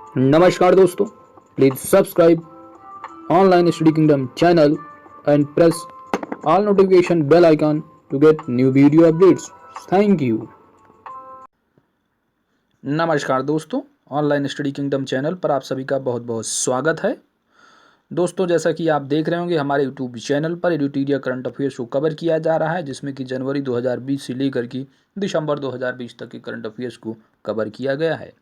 नमस्कार दोस्तों, please subscribe Online Study Kingdom channel and press all notification bell icon to get new video updates. Thank you. नमस्कार दोस्तों, online Study Kingdom channel पर आप सभी का बहुत बहुत स्वागत है। दोस्तों, जैसा कि आप देख रहे होंगे हमारे यूट्यूब चैनल पर एडुटीरिया करंट अफेयर्स को कवर किया जा रहा है, जिसमें कि जनवरी 2020 से लेकर के दिसंबर 2020 तक के करंट अफेयर्स को कवर किया गया है।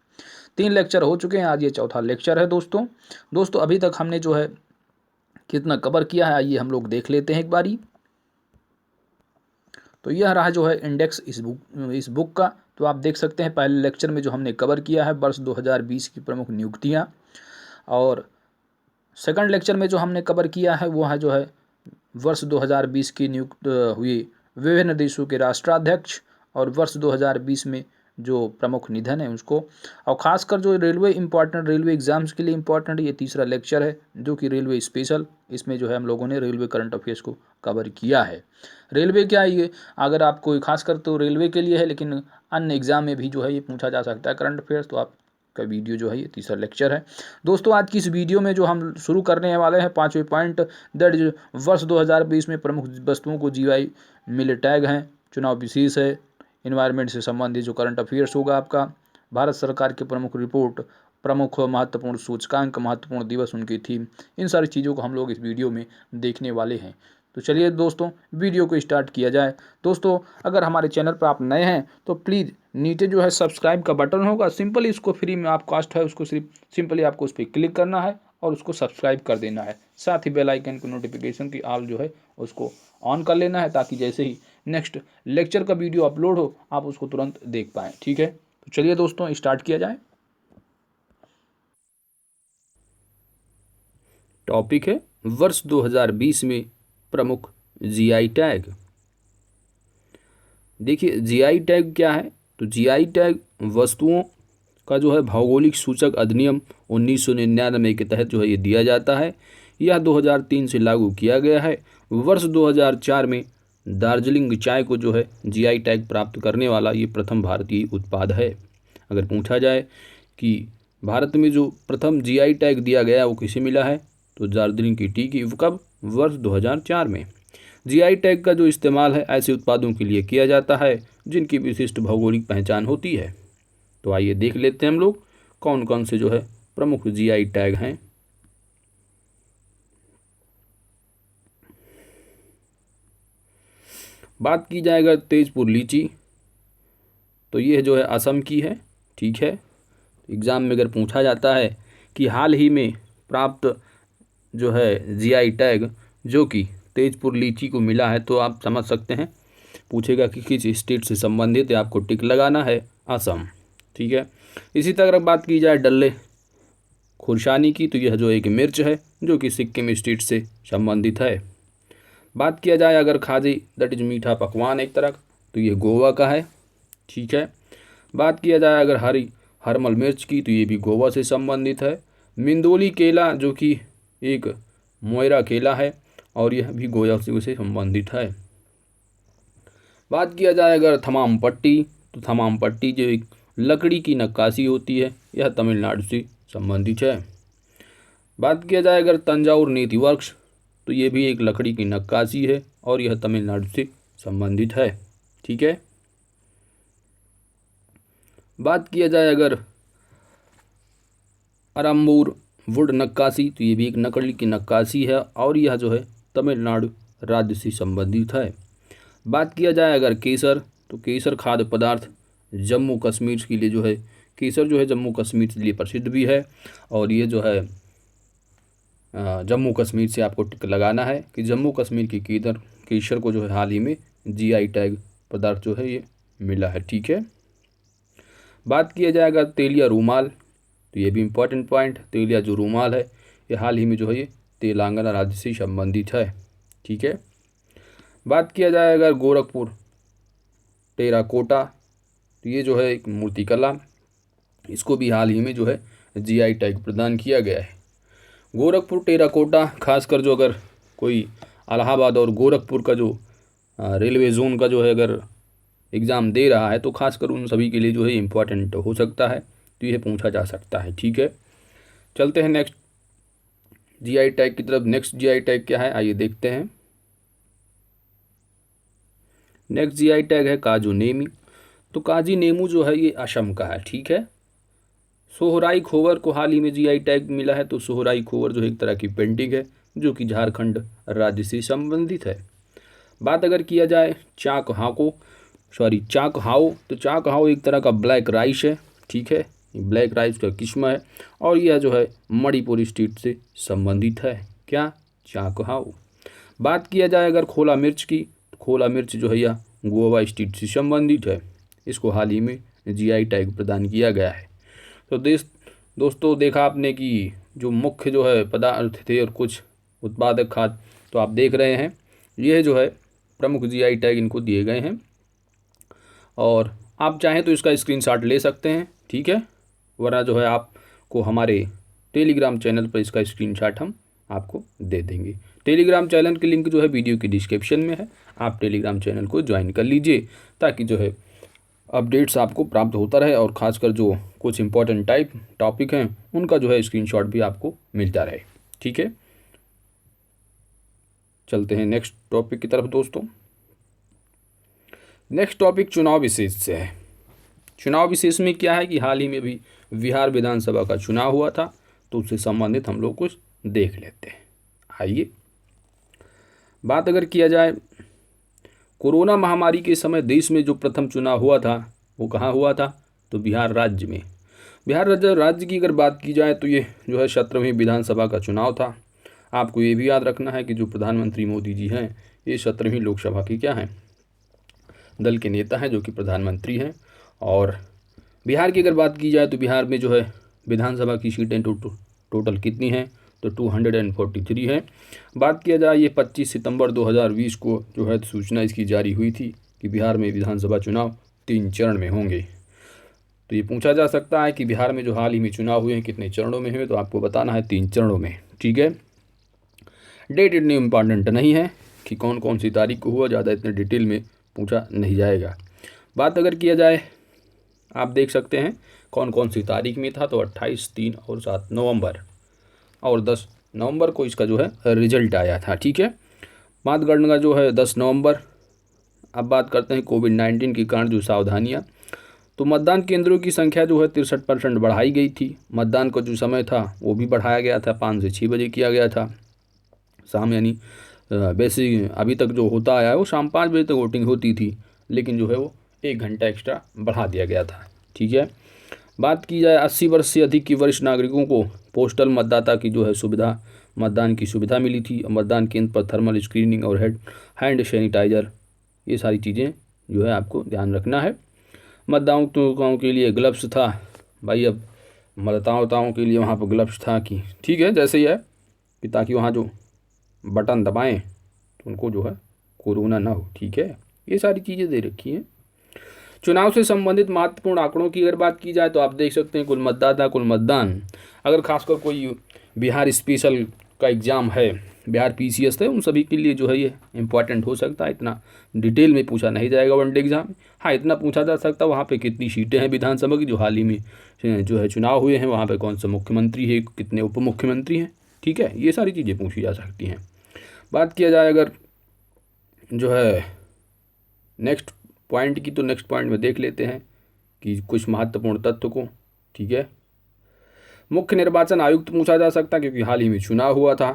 3 लेक्चर हो चुके हैं, आज ये चौथा लेक्चर है। दोस्तों अभी तक हमने जो है कितना कवर किया है, आइए हम लोग देख लेते हैं एक बारी। तो यह रहा जो है इंडेक्स इस बुक का। तो आप देख सकते हैं पहले लेक्चर में जो हमने कवर किया है वर्ष 2020 की प्रमुख नियुक्तियां, और सेकंड लेक्चर में जो हमने कवर किया है वो है जो है वर्ष 2020 की नियुक्त हुई विभिन्न देशों के राष्ट्राध्यक्ष और वर्ष 2020 में जो प्रमुख निधन है उसको, और ख़ासकर जो रेलवे एग्जाम्स के लिए इम्पोर्टेंट ये तीसरा लेक्चर है जो कि रेलवे स्पेशल। इसमें जो है हम लोगों ने रेलवे करंट अफेयर्स को कवर किया है। रेलवे क्या है ये, अगर आपको खासकर तो रेलवे के लिए है, लेकिन अन्य एग्जाम में भी जो है ये पूछा जा सकता है करंट अफेयर्स। तो आपका वीडियो जो है ये तीसरा लेक्चर है। दोस्तों आज की इस वीडियो में जो हम शुरू करने वाले हैं 5वें पॉइंट, दैट जो वर्ष 2020 में प्रमुख वस्तुओं को जीआई मिले टैग हैं, चुनाव विशेष है, इन्वायरमेंट से संबंधित जो करंट अफेयर्स होगा आपका, भारत सरकार की प्रमुख रिपोर्ट, प्रमुख महत्वपूर्ण सूचकांक, महत्वपूर्ण दिवस, उनकी थीम, इन सारी चीज़ों को हम लोग इस वीडियो में देखने वाले हैं। तो चलिए दोस्तों वीडियो को स्टार्ट किया जाए। दोस्तों अगर हमारे चैनल पर आप नए हैं तो प्लीज़ नीचे जो है सब्सक्राइब का बटन होगा, सिंपली इसको फ्री में आप कास्ट है उसको सिंपली आपको उस पर क्लिक करना है और उसको सब्सक्राइब कर देना है। साथ ही बेल आइकन को नोटिफिकेशन की ऑल जो है उसको ऑन कर लेना है, ताकि जैसे ही नेक्स्ट लेक्चर का वीडियो अपलोड हो आप उसको तुरंत देख पाएँ। ठीक है, तो चलिए दोस्तों स्टार्ट किया जाए। टॉपिक है वर्ष 2020 में प्रमुख जीआई टैग। देखिए जीआई टैग क्या है, तो जीआई टैग वस्तुओं का जो है भौगोलिक सूचक अधिनियम 1999 के तहत जो है ये दिया जाता है। यह 2003 से लागू किया गया है। वर्ष 2004 में दार्जिलिंग चाय को जो है जीआई टैग प्राप्त करने वाला ये प्रथम भारतीय उत्पाद है। अगर पूछा जाए कि भारत में जो प्रथम जीआई टैग दिया गया वो किसे मिला है, तो दार्जिलिंग की टी की कब, वर्ष 2004 में। जीआई टैग का जो इस्तेमाल है ऐसे उत्पादों के लिए किया जाता है जिनकी विशिष्ट भौगोलिक पहचान होती है। तो आइए देख लेते हैं हम लोग कौन कौन से जो है प्रमुख जीआई टैग हैं। बात की जाएगा तेजपुर लीची, तो ये जो है असम की है। ठीक है, एग्ज़ाम में अगर पूछा जाता है कि हाल ही में प्राप्त जो है जीआई टैग जो कि तेजपुर लीची को मिला है, तो आप समझ सकते हैं पूछेगा कि किस स्टेट से संबंधित है, आपको टिक लगाना है असम। ठीक है, इसी तरह बात की जाए डल्ले खुरशानी की, तो यह जो एक मिर्च है जो कि सिक्किम स्टेट से संबंधित है। बात किया जाए अगर खाजी, दैट इज मीठा पकवान एक तरह, तो ये गोवा का है। ठीक है, बात किया जाए अगर हरमल मिर्च की, तो ये भी गोवा से संबंधित है। मिंदोली केला जो कि एक मोयरा केला है और यह भी गोवा से संबंधित है। बात किया जाए अगर थमाम पट्टी, तो थमाम पट्टी जो एक लकड़ी की नक्काशी होती है, यह तमिलनाडु से संबंधित है। बात किया जाए अगर तंजावुर नीति वर्क्स, तो ये भी एक लकड़ी की नक्काशी है और यह तमिलनाडु से संबंधित है। ठीक है, बात किया जाए अगर अरम्बूर वुड नक्काशी, तो ये भी एक लकड़ी की नक्काशी है और यह जो है तमिलनाडु राज्य से संबंधित है। बात किया जाए अगर केसर, तो केसर खाद्य पदार्थ जम्मू कश्मीर के लिए जो है केसर जो है जम्मू कश्मीर के लिए प्रसिद्ध भी है, और ये जो है जम्मू कश्मीर से आपको टिक लगाना है कि जम्मू कश्मीर की केसर को जो है हाल ही में जीआई टैग पदार्थ जो है ये मिला है। ठीक है, बात किया जाएगा तेलिया रूमाल, तो ये भी इम्पोर्टेंट पॉइंट, तेलिया जो रूमाल है ये हाल ही में जो है ये तेलंगाना राज्य से संबंधित है। ठीक है, बात किया जाए अगर गोरखपुर टेराकोटा, तो ये जो है एक मूर्तिकला, इसको भी हाल ही में जो है जीआई टैग प्रदान किया गया है। गोरखपुर टेराकोटा खासकर जो अगर कोई इलाहाबाद और गोरखपुर का जो रेलवे जोन का जो है अगर एग्ज़ाम दे रहा है, तो खासकर उन सभी के लिए जो है इम्पोर्टेंट हो सकता है, तो यह पूछा जा सकता है। ठीक है, चलते हैं नेक्स्ट जीआई टैग की तरफ। नेक्स्ट जीआई टैग क्या है, आइए देखते हैं। नेक्स्ट जीआई टैग है काजू नेमी। तो काजी नेमू जो है ये असम का है, ठीक है। सोहराई खोवर को हाल ही में जीआई टैग मिला है। तो सोहराई खोवर जो एक तरह की पेंटिंग है जो कि झारखंड राज्य से संबंधित है। बात अगर किया जाए चाक हाओ, तो चाक हाओ एक तरह का ब्लैक राइस है, ठीक है। ब्लैक राइस का किस्म है और यह जो है मणिपुर स्टेट से संबंधित है। क्या, चाक हाओ। बात किया जाए अगर खोला मिर्च की, तो खोला मिर्च जो है यह गोवा स्टेट से संबंधित है। इसको हाल ही में जीआई टैग प्रदान किया गया है। तो दोस्तों देखा आपने कि जो मुख्य जो है पदार्थ थे और कुछ उत्पादक खाद्य, तो आप देख रहे हैं यह जो है प्रमुख जीआई टैग इनको दिए गए हैं। और आप चाहें तो इसका स्क्रीनशॉट ले सकते हैं, ठीक है। वरना जो है आपको हमारे टेलीग्राम चैनल पर इसका स्क्रीनशॉट हम आपको दे देंगे। टेलीग्राम चैनल की लिंक जो है वीडियो की डिस्क्रिप्शन में है। आप टेलीग्राम चैनल को ज्वाइन कर लीजिए ताकि जो है अपडेट्स आपको प्राप्त होता रहे और ख़ासकर जो कुछ इंपॉर्टेंट टॉपिक हैं उनका जो है स्क्रीनशॉट भी आपको मिलता रहे, ठीक है। चलते हैं नेक्स्ट टॉपिक की तरफ दोस्तों। नेक्स्ट टॉपिक चुनाव विशेष से है। चुनाव विशेष में क्या है कि हाल ही में भी बिहार विधानसभा का चुनाव हुआ था, तो उससे संबंधित हम लोग कुछ देख लेते हैं। आइए, बात अगर किया जाए कोरोना महामारी के समय देश में जो प्रथम चुनाव हुआ था वो कहाँ हुआ था, तो बिहार राज्य में। बिहार राज्य की अगर बात की जाए तो ये जो है 17वीं विधानसभा का चुनाव था। आपको ये भी याद रखना है कि जो प्रधानमंत्री मोदी जी हैं ये 17वीं लोकसभा की क्या हैं, दल के नेता हैं जो कि प्रधानमंत्री हैं। और बिहार की अगर बात की जाए तो बिहार में जो है विधानसभा की सीटें टोटल कितनी हैं, तो 243 है। बात किया जाए ये 25 सितंबर 2020 को जो है सूचना इसकी जारी हुई थी कि बिहार में विधानसभा चुनाव 3 चरण में होंगे। तो ये पूछा जा सकता है कि बिहार में जो हाल ही में चुनाव हुए हैं कितने चरणों में हुए, तो आपको बताना है 3 चरणों में, ठीक है। डेट इतनी इम्पॉर्टेंट नहीं है कि कौन कौन सी तारीख को हुआ, ज़्यादा इतने डिटेल में पूछा नहीं जाएगा। बात अगर किया जाए, आप देख सकते हैं कौन कौन सी तारीख में था, तो 28, 3 और 7 नवंबर और 10 नवंबर को इसका जो है रिजल्ट आया था, ठीक है। मतगणना जो है 10 नवंबर। अब बात करते हैं कोविड-19 के कारण जो सावधानियाँ। तो मतदान केंद्रों की संख्या जो है 63% बढ़ाई गई थी। मतदान का जो समय था वो भी बढ़ाया गया था, 5 से 6 बजे किया गया था शाम, यानी वैसे अभी तक जो होता आया है वो शाम 5 बजे तक वोटिंग होती थी, लेकिन जो है वो 1 घंटा एक्स्ट्रा बढ़ा दिया गया था, ठीक है। बात की जाए 80 वर्ष से अधिक की वरिष्ठ नागरिकों को पोस्टल मतदाता की जो है सुविधा, मतदान की सुविधा मिली थी। मतदान केंद्र पर थर्मल स्क्रीनिंग और हैंड सैनिटाइज़र, ये सारी चीज़ें जो है आपको ध्यान रखना है। मतदाताओं के लिए ग्लव्स था भाई, अब मतदाताओं के लिए वहाँ पर ग्लव्स था कि ठीक है जैसे ही है कि ताकि वहाँ जो बटन दबाएं तो उनको जो है कोरोना ना हो, ठीक है। ये सारी चीज़ें दे रखी हैं। चुनाव से संबंधित महत्वपूर्ण आंकड़ों की अगर बात की जाए तो आप देख सकते हैं कुल मतदाता, कुल मतदान। अगर खासकर कोई बिहार स्पेशल का एग्ज़ाम है, बिहार पीसीएस है, उन सभी के लिए जो है ये इम्पॉर्टेंट हो सकता है। इतना डिटेल में पूछा नहीं जाएगा वनडे एग्ज़ाम में। हाँ, इतना पूछा जा सकता है वहाँ पे कितनी सीटें हैं विधानसभा की जो हाल ही में जो है चुनाव हुए हैं, वहाँ पे कौन सा मुख्यमंत्री है, कितने उप मुख्यमंत्री हैं, ठीक है। ये सारी चीज़ें पूछी जा सकती हैं। बात किया जाए अगर जो है नेक्स्ट पॉइंट की, तो नेक्स्ट पॉइंट में देख लेते हैं कि कुछ महत्वपूर्ण तथ्य को, ठीक है। मुख्य निर्वाचन आयुक्त पूछा जा सकता है क्योंकि हाल ही में चुनाव हुआ था।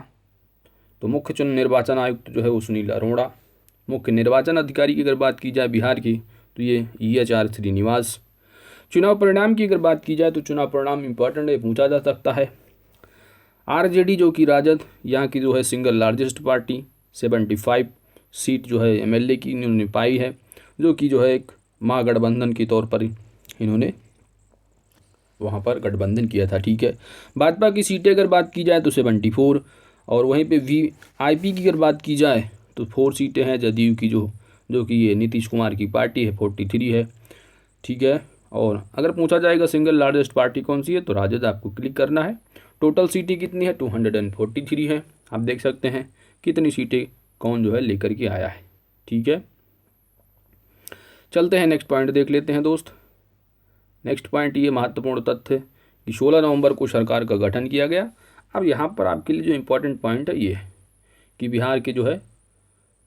तो मुख्य निर्वाचन आयुक्त जो है वो सुनील अरोड़ा। मुख्य निर्वाचन अधिकारी की अगर बात की जाए बिहार की तो ये EHR श्रीनिवास। चुनाव परिणाम की अगर बात की जाए तो चुनाव परिणाम इंपॉर्टेंट है, पूछा जा सकता है। RJD जो कि राजद यहाँ की जो है सिंगल लार्जेस्ट पार्टी, 75 सीट जो है MLA की इन्होंने पाई है, जो कि जो है एक महागठबंधन के तौर पर इन्होंने वहाँ पर गठबंधन किया था, ठीक है। भाजपा की सीटें अगर बात की जाए तो 74, और वहीं पे VIP की अगर बात की जाए तो 4 सीटें हैं। जदयू की जो कि ये नीतीश कुमार की पार्टी है, 43 है, ठीक है। और अगर पूछा जाएगा सिंगल लार्जेस्ट पार्टी कौन सी है, तो राजद आपको क्लिक करना है। टोटल सीटें कितनी है, 243 है। आप देख सकते हैं कितनी सीटें कौन जो है लेकर के आया है, ठीक है। चलते हैं नेक्स्ट पॉइंट देख लेते हैं दोस्त। नेक्स्ट पॉइंट ये महत्वपूर्ण तथ्य कि 16 नवंबर को सरकार का गठन किया गया। अब यहाँ पर आपके लिए जो इम्पोर्टेंट पॉइंट है ये है कि बिहार के जो है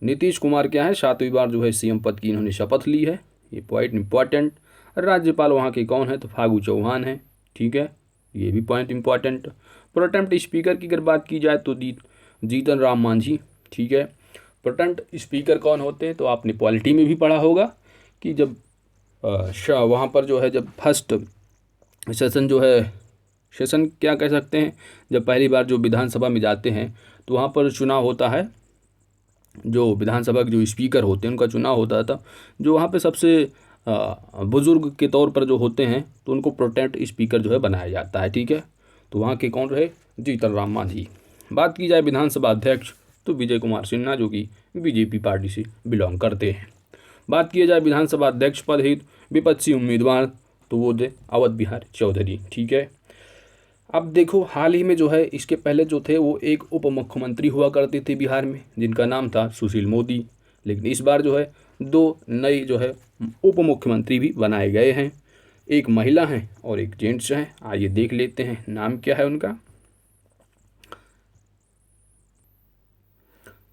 नीतीश कुमार क्या है 7वीं बार जो है सीएम पद की इन्होंने शपथ ली है, ये पॉइंट इम्पॉर्टेंट। राज्यपाल वहाँ के कौन है, तो फागू चौहान है, ठीक है, ये भी पॉइंट इम्पॉर्टेंट। प्रोटेम्प्ट स्पीकर की अगर बात की जाए तो जीतन राम मांझी, ठीक है। प्रोटेम्प्ट स्पीकर कौन होते हैं, तो आपने पॉलिटी में भी पढ़ा होगा कि जब वहाँ पर जो है जब फर्स्ट सेशन जो है, सेशन क्या कह सकते हैं, जब पहली बार जो विधानसभा में जाते हैं तो वहाँ पर चुनाव होता है, जो विधानसभा के जो स्पीकर होते हैं उनका चुनाव होता था। जो वहाँ पे सबसे बुजुर्ग के तौर पर जो होते हैं तो उनको प्रोटेम्प्ट स्पीकर जो है बनाया जाता है, ठीक है। तो वहाँ के कौन रहे, जीतन राम मांझी। बात की जाए विधानसभा अध्यक्ष तो विजय कुमार सिन्हा, जो कि बीजेपी पार्टी से बिलोंग करते हैं। बात की जाए विधानसभा अध्यक्ष पद हेतु विपक्षी उम्मीदवार तो वो थे अवध बिहारी चौधरी, ठीक है। अब देखो हाल ही में जो है इसके पहले जो थे वो एक उप मुख्यमंत्री हुआ करते थे बिहार में, जिनका नाम था सुशील मोदी। लेकिन इस बार जो है 2 नए जो है उप मुख्यमंत्री भी बनाए गए हैं, एक महिला हैं और एक जेंट्स हैं। आइए देख लेते हैं नाम क्या है उनका।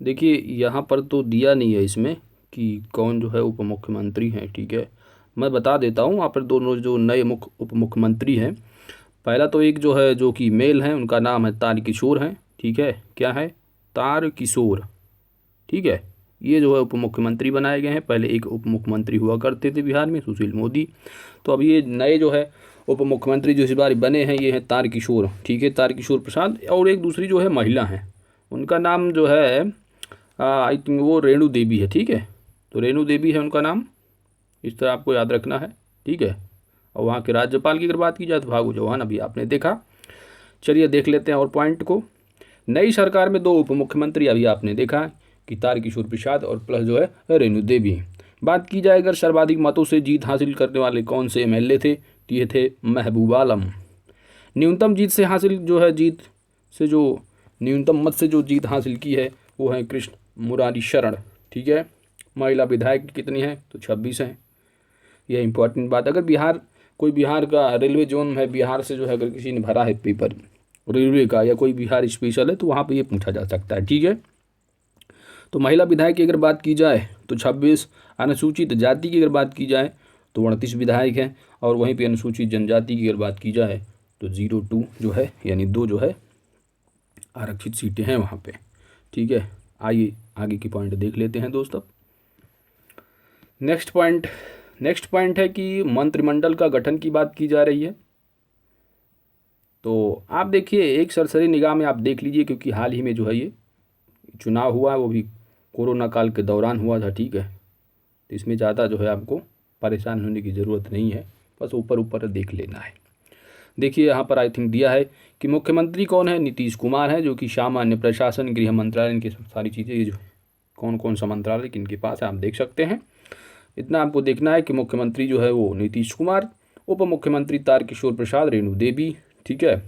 देखिए यहाँ पर तो दिया नहीं है इसमें कि कौन जो है उप मुख्यमंत्री हैं, ठीक है। मैं बता देता हूँ, वहाँ पर दोनों जो नए उप मुख्यमंत्री हैं, पहला तो एक जो है जो कि मेल हैं, उनका नाम है तारकिशोर हैं, ठीक है। क्या है, तारकिशोर, ठीक है। ये जो है उप मुख्यमंत्री बनाए गए हैं। पहले एक उप मुख्यमंत्री हुआ करते थे बिहार में, सुशील मोदी। तो अब ये नए जो है उप मुख्यमंत्री जो इस बार बने हैं ये हैं तारकिशोर, ठीक है, तारकिशोर प्रसाद। और एक दूसरी जो है महिला हैं, उनका नाम जो है आई थिंक वो रेणु देवी है, ठीक है। तो रेणु देवी है उनका नाम, इस तरह आपको याद रखना है, ठीक है। और वहाँ के राज्यपाल की अगर बात की जाए तो फागू चौहान, अभी आपने देखा। चलिए देख लेते हैं और पॉइंट को। नई सरकार में 2 उप मुख्यमंत्री, अभी आपने देखा कि तारकिशोर प्रसाद और प्लस जो है रेणु देवी। बात की जाए अगर सर्वाधिक मतों से जीत हासिल करने वाले कौन से एमएलए थे, तो ये थे महबूब आलम। न्यूनतम जीत से हासिल जो है न्यूनतम मत से जो जीत हासिल की है वो है कृष्ण मुरारी शरण, ठीक है। महिला विधायक कितनी है, तो 26 हैं। यह इंपॉर्टेंट बात, अगर बिहार का रेलवे जोन है, बिहार से जो है अगर किसी ने भरा है पेपर रेलवे का या कोई बिहार स्पेशल है तो वहाँ पे ये पूछा जा सकता है, ठीक है। तो महिला विधायक की अगर बात की जाए तो 26, अनुसूचित जाति की अगर बात की जाए तो 38 विधायक हैं, और वहीं पे अनुसूचित जनजाति की अगर बात की जाए तो 02 जो है यानी 2 जो है आरक्षित सीटें हैं वहाँ पे, ठीक है। आइए आगे की पॉइंट देख लेते हैं दोस्तों। नेक्स्ट पॉइंट है कि मंत्रिमंडल का गठन की बात की जा रही है। तो आप देखिए एक सरसरी निगाह में आप देख लीजिए, क्योंकि हाल ही में जो है ये चुनाव हुआ है, वो भी कोरोना काल के दौरान हुआ था, ठीक है। तो इसमें ज़्यादा जो है आपको परेशान होने की ज़रूरत नहीं है, बस ऊपर ऊपर देख लेना है। देखिए यहाँ पर आई थिंक दिया है कि मुख्यमंत्री कौन है, नीतीश कुमार है, जो कि सामान्य प्रशासन, गृह मंत्रालय, इनकी सारी चीज़ें, ये जो कौन कौन सा मंत्रालय किनके पास है आप देख सकते हैं। इतना आपको देखना है कि मुख्यमंत्री जो है वो नीतीश कुमार, उप मुख्यमंत्री तारकिशोर प्रसाद, रेणु देवी, ठीक है।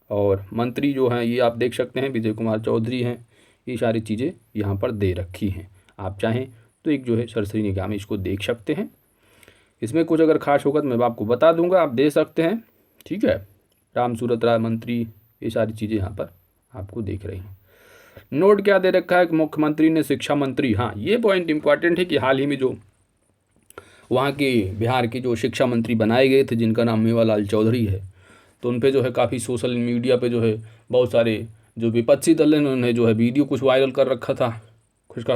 और मंत्री जो हैं ये आप देख सकते हैं विजय कुमार चौधरी हैं। ये सारी चीज़ें यहाँ पर दे रखी हैं, आप चाहें तो एक जो है सरसरी निगाह में इसको देख सकते हैं। इसमें कुछ अगर खास होगा तो मैं आपको बता दूंगा, आप दे सकते हैं, ठीक है। राम सूरत राय मंत्री, ये सारी चीज़ें यहाँ पर आपको देख रही हैं। नोट क्या दे रखा है कि मुख्यमंत्री ने शिक्षा मंत्री, हाँ ये पॉइंट इंपॉर्टेंट है कि हाल ही में जो वहाँ के बिहार के जो शिक्षा मंत्री बनाए गए थे जिनका नाम मेवालाल चौधरी है, तो उन पे जो है काफ़ी सोशल मीडिया पे जो है बहुत सारे जो विपक्षी दल हैं उन्होंने जो है वीडियो कुछ वायरल कर रखा था,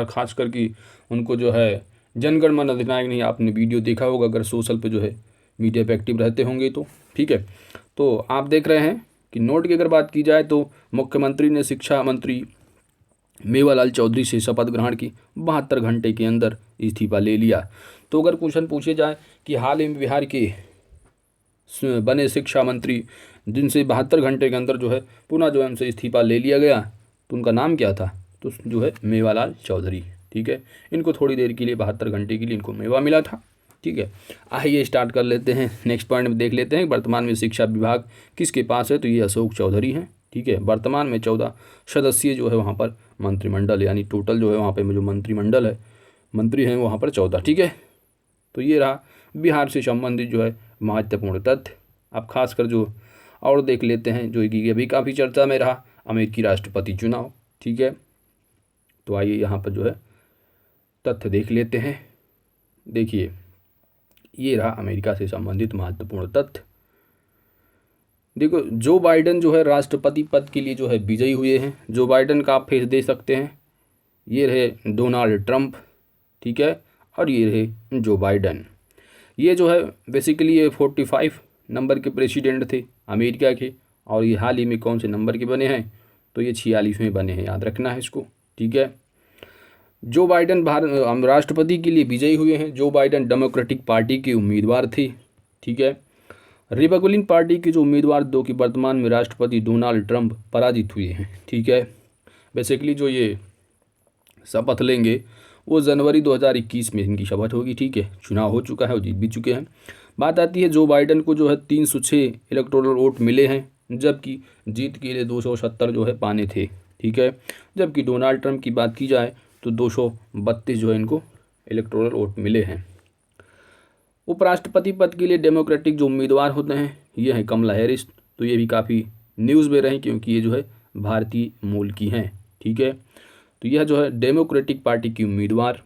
खास करके उनको जो है जनगण मन अधिनायक, नहीं आपने वीडियो देखा होगा अगर सोशल पे जो है मीडिया पे एक्टिव रहते होंगे तो, ठीक है। तो आप देख रहे हैं कि नोट की अगर बात की जाए तो मुख्यमंत्री ने शिक्षा मंत्री मेवालाल चौधरी से शपथ ग्रहण की, 72 घंटे के अंदर इस्तीफा ले लिया। तो अगर क्वेश्चन पूछे जाए कि हाल ही में बिहार के बने शिक्षा मंत्री जिनसे 72 घंटे के अंदर जो है पुनः जो है उनसे इस्तीफा ले लिया गया, तो उनका नाम क्या था, तो जो है मेवालाल चौधरी, ठीक है। इनको थोड़ी देर के लिए 72 घंटे के लिए इनको मेवा मिला था, ठीक है। आइए स्टार्ट कर लेते हैं। नेक्स्ट पॉइंट में देख लेते हैं वर्तमान में शिक्षा विभाग किसके पास है, तो ये अशोक चौधरी हैं, ठीक है। वर्तमान में 14 सदस्यीय जो है वहाँ पर मंत्रिमंडल, यानी टोटल जो है वहाँ पर जो मंत्रिमंडल है, मंत्री हैं वहाँ पर 14, ठीक है। तो ये रहा बिहार से संबंधित जो है महत्वपूर्ण तथ्य। अब खासकर जो और देख लेते हैं जो कि अभी काफ़ी चर्चा में रहा, अमेरिकी राष्ट्रपति चुनाव। ठीक है, तो आइए यहाँ पर जो है तथ्य देख लेते हैं। देखिए, ये रहा अमेरिका से संबंधित महत्वपूर्ण तथ्य। देखो, जो बाइडन जो है राष्ट्रपति पद के लिए जो है विजयी हुए हैं। जो बाइडन का आप फेस दे सकते हैं, ये रहे डोनाल्ड ट्रंप, ठीक है, और ये रहे जो बाइडन। ये जो है बेसिकली ये 45 नंबर के प्रेसिडेंट थे अमेरिका के, और ये हाल ही में कौन से नंबर के बने हैं, तो ये 46वें बने हैं, याद रखना है इसको। ठीक है, जो बाइडन राष्ट्रपति के लिए विजयी हुए हैं। जो बाइडन डेमोक्रेटिक पार्टी के उम्मीदवार थे। ठीक है, रिपब्लिकन पार्टी के जो उम्मीदवार दो कि वर्तमान में राष्ट्रपति डोनाल्ड ट्रंप पराजित हुए हैं। ठीक है, बेसिकली जो ये शपथ लेंगे वो जनवरी 2021 में इनकी शपथ होगी। ठीक है, चुनाव हो चुका है और जीत भी चुके हैं। बात आती है जो बाइडन को जो है 306 इलेक्टोरल वोट मिले हैं, जबकि जीत के लिए 270 जो है पाने थे। ठीक है, जबकि डोनाल्ड ट्रंप की बात की जाए तो 232 जो है इनको इलेक्टोरल वोट मिले हैं। उपराष्ट्रपति पद के लिए डेमोक्रेटिक जो उम्मीदवार होते हैं ये हैं कमला हैरिस। तो ये भी काफ़ी न्यूज़ में रही क्योंकि ये जो है भारतीय मूल की हैं। ठीक है, तो यह जो है डेमोक्रेटिक पार्टी की उम्मीदवार,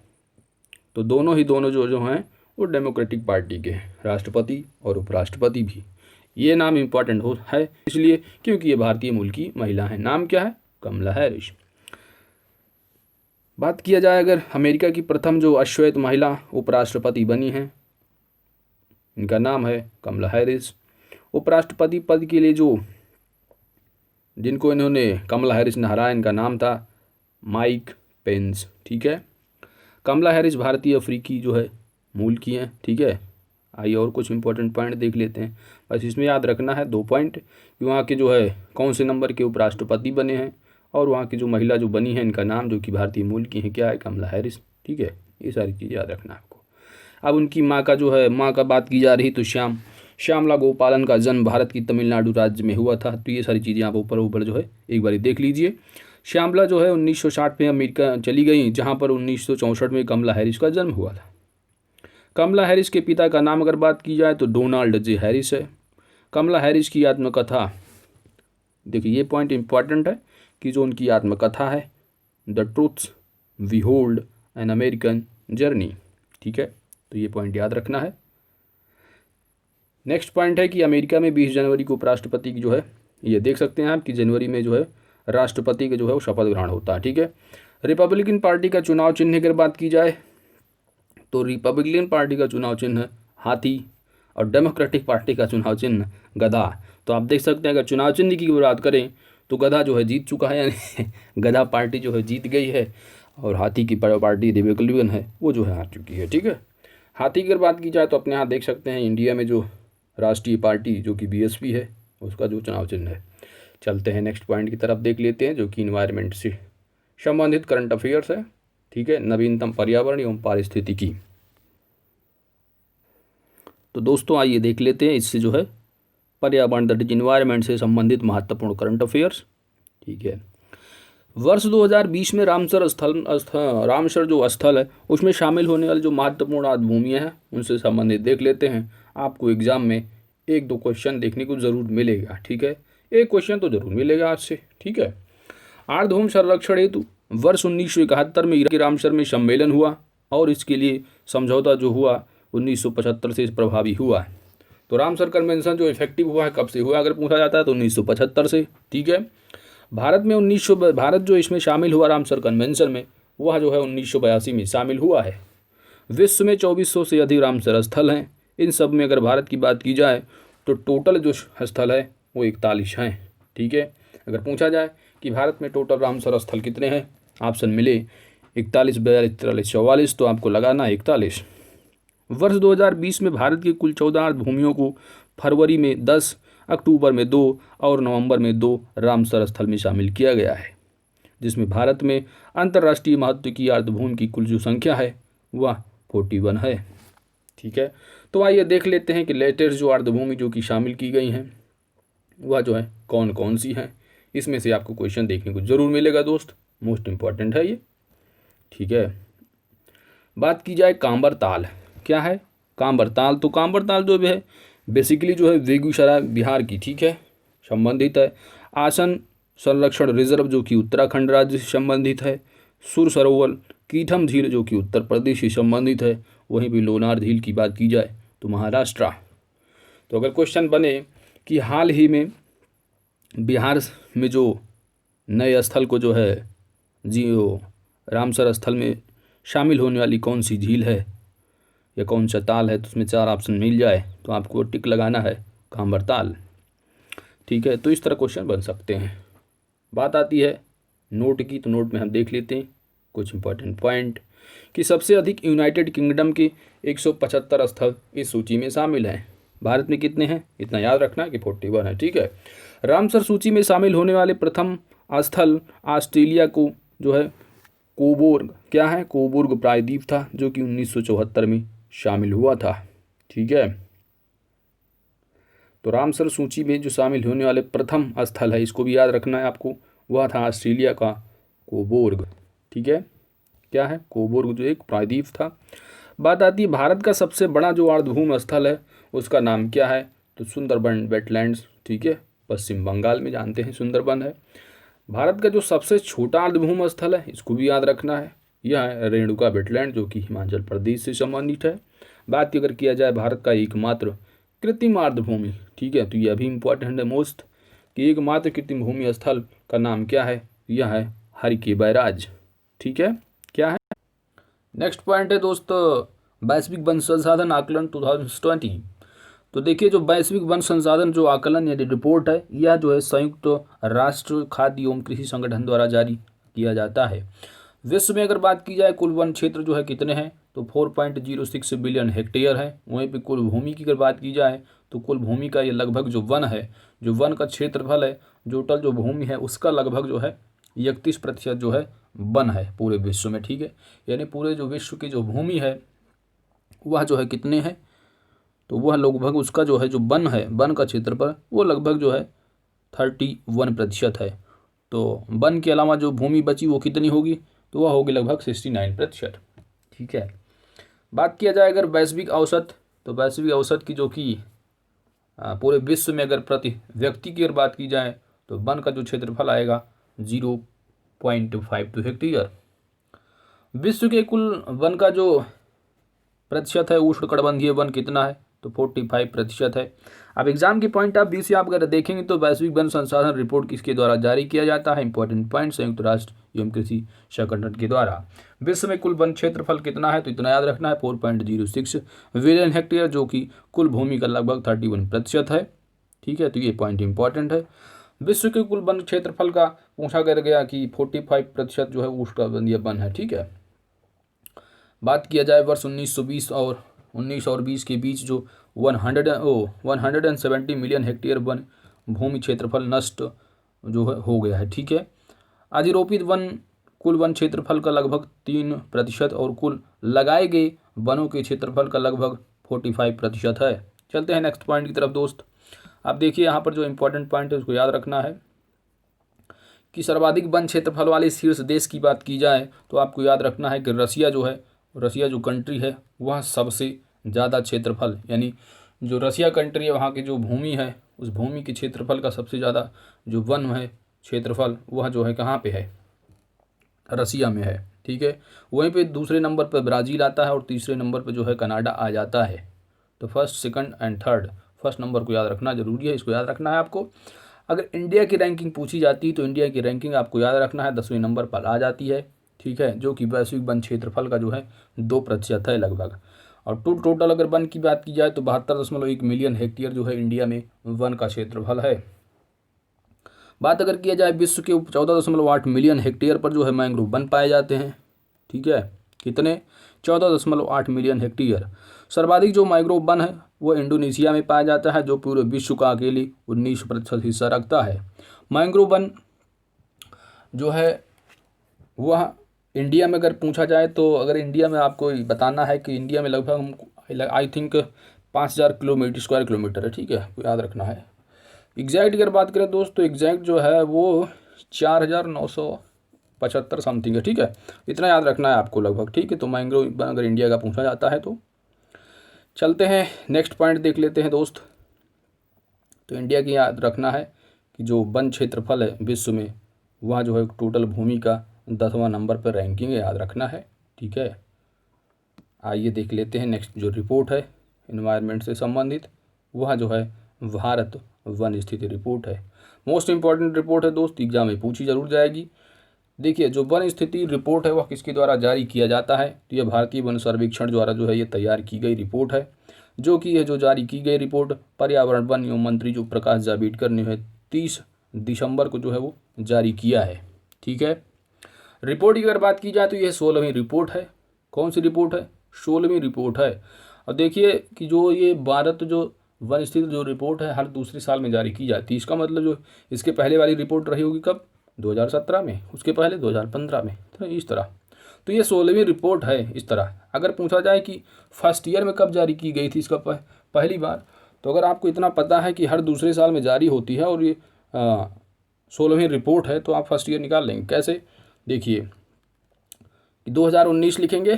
तो दोनों जो हैं वो डेमोक्रेटिक पार्टी के हैं, राष्ट्रपति और उपराष्ट्रपति भी। ये नाम इम्पॉर्टेंट है इसलिए क्योंकि ये भारतीय मूल की महिला है। नाम क्या है? कमला हैरिस। बात किया जाए अगर अमेरिका की प्रथम जो अश्वेत महिला उपराष्ट्रपति बनी हैं, इनका नाम है कमला हैरिस। उपराष्ट्रपति पद के लिए जिनको इन्होंने कमला हैरिस ने हराया, इनका नाम था माइक पेंस। ठीक है, कमला हैरिस भारतीय अफ्रीकी जो है मूल की हैं। ठीक है, आइए और कुछ इंपॉर्टेंट पॉइंट देख लेते हैं। बस इसमें याद रखना है 2 पॉइंट कि वहाँ के जो है कौन से नंबर के उपराष्ट्रपति बने हैं, और वहाँ की जो महिला जो बनी है इनका नाम जो कि भारतीय मूल की है क्या है? कमला हैरिस। ठीक है, ये सारी चीज़ याद रखना है आपको। अब उनकी माँ का बात की जा रही तो श्यामला गोपालन का जन्म भारत की तमिलनाडु राज्य में हुआ था। तो ये सारी चीज़ें आप ऊपर जो है एक बार देख लीजिए। श्यामला जो है 1960 में अमेरिका चली गई, जहाँ पर 1964 में कमला हैरिस का जन्म हुआ था। कमला हैरिस के पिता का नाम अगर बात की जाए तो डोनाल्ड जे हैरिस है। कमला हैरिस की आत्मकथा, देखिए ये पॉइंट इंपॉर्टेंट है कि जो उनकी आत्मकथा है The Truths We Hold An American Journey. ठीक है, तो ये पॉइंट याद रखना है। नेक्स्ट पॉइंट है कि अमेरिका में 20 जनवरी को उपराष्ट्रपति की जो है ये देख सकते हैं आप कि जनवरी में जो है राष्ट्रपति का जो है वो शपथ ग्रहण होता है। ठीक है, रिपब्लिकन पार्टी का चुनाव चिन्ह की अगर बात की जाए तो रिपब्लिकन पार्टी का चुनाव चिन्ह हाथी और डेमोक्रेटिक पार्टी का चुनाव चिन्ह गधा। तो आप देख सकते हैं अगर चुनाव चिन्ह की बात करें तो गधा जो है जीत चुका है, यानी गधा पार्टी जो है जीत गई है, और हाथी की पार्टी रिपब्लिकन है वो जो है हार चुकी है। ठीक है, हाथी की अगर बात की जाए तो अपने यहाँ देख सकते हैं इंडिया में जो राष्ट्रीय पार्टी जो कि बीएसपी है उसका जो चुनाव चिन्ह है। चलते हैं नेक्स्ट पॉइंट की तरफ देख लेते हैं जो कि इन्वायरमेंट से संबंधित करंट अफेयर्स है। ठीक है, नवीनतम पर्यावरण एवं पारिस्थितिकी। तो दोस्तों आइए देख लेते हैं इससे जो है पर्यावरण दैट इज इन्वायरमेंट से संबंधित महत्वपूर्ण करंट अफेयर्स। ठीक है, वर्ष 2020 में रामसर जो स्थल है उसमें शामिल होने वाले जो महत्वपूर्ण आर्द्रभूमियाँ हैं उनसे संबंधित देख लेते हैं। आपको एग्जाम में 1-2 क्वेश्चन देखने को ज़रूर मिलेगा। ठीक है, एक क्वेश्चन तो ज़रूर मिलेगा आज से। ठीक है, आर्द्रभूमि संरक्षण हेतु वर्ष 1971 में इराक के रामसर में सम्मेलन हुआ, और इसके लिए समझौता जो हुआ 1975 से प्रभावी हुआ है। तो रामसर कन्वेंशन जो इफेक्टिव हुआ है कब से हुआ अगर पूछा जाता है तो 1975 से। ठीक है, भारत जो इसमें शामिल हुआ रामसर कन्वेंशन में वह जो है 1982 में शामिल हुआ है। विश्व में 2400 से अधिक रामसर स्थल हैं। इन सब में अगर भारत की बात की जाए तो टोटल जो स्थल है वो 41 हैं। ठीक है, अगर पूछा जाए कि भारत में टोटल रामसर स्थल कितने हैं, ऑप्शन मिले 41, 42, 43, 44, तो आपको लगाना 41। वर्ष 2020 में भारत के कुल 14 आर्द्रभूमियों को फरवरी में 10, अक्टूबर में 2 और नवंबर में 2 रामसर स्थल में शामिल किया गया है, जिसमें भारत में अंतर्राष्ट्रीय महत्व की आर्द्रभूमि की कुल जो संख्या है वह 41 है। ठीक है, तो आइए देख लेते हैं कि लेटेस्ट जो आर्द्रभूमि जो कि शामिल की गई हैं वह जो है कौन कौन सी हैं। इसमें से आपको क्वेश्चन देखने को ज़रूर मिलेगा दोस्त, मोस्ट इम्पॉर्टेंट है ये। ठीक है, बात की जाए कांबर ताल, क्या है कांबर ताल? तो कांबर ताल जो है बेसिकली जो है बेगूसराय बिहार की, ठीक है, संबंधित है। आसन संरक्षण रिजर्व जो कि उत्तराखंड राज्य से संबंधित है। सुर सरोवर कीथम झील जो कि उत्तर प्रदेश से संबंधित है। वहीं भी लोनार झील की बात की जाए तो महाराष्ट्र। तो अगर क्वेश्चन बने कि हाल ही में बिहार में जो नए स्थल को जो है रामसर स्थल में शामिल होने वाली कौन सी झील है या कौन सा ताल है, तो उसमें 4 ऑप्शन मिल जाए तो आपको टिक लगाना है कांबर ताल। ठीक है, तो इस तरह क्वेश्चन बन सकते हैं। बात आती है नोट की, तो नोट में हम देख लेते हैं कुछ इंपॉर्टेंट पॉइंट कि सबसे अधिक यूनाइटेड किंगडम के 175 स्थल इस सूची में शामिल हैं। भारत में कितने हैं इतना याद रखना है कि 41 है। ठीक है, रामसर सूची में शामिल होने वाले प्रथम स्थल ऑस्ट्रेलिया को जो है कोबोर्ग क्या है, कोबोर्ग प्रायद्वीप था जो कि 1974 में शामिल हुआ था। ठीक है, तो रामसर सूची में जो शामिल होने वाले प्रथम स्थल है, इसको भी याद रखना है आपको, वह था ऑस्ट्रेलिया का कोबोर्ग। ठीक है, क्या है, कोबोर्ग जो एक प्रायद्वीप था। बात आती है भारत का सबसे बड़ा जो आर्द्रभूमि स्थल है उसका नाम क्या है, तो सुंदरबन वेटलैंड्स। ठीक है, पश्चिम बंगाल में जानते हैं सुंदरबन है। भारत का जो सबसे छोटा आर्द्रभूमि स्थल है इसको भी याद रखना है, यह है रेणुका वेटलैंड जो कि हिमाचल प्रदेश से संबंधित है। बात अगर किया जाए भारत का एकमात्र कृत्रिम आर्द्रभूमि, ठीक है, तो यह भी इम्पोर्टेंट है मोस्ट कि एकमात्र कृत्रिम भूमि स्थल का नाम क्या है, यह है हरिके बैराज। ठीक है, क्या है। नेक्स्ट पॉइंट है दोस्तों वैश्विक वन संसाधन आकलन 2020। तो देखिए जो वैश्विक वन संसाधन जो आकलन यानी रिपोर्ट है, यह जो है संयुक्त राष्ट्र खाद्य एवं कृषि संगठन द्वारा जारी किया जाता है। विश्व में अगर बात की जाए कुल वन क्षेत्र जो है कितने हैं, तो 4.06 बिलियन हेक्टेयर है। वहीं पे कुल भूमि की अगर बात की जाए तो कुल भूमि का ये लगभग जो वन है, जो वन का क्षेत्रफल है, टोटल जो भूमि है उसका लगभग जो है 31% जो है वन है पूरे विश्व में। ठीक है, यानी पूरे जो विश्व की जो भूमि है वह जो है कितने हैं, तो वह लगभग उसका जो है जो वन है, वन का क्षेत्रफल वो लगभग जो है 31% है। तो वन के अलावा जो भूमि बची वो कितनी होगी, तो वह होगी लगभग 69%। ठीक है, बात किया जाए अगर वैश्विक औसत, तो वैश्विक औसत की जो कि पूरे विश्व में अगर प्रति व्यक्ति की अगर बात की जाए तो वन का जो क्षेत्रफल आएगा 0.52 हेक्टेयर। विश्व के कुल वन का जो प्रतिशत है उष्णकटिबंधीय वन कितना है, तो 45% है। अब एग्जाम के पॉइंट ऑफ व्यू से आप अगर देखेंगे तो वैश्विक वन संसाधन रिपोर्ट किसके द्वारा जारी किया जाता है, इंपॉर्टेंट पॉइंट संयुक्त राष्ट्र एवं कृषि संगठन के द्वारा। विश्व में कुल वन क्षेत्रफल कितना है, तो इतना याद रखना है 4.06 बिलियन हेक्टेयर जो कि कुल भूमि का लगभग 31% है। ठीक है, तो ये पॉइंट इंपॉर्टेंट है। विश्व के कुल वन क्षेत्रफल का पूछा गया कि 45% जो है उष्णकटिबंधीय वन है। ठीक है, बात किया जाए वर्ष 1920 और 20 के बीच जो 170 मिलियन हेक्टेयर वन भूमि क्षेत्रफल नष्ट जो है हो गया है। ठीक है, अधिरोपित वन कुल वन क्षेत्रफल का लगभग 3% और कुल लगाए गए वनों के क्षेत्रफल का लगभग 45% है। चलते हैं नेक्स्ट पॉइंट की तरफ दोस्त। आप देखिए यहाँ पर जो इंपॉर्टेंट पॉइंट है उसको याद रखना है कि सर्वाधिक वन क्षेत्रफल वाले शीर्ष देश की बात की जाए तो आपको याद रखना है कि रसिया जो कंट्री है वह सबसे ज़्यादा क्षेत्रफल, यानी जो रसिया कंट्री है वहाँ की जो भूमि है उस भूमि के क्षेत्रफल का सबसे ज़्यादा जो वन है क्षेत्रफल वह जो है कहाँ पे है, रसिया में है। ठीक है, वहीं पे दूसरे नंबर पर ब्राज़ील आता है और तीसरे नंबर पर जो है कनाडा आ जाता है। तो first, second and third, first number को याद रखना जरूरी है, इसको याद रखना है आपको। अगर इंडिया की रैंकिंग पूछी जाती तो इंडिया की रैंकिंग आपको याद रखना है 10वें नंबर पर आ जाती है। ठीक है, जो कि वैश्विक वन क्षेत्रफल का जो है 2% है लगभग। और टोटल अगर वन की बात की जाए तो 72.1 मिलियन हेक्टेयर जो है इंडिया में वन का क्षेत्रफल है। बात अगर किया जाए विश्व के 14.8 मिलियन हेक्टेयर पर जो है मैंग्रोव वन पाए जाते हैं। ठीक है, कितने, 14.8 मिलियन हेक्टेयर। सर्वाधिक जो मैंग्रोव वन है वो इंडोनेशिया में पाया जाता है जो पूरे विश्व का अकेले 19% हिस्सा रखता है। मैंग्रोव वन जो है वह इंडिया में अगर पूछा जाए तो अगर इंडिया में आपको बताना है कि इंडिया में लगभग आई थिंक 5000 स्क्वायर किलोमीटर है। ठीक है, याद रखना है। एग्जैक्ट अगर बात करें दोस्त तो एग्जैक्ट जो है वो 4975 समथिंग है। ठीक है, इतना याद रखना है आपको लगभग। ठीक है, तो मैंग्रोव अगर इंडिया का पूछा जाता है तो। चलते हैं नेक्स्ट पॉइंट देख लेते हैं दोस्त। तो इंडिया की याद रखना है कि जो वन क्षेत्रफल है विश्व में, वह जो है टोटल भूमि का 10वां नंबर पर रैंकिंग है, याद रखना है। ठीक है, आइए देख लेते हैं नेक्स्ट जो रिपोर्ट है एनवायरनमेंट से संबंधित, वह जो है भारत वन स्थिति रिपोर्ट है। मोस्ट इम्पॉर्टेंट रिपोर्ट है दोस्त, एग्जाम में पूछी जरूर जाएगी। देखिए, जो वन स्थिति रिपोर्ट है वह किसके द्वारा जारी किया जाता है, तो यह भारतीय वन सर्वेक्षण द्वारा जो है ये तैयार की गई रिपोर्ट है, जो कि यह जो जारी की गई रिपोर्ट पर्यावरण वन एवं मंत्री जो प्रकाश जावड़ेकर ने है 30 दिसंबर को जो है वो जारी किया है। ठीक है, रिपोर्ट की अगर बात की जाए तो यह 16वीं रिपोर्ट है। कौन सी रिपोर्ट है? 16वीं रिपोर्ट है। और देखिए कि जो ये भारत जो वन स्थिति जो रिपोर्ट है हर दूसरे साल में जारी की जाती है। इसका मतलब जो इसके पहले वाली रिपोर्ट रही होगी कब? 2017 में, उसके पहले 2015 में, तो इस तरह। तो ये 16वीं रिपोर्ट है। इस तरह अगर पूछा जाए कि फर्स्ट ईयर में कब जारी की गई थी इसका पहली बार, तो अगर आपको इतना पता है कि हर दूसरे साल में जारी होती है और ये 16वीं रिपोर्ट है, तो आप फर्स्ट ईयर निकाल लेंगे। कैसे? देखिए कि 2019 लिखेंगे।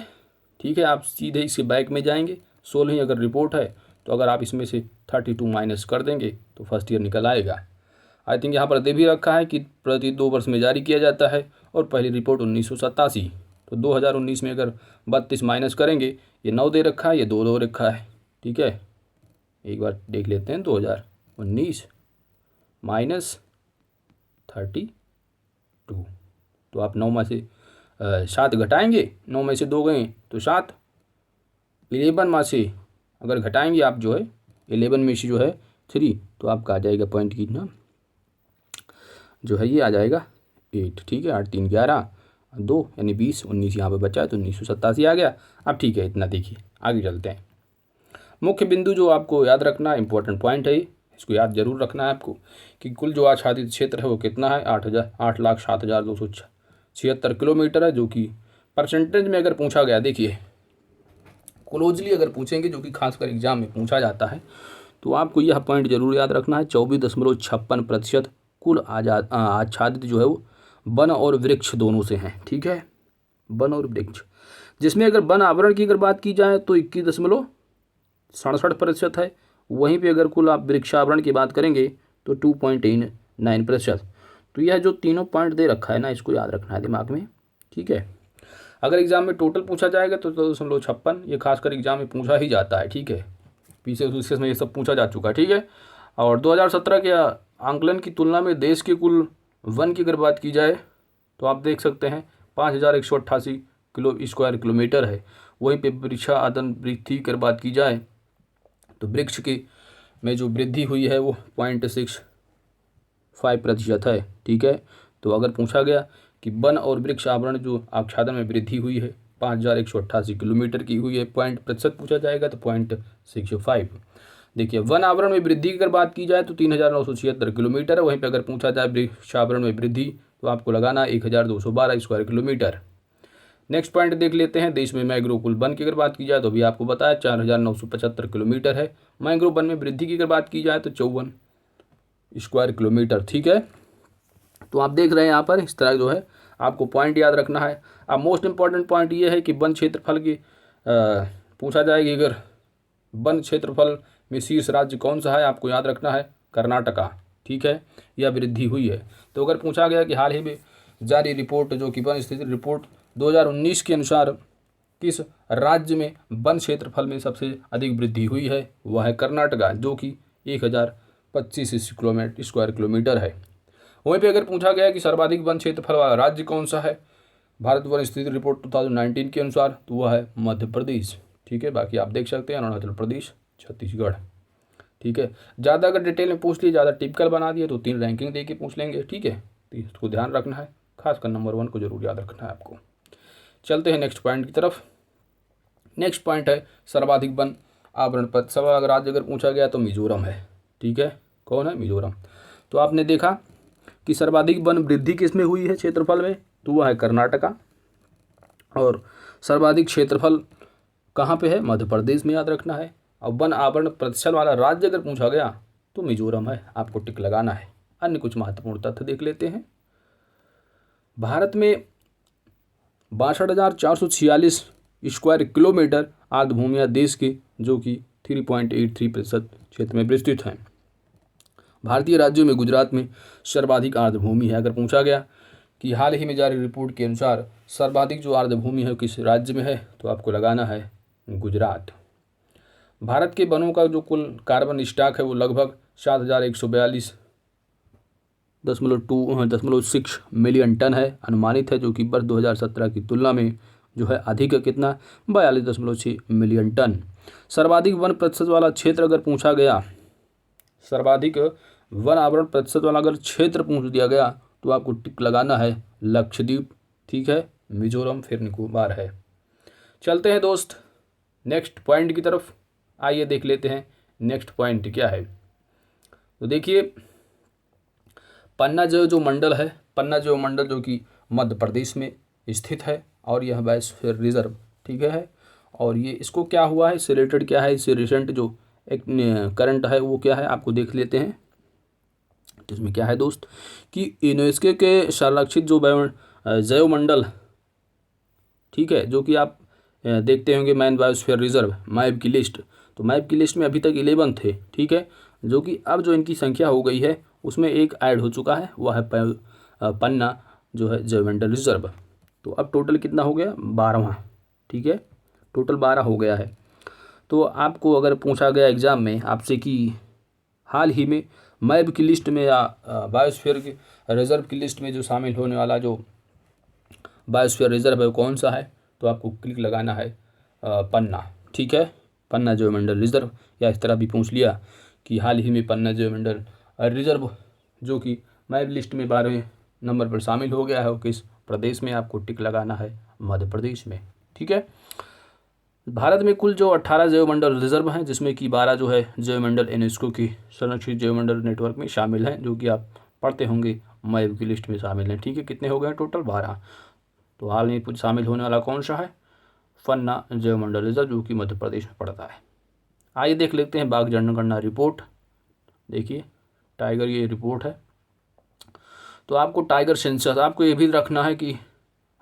ठीक है, आप सीधे इसके बैक में जाएंगे। 16वीं अगर रिपोर्ट है तो अगर आप इसमें से 32 माइनस कर देंगे तो फर्स्ट ईयर निकल आएगा। आई थिंक यहाँ पर दे भी रखा है कि प्रति 2 वर्ष में जारी किया जाता है और पहली रिपोर्ट 1987। तो 2019 में अगर 32 माइनस करेंगे, ये 9 दे रखा है, ये 2 रखा है। ठीक है, एक बार देख लेते हैं। 2019 माइनस 32, तो आप 9 में से 7 घटाएंगे, 9 में से 2 गए तो 7, 11 में से अगर घटाएंगे आप जो है 11 में से जो है 3, तो आपका आ जाएगा पॉइंट की ना जो है ये आ जाएगा 8। ठीक है, 8 3 11 2 यानी 20, 19 यहाँ पे बचा है तो 1987 आ गया। अब ठीक है, इतना देखिए, आगे चलते हैं। मुख्य बिंदु जो आपको याद रखना, इंपॉर्टेंट पॉइंट है, इसको याद जरूर रखना है आपको कि कुल जो आच्छादित क्षेत्र है वो कितना है? 8,07,276 किलोमीटर है, जो कि परसेंटेज में अगर पूछा गया, देखिए क्लोजली अगर पूछेंगे, जो कि खासकर एग्जाम में पूछा जाता है, तो आपको यह पॉइंट जरूर याद रखना है। 24.56% कुल आच्छादित जो है वो वन और वृक्ष दोनों से हैं। ठीक है, वन और वृक्ष, जिसमें अगर वन आवरण की अगर बात की जाए तो 21.67% है। वहीं पे अगर कुल आप वृक्षावरण की बात करेंगे तो 2.9%। तो यह जो तीनों पॉइंट दे रखा है ना, इसको याद रखना है दिमाग में। ठीक है, अगर एग्जाम में टोटल पूछा जाएगा तो 2.56, ये खासकर एग्जाम में पूछा ही जाता है। ठीक है, पीछे में ये सब पूछा जा चुका है। ठीक है, और 2017 के आंकलन की तुलना में देश के कुल वन की अगर बात की जाए तो आप देख सकते हैं 5,188 स्क्वायर किलोमीटर है। वहीं पे वृक्षादन वृद्धि की अगर बात की जाए तो वृक्ष की में जो वृद्धि हुई है वो 0.65% है। ठीक है, तो अगर पूछा गया कि वन और वृक्ष आवरण जो आच्छादन में वृद्धि हुई है 5,188 किलोमीटर की हुई है, पॉइंट प्रतिशत पूछा जाएगा तो 0.65। देखिए, वन आवरण में वृद्धि की अगर बात की जाए तो 3,976 किलोमीटर है। वहीं पर अगर पूछा जाए वृक्ष आवरण में वृद्धि तो आपको लगाना 1,212 स्क्वायर किलोमीटर। नेक्स्ट पॉइंट देख लेते हैं। देश में मैंग्रोव कुल वन की अगर बात की जाए तो अभी आपको बताया 4,975 किलोमीटर है। मैंग्रोव वन में वृद्धि की अगर बात की जाए तो 54 स्क्वायर किलोमीटर। ठीक है, तो आप देख रहे हैं यहाँ पर इस तरह जो है आपको पॉइंट याद रखना है। अब मोस्ट इंपॉर्टेंट पॉइंट ये है कि वन क्षेत्रफल की पूछा जाएगी, अगर वन क्षेत्रफल में शीर्ष राज्य कौन सा है, आपको याद रखना है कर्नाटका। ठीक है, यह वृद्धि हुई है। तो अगर पूछा गया कि हाल ही में जारी रिपोर्ट जो कि वन स्थिति रिपोर्ट 2019 के अनुसार किस राज्य में वन क्षेत्रफल में सबसे अधिक वृद्धि हुई है, वह है कर्नाटका, जो कि 1,025 स्क्वायर किलोमीटर है। वहीं पे अगर पूछा गया कि सर्वाधिक वन क्षेत्रफल वाला राज्य कौन सा है भारत वन स्थिति रिपोर्ट 2019 के अनुसार, तो वह है मध्य प्रदेश। ठीक है, बाकी आप देख सकते हैं अरुणाचल प्रदेश, छत्तीसगढ़। ठीक है, ज़्यादा अगर डिटेल में पूछ लिए, ज़्यादा टिपिकल बना दिए तो 3 रैंकिंग दे के पूछ लेंगे। ठीक है, तो इसको ध्यान रखना है, खासकर नंबर 1 को जरूर याद रखना है आपको। चलते हैं नेक्स्ट पॉइंट की तरफ। नेक्स्ट पॉइंट है सर्वाधिक वन आवरण पद। सवाल राज्य अगर पूछा गया तो मिजोरम है। ठीक है, कौन है? मिजोरम। तो आपने देखा कि सर्वाधिक वन वृद्धि किसमें हुई है क्षेत्रफल में, तो वह है कर्नाटका। और सर्वाधिक क्षेत्रफल कहाँ पे है? मध्य प्रदेश में, याद रखना है। और वन आवरण प्रतिशत वाला राज्य अगर पूछा गया तो मिजोरम है, आपको टिक लगाना है। अन्य कुछ महत्वपूर्ण तथ्य देख लेते हैं। भारत में 62,446 स्क्वायर किलोमीटर आर्द्र भूमियाँ देश के, जो कि 3.83% क्षेत्र में विस्तृत हैं। भारतीय राज्यों में गुजरात में सर्वाधिक आर्द्रभूमि है। अगर पूछा गया कि हाल ही में जारी रिपोर्ट के अनुसार सर्वाधिक जो आर्द्रभूमि है किस राज्य में है, तो आपको लगाना है गुजरात। भारत के वनों का जो कुल कार्बन स्टॉक है वो लगभग 7,142.6 मिलियन टन है, अनुमानित है, जो कि वर्ष 2017 की तुलना में जो है अधिक है। कितना? 42.6 मिलियन टन। सर्वाधिक वन प्रतिशत वाला क्षेत्र अगर पूछा गया, सर्वाधिक वन आवरण प्रतिशत वाला अगर क्षेत्र पूछ दिया गया, तो आपको टिक लगाना है लक्षद्वीप, ठीक है, मिजोरम फिर निकोबार है। चलते हैं दोस्त नेक्स्ट पॉइंट की तरफ। आइए देख लेते हैं नेक्स्ट पॉइंट क्या है। तो देखिए, पन्ना जो मंडल है, पन्ना जो मंडल जो कि मध्य प्रदेश में स्थित है और यह बायोस्फीयर रिजर्व, ठीक है। और ये इसको क्या हुआ है, इससे रिलेटेड क्या है, इससे रिसेंट जो एक करंट है वो क्या है आपको देख लेते हैं। तो इसमें क्या है दोस्त कि यूनेस्को के संरक्षित जो जैवमंडल, ठीक है, जो कि आप देखते होंगे मैन बायोस्फीयर रिजर्व मैप की लिस्ट, तो मैप की लिस्ट में अभी तक 11 थे, ठीक है, जो कि अब जो इनकी संख्या हो गई है उसमें एक ऐड हो चुका है, वह है पन्ना जो है जैवमंडल रिजर्व। तो अब टोटल कितना हो गया, 12वां, ठीक है, टोटल 12 हो गया है। तो आपको अगर पूछा गया एग्ज़ाम में आपसे कि हाल ही में मैप की लिस्ट में या बायोस्फीयर की रिजर्व की लिस्ट में जो शामिल होने वाला जो बायोस्फीयर रिजर्व है वो कौन सा है, तो आपको क्लिक लगाना है पन्ना, ठीक है, पन्ना जैवमंडल रिजर्व। या इस तरह भी पूछ लिया कि हाल ही में पन्ना जैवमंडल रिजर्व जो कि मैप लिस्ट में 12वें नंबर पर शामिल हो गया है, वो किस प्रदेश में, आपको टिक लगाना है मध्य प्रदेश में, ठीक है। भारत में कुल जो 18 जैवमंडल रिजर्व हैं, जिसमें कि 12 जो है जैवमंडल यूनेस्को की संरक्षित जैवमंडल नेटवर्क में शामिल हैं, जो कि आप पढ़ते होंगे मैप की लिस्ट में शामिल हैं, ठीक है। कितने हो गए टोटल, 12। तो हाल में कुछ शामिल होने वाला कौन सा है, पन्ना जैवमंडल रिजर्व, जो कि मध्य प्रदेश में पड़ता है। आइए देख लेते हैं बाघ जनगणना रिपोर्ट। देखिए टाइगर ये रिपोर्ट है। तो आपको टाइगर सेंसस, आपको ये भी रखना है कि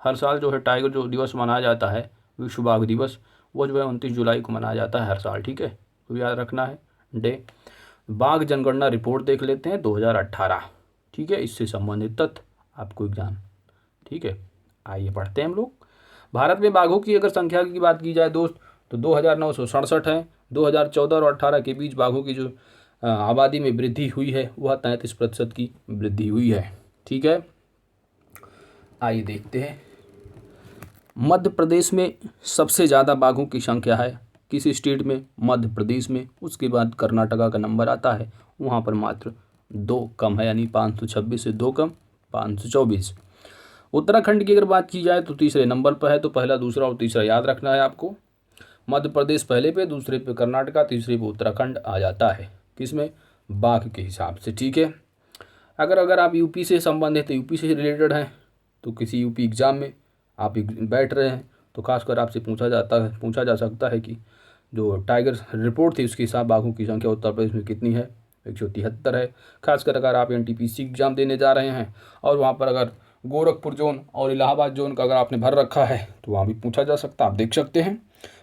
हर साल जो है टाइगर जो दिवस मनाया जाता है, विश्व बाघ दिवस, वो जो है 29 जुलाई को मनाया जाता है हर साल, ठीक है, तो याद रखना है डे। बाघ जनगणना रिपोर्ट देख लेते हैं 2018, ठीक है, इससे संबंधित तथ्य आपको एग्जाम, ठीक है। आइए पढ़ते हैं हम लोग। भारत में बाघों की अगर संख्या की बात की जाए दोस्त, तो 2967 है। 2014 और 18 के बीच बाघों की जो आबादी में वृद्धि हुई है वह 33% की वृद्धि हुई है, ठीक है। आइए देखते हैं, मध्य प्रदेश में सबसे ज़्यादा बाघों की संख्या है किस स्टेट में, मध्य प्रदेश में। उसके बाद कर्नाटका का नंबर आता है, वहाँ पर मात्र 2 कम है, यानी 526 से 2 कम 524। उत्तराखंड की अगर बात की जाए तो तीसरे नंबर पर है, तो पहला, दूसरा और तीसरा याद रखना है आपको। मध्य प्रदेश पहले पे, दूसरे पे कर्नाटका, तीसरे पे उत्तराखंड आ जाता है, किसमें, बाघ के हिसाब से, ठीक है। अगर आप यूपी से संबंधित, यूपी से रिलेटेड हैं, तो किसी यूपी एग्ज़ाम में आप बैठ रहे हैं तो खासकर आपसे पूछा जा सकता है कि जो टाइगर रिपोर्ट थी उसके हिसाब बाघों की संख्या उत्तर प्रदेश में कितनी है, 173 है। खासकर अगर आप एनटीपीसी एग्ज़ाम देने जा रहे हैं और वहाँ पर अगर गोरखपुर जोन और इलाहाबाद जोन का अगर आपने भर रखा है तो वहाँ भी पूछा जा सकता है, आप देख सकते हैं।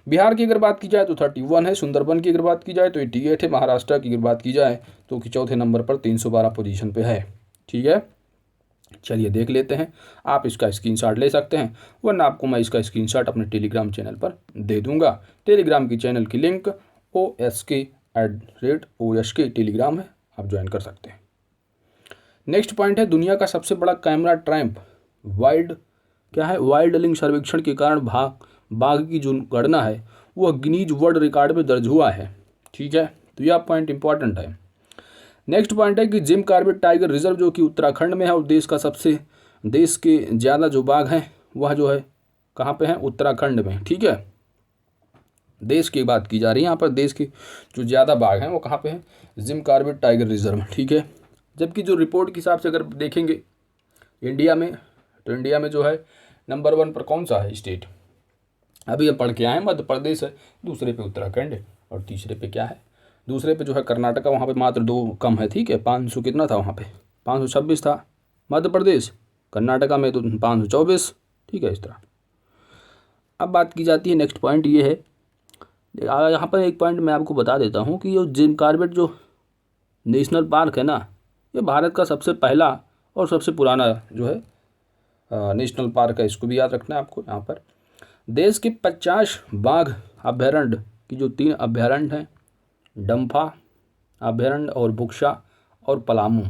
बिहार की अगर बात की जाए तो 31 है। सुंदरबन की अगर बात की जाए तो 88 है। महाराष्ट्र की अगर बात की जाए तो कि चौथे नंबर पर 312 पोजीशन पे है, ठीक है। चलिए देख लेते हैं, आप इसका स्क्रीनशॉट ले सकते हैं, वरना आपको मैं इसका स्क्रीनशॉट अपने टेलीग्राम चैनल पर दे दूंगा। टेलीग्राम की चैनल की लिंक OSK टेलीग्राम है, आप ज्वाइन कर सकते हैं। नेक्स्ट पॉइंट है, दुनिया का सबसे बड़ा कैमरा ट्रैप वाइल्ड लिंग सर्वेक्षण के कारण बाघ की जो गणना है वह गिनीज वर्ल्ड रिकॉर्ड में दर्ज हुआ है, ठीक है। तो यह पॉइंट इंपॉर्टेंट है। नेक्स्ट पॉइंट है कि जिम कॉर्बेट टाइगर रिजर्व जो कि उत्तराखंड में है और देश के ज़्यादा जो बाघ हैं वह जो है कहाँ पे हैं, उत्तराखंड में, ठीक है। देश की बात की जा रही है यहाँ पर, देश के जो ज़्यादा बाघ हैं वो कहाँ पे हैं, जिम कॉर्बेट टाइगर रिजर्व, ठीक है। जबकि जो रिपोर्ट के हिसाब से अगर देखेंगे इंडिया में, तो इंडिया में जो है नंबर 1 पर कौन सा है स्टेट, अभी हम पढ़ के आए मध्य प्रदेश है, दूसरे पे उत्तराखंड है और तीसरे पे क्या है, दूसरे पे जो है कर्नाटका, वहाँ पे मात्र 2 कम है, ठीक है। 500 कितना था वहाँ पे, 526 था मध्य प्रदेश, कर्नाटका में तो 524, ठीक है, इस तरह। अब बात की जाती है, नेक्स्ट पॉइंट ये है, यहाँ पर एक पॉइंट मैं आपको बता देता हूँ कि जो जिम कॉर्बेट नेशनल पार्क है ना, ये भारत का सबसे पहला और सबसे पुराना जो है नेशनल पार्क है। इसको भी याद रखना है आपको। यहाँ पर देश के 50 बाघ अभयारण्य की जो 3 अभयारण्य हैं, डम्फा अभयारण्य और बुक्शा और पलामू,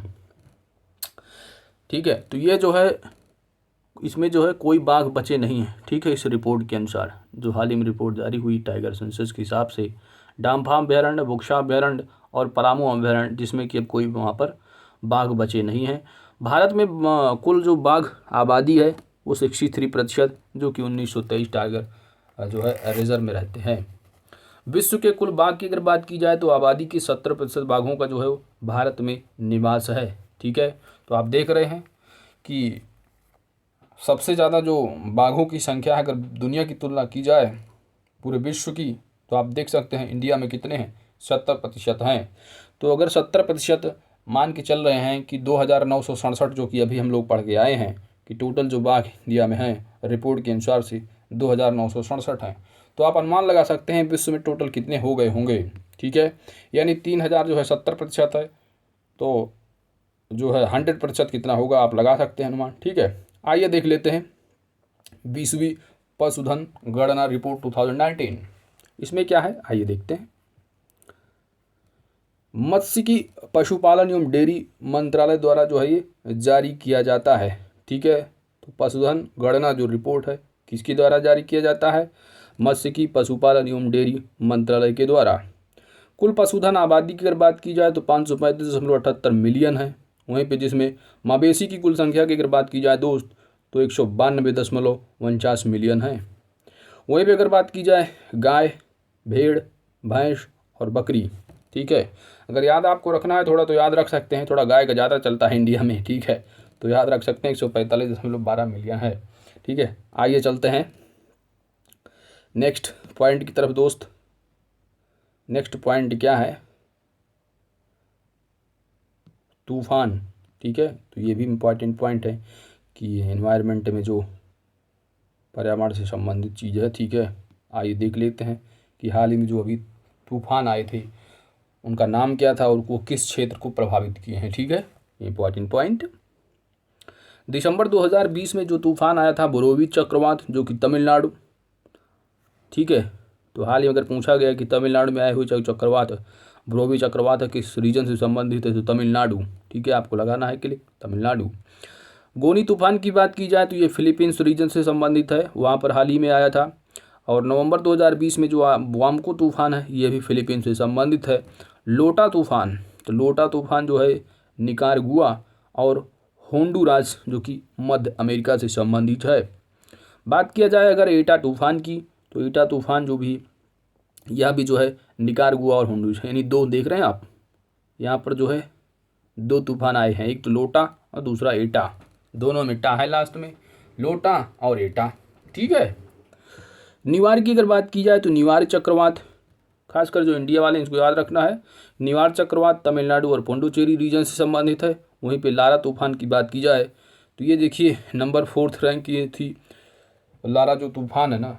ठीक है। तो ये जो है इसमें जो है कोई बाघ बचे नहीं हैं, ठीक है। इस रिपोर्ट के अनुसार जो हाल ही में रिपोर्ट जारी हुई टाइगर सेंसस के हिसाब से, डाम्फा अभयारण्य, बुक्शा अभयारण्य और पलामू अभयारण्य, जिसमें कि अब कोई वहाँ पर बाघ बचे नहीं हैं। भारत में कुल जो बाघ आबादी है वो 63%, जो कि 1923 टाइगर जो है रिजर्व में रहते हैं। विश्व के कुल बाघ की अगर बात की जाए तो आबादी की 70% बाघों का जो है वो भारत में निवास है, ठीक है। तो आप देख रहे हैं कि सबसे ज़्यादा जो बाघों की संख्या है, अगर दुनिया की तुलना की जाए पूरे विश्व की, तो आप देख सकते हैं इंडिया में कितने हैं, 70% हैं। तो अगर 70% मान के चल रहे हैं कि 2967, जो कि अभी हम लोग पढ़ के आए हैं कि टोटल जो बाघ इंडिया में हैं रिपोर्ट के अनुसार से 2967 हैं, तो आप अनुमान लगा सकते हैं विश्व में टोटल कितने हो गए होंगे, ठीक है। यानी 3000 जो है 70% है, तो जो है 100% कितना होगा आप लगा सकते हैं अनुमान, ठीक है। आइए देख लेते हैं 20वीं पशुधन गणना रिपोर्ट 2019। इसमें क्या है आइए देखते हैं। मत्स्यिकी पशुपालन एवं डेयरी मंत्रालय द्वारा जो है ये जारी किया जाता है, ठीक है। तो पशुधन गणना जो रिपोर्ट है किसके द्वारा जारी किया जाता है, मत्स्यिकी पशुपालन एवं डेयरी मंत्रालय के द्वारा। कुल पशुधन आबादी की अगर बात की जाए तो 535.78 मिलियन है। वहीं पे जिसमें मवेशी की कुल संख्या की अगर बात की जाए दोस्त तो 192.49 मिलियन है। वहीं पे अगर बात की जाए गाय, भेड़, भैंस और बकरी, ठीक है। अगर याद आपको रखना है थोड़ा तो याद रख सकते हैं, थोड़ा गाय का ज़्यादा चलता है इंडिया में, ठीक है। तो याद रख सकते हैं 145.12 मिलियन है, ठीक है। आइए चलते हैं नेक्स्ट पॉइंट की तरफ दोस्त। नेक्स्ट पॉइंट क्या है, तूफान, ठीक है। तो ये भी इम्पॉर्टेंट पॉइंट है कि एनवायरनमेंट में जो पर्यावरण से संबंधित चीज़ है, ठीक है। आइए देख लेते हैं कि हाल ही में जो अभी तूफान आए थे उनका नाम क्या था और वो किस क्षेत्र को प्रभावित किए हैं, ठीक है। Important point. दिसंबर 2020 में जो तूफान आया था बुरोवी चक्रवात, जो कि तमिलनाडु, ठीक है। तो हाल ही में अगर पूछा गया कि तमिलनाडु में आए हुए चक्रवात बुरोवी चक्रवात है किस रीजन से संबंधित है, तो तमिलनाडु, ठीक है। आपको लगाना है क्लिक तमिलनाडु। गोनी तूफान की बात की जाए तो ये फिलीपींस रीजन से संबंधित है, वहाँ पर हाल ही में आया था। और नवंबर 2020 में जो वामको तूफान है ये भी फिलीपींस से संबंधित है। लोटा तूफान, तो लोटा तूफान जो है निकारागुआ और होंडुरास, जो कि मध्य अमेरिका से संबंधित है। बात किया जाए अगर एटा तूफान की, तो एटा तूफान जो भी यह भी जो है निकारागुआ और होंडुरास, यानी दो देख रहे हैं आप यहाँ पर जो है दो तूफान आए हैं, एक तो लोटा और दूसरा एटा, दोनों में टा है लास्ट में, लोटा और एटा, ठीक है। निवार की अगर बात की जाए तो निवार चक्रवात, खासकर जो इंडिया वाले इसको याद रखना है, निवार चक्रवात तमिलनाडु और पुडुचेरी रीजन से संबंधित है। वहीं पे लारा तूफान की बात की जाए तो ये देखिए नंबर 4 रैंक की थी लारा जो तूफान है ना,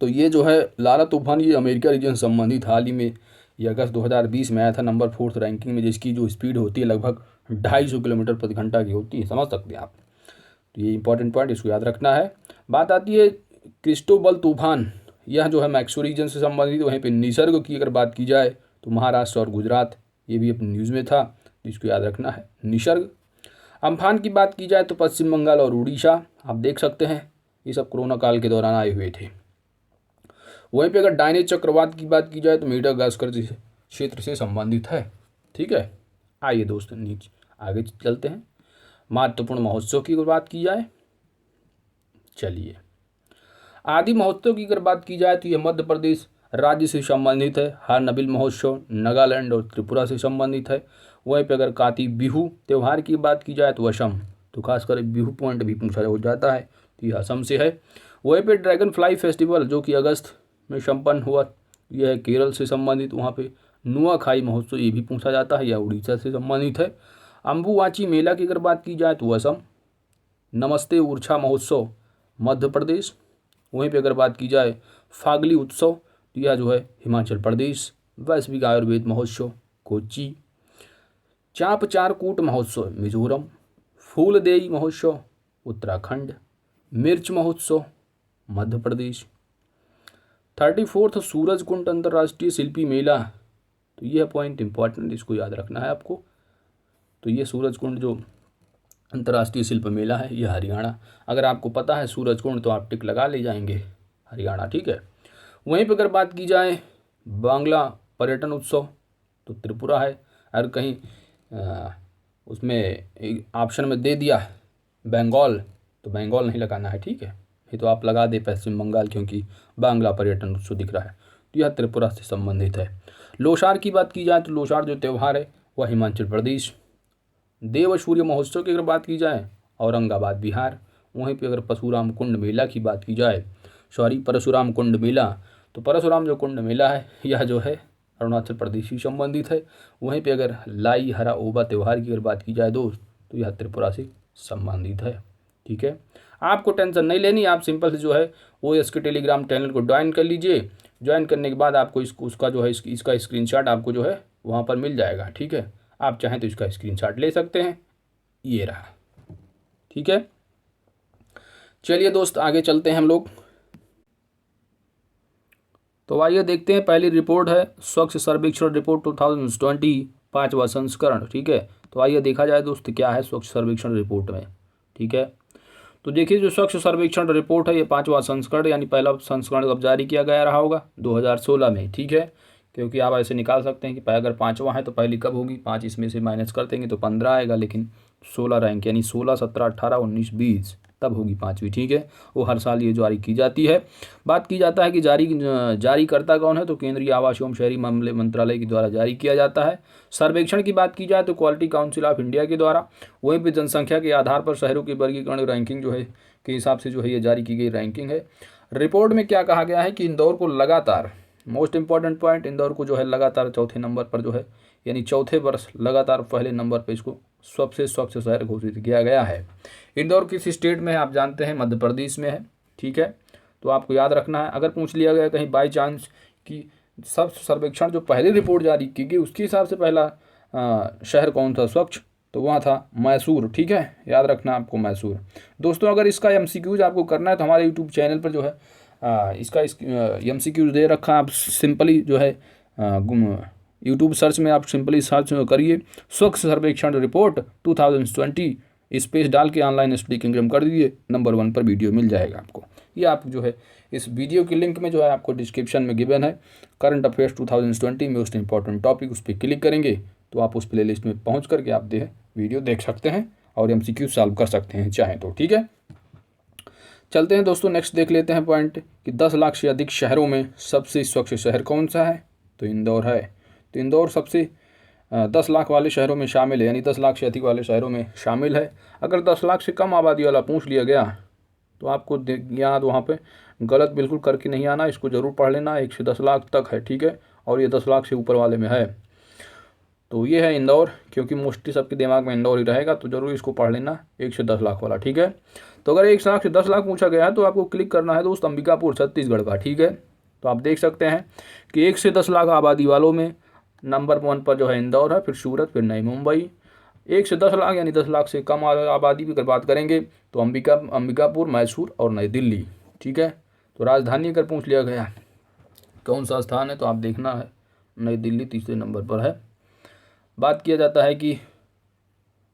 तो ये जो है लारा तूफान ये अमेरिका रीजन से संबंधित, हाल ही में ये अगस्त 2020 में आया था नंबर 4 रैंकिंग में, जिसकी जो स्पीड होती है लगभग 250 किलोमीटर प्रति घंटा की होती है, समझ सकते हैं आप। तो ये इंपॉर्टेंट पॉइंट, इसको याद रखना है। बात आती है क्रिस्टोबल तूफान, यह जो है मैक्सो रीजन से संबंधित। वहीं पे निसर्ग की अगर बात की जाए तो महाराष्ट्र और गुजरात, ये भी अपनी न्यूज़ में था, तो इसको याद रखना है निसर्ग। अम्फान की बात की जाए तो पश्चिम बंगाल और उड़ीसा, आप देख सकते हैं ये सब कोरोना काल के दौरान आए हुए थे। वहीं पे अगर डायने चक्रवात की बात की जाए तो मेडागास्कर क्षेत्र से संबंधित है, ठीक है। आइए दोस्तों नीचे आगे चलते हैं। महत्वपूर्ण महोत्सव की अगर बात की जाए, चलिए आदि महोत्सव की अगर बात की जाए तो ये मध्य प्रदेश राज्य से संबंधित है। हार्नबिल महोत्सव नागालैंड और त्रिपुरा से संबंधित है। वहीं पे अगर काती बिहू त्यौहार की बात की जाए तो असम, तो खासकर बिहू पॉइंट भी पूछा हो जाता है तो ये असम से है। वहीं पे ड्रैगन फ्लाई फेस्टिवल जो कि अगस्त में संपन्न हुआ, यह है केरल से संबंधित। वहाँ पे नुआखाई महोत्सव ये भी पूछा जाता है, यह उड़ीसा से संबंधित है। अम्बुवाची मेला की अगर बात की जाए तो असम। नमस्ते ऊर्छा महोत्सव मध्य प्रदेश। वहीं पे अगर बात की जाए फागली उत्सव तो यह जो है हिमाचल प्रदेश। वैश्विक आयुर्वेद महोत्सव कोच्चि। चाप चारकूट महोत्सव मिजोरम। फूलदेई महोत्सव उत्तराखंड। मिर्च महोत्सव मध्य प्रदेश। 34वां सूरजकुंड अंतर्राष्ट्रीय शिल्पी मेला, तो यह पॉइंट इंपॉर्टेंट, इसको याद रखना है आपको। तो ये सूरजकुंड जो अंतर्राष्ट्रीय शिल्प मेला है यह हरियाणा। अगर आपको पता है सूरजकुंड तो आप टिक लगा ले जाएंगे हरियाणा, ठीक है। वहीं पर अगर बात की जाए बांग्ला पर्यटन उत्सव तो त्रिपुरा है। अगर कहीं उसमें ऑप्शन में दे दिया बंगाल तो बंगाल नहीं लगाना है, ठीक है। ये तो आप लगा दे पश्चिम बंगाल, क्योंकि बांग्ला पर्यटन उत्सव दिख रहा है, तो यह त्रिपुरा से संबंधित है। लोसार की बात की जाए तो लोसार जो त्यौहार है वह हिमाचल प्रदेश। देव सूर्य महोत्सव की अगर बात की जाए औरंगाबाद बिहार। वहीं पे अगर परशुराम कुंड मेला की बात की जाए, परशुराम कुंड मेला, तो परशुराम जो कुंड मेला है यह जो है अरुणाचल प्रदेश से संबंधित है। वहीं पे अगर लाई हरा ओबा त्यौहार की अगर बात की जाए दोस्त तो यह त्रिपुरा से संबंधित है, ठीक है। आपको टेंशन नहीं लेनी, आप सिंपल से जो है OS के टेलीग्राम चैनल को ज्वाइन कर लीजिए। ज्वाइन करने के बाद आपको उसका जो है इसका स्क्रीनशॉट आपको जो है वहाँ पर मिल जाएगा, ठीक है। आप चाहें तो इसका स्क्रीनशॉट ले सकते हैं, ये रहा, ठीक है। चलिए दोस्त आगे चलते हैं हम लोग। तो आइए देखते हैं, पहली रिपोर्ट है स्वच्छ सर्वेक्षण रिपोर्ट 2020 5वां संस्करण, ठीक है। तो आइए देखा जाए दोस्त क्या है स्वच्छ सर्वेक्षण रिपोर्ट में, ठीक है। तो देखिए जो स्वच्छ सर्वेक्षण रिपोर्ट है ये 5वां संस्करण, यानी पहला संस्करण कब जारी किया गया रहा होगा 2016 में, ठीक है। क्योंकि आप ऐसे निकाल सकते हैं कि अगर 5वां है तो पहली कब होगी, 5 इसमें से माइनस कर देंगे तो 15 आएगा, लेकिन 16 रैंक यानी 16, 17, 18, 19, 20 तब होगी 5वीं, ठीक है। वो हर साल ये जारी की जाती है। बात की जाता है कि जारीकर्ता कौन है, तो केंद्रीय आवास एवं शहरी मामले मंत्रालय के द्वारा जारी किया जाता है। सर्वेक्षण की बात की जाए तो क्वालिटी काउंसिल ऑफ इंडिया के द्वारा। वहीं पर जनसंख्या के आधार पर शहरों की वर्गीकरण रैंकिंग जो है के हिसाब से जो है ये जारी की गई रैंकिंग है। रिपोर्ट में क्या कहा गया है कि इंदौर को लगातार, मोस्ट इंपॉर्टेंट पॉइंट, इंदौर को जो है लगातार चौथे नंबर पर जो है यानी चौथे वर्ष लगातार पहले नंबर पर इसको सबसे स्वच्छ शहर घोषित किया गया है। इंदौर किस स्टेट में है आप जानते हैं, मध्य प्रदेश में है, ठीक है। तो आपको याद रखना है। अगर पूछ लिया गया कहीं बाई चांस कि सब सर्वेक्षण जो पहली रिपोर्ट जारी की गई उसके हिसाब से पहला शहर कौन था स्वच्छ, तो वहाँ था मैसूर, ठीक है। याद रखना आपको मैसूर। दोस्तों अगर इसका MCQs आपको करना है तो हमारे यूट्यूब चैनल पर जो है इसका MCQs दे रखा है। आप सिंपली जो है यूट्यूब सर्च में आप सिंपली सर्च करिए स्वच्छ सर्वेक्षण रिपोर्ट 2020 स्पेस डाल के ऑनलाइन स्टडी किंगडम कर दीजिए, नंबर 1 पर वीडियो मिल जाएगा आपको। ये आप जो है इस वीडियो की लिंक में जो है आपको डिस्क्रिप्शन में गिवन है, current affairs 2020 most important topic, उस पर क्लिक करेंगे तो आप उस प्लेलिस्ट में पहुंच करके आप वीडियो देख सकते हैं और MCQ सॉल्व कर सकते हैं चाहें तो, ठीक है। चलते हैं दोस्तों, नेक्स्ट देख लेते हैं पॉइंट कि 10 लाख से अधिक शहरों में सबसे स्वच्छ शहर कौन सा है, तो इंदौर है। तो इंदौर सबसे 10 लाख वाले शहरों में शामिल है, यानी 10 लाख से अधिक वाले शहरों में शामिल है। अगर 10 लाख से कम आबादी वाला पूछ लिया गया तो आपको याद वहाँ पे गलत बिल्कुल करके नहीं आना, इसको ज़रूर पढ़ लेना। 1 से 10 लाख तक है, ठीक है, और ये 10 लाख से ऊपर वाले में है। तो ये है इंदौर, क्योंकि मोस्टली सबके दिमाग में इंदौर ही रहेगा, तो ज़रूर इसको पढ़ लेना 1 से 10 लाख वाला, ठीक है। तो अगर 1 लाख से 10 लाख पूछा गया है तो आपको क्लिक करना है दोस्त अंबिकापुर छत्तीसगढ़ का, ठीक है। तो आप देख सकते हैं कि 1 से 10 लाख आबादी वालों में नंबर 1 पर जो है इंदौर है, फिर सूरत, फिर नई मुंबई। 1 से 10 लाख यानी 10 लाख से कम आबादी की अगर बात करेंगे तो अंबिकापुर, मैसूर और नई दिल्ली, ठीक है। तो राजधानी अगर पूछ लिया गया कौन सा स्थान है तो आप देखना है नई दिल्ली तीसरे नंबर पर है। बात किया जाता है कि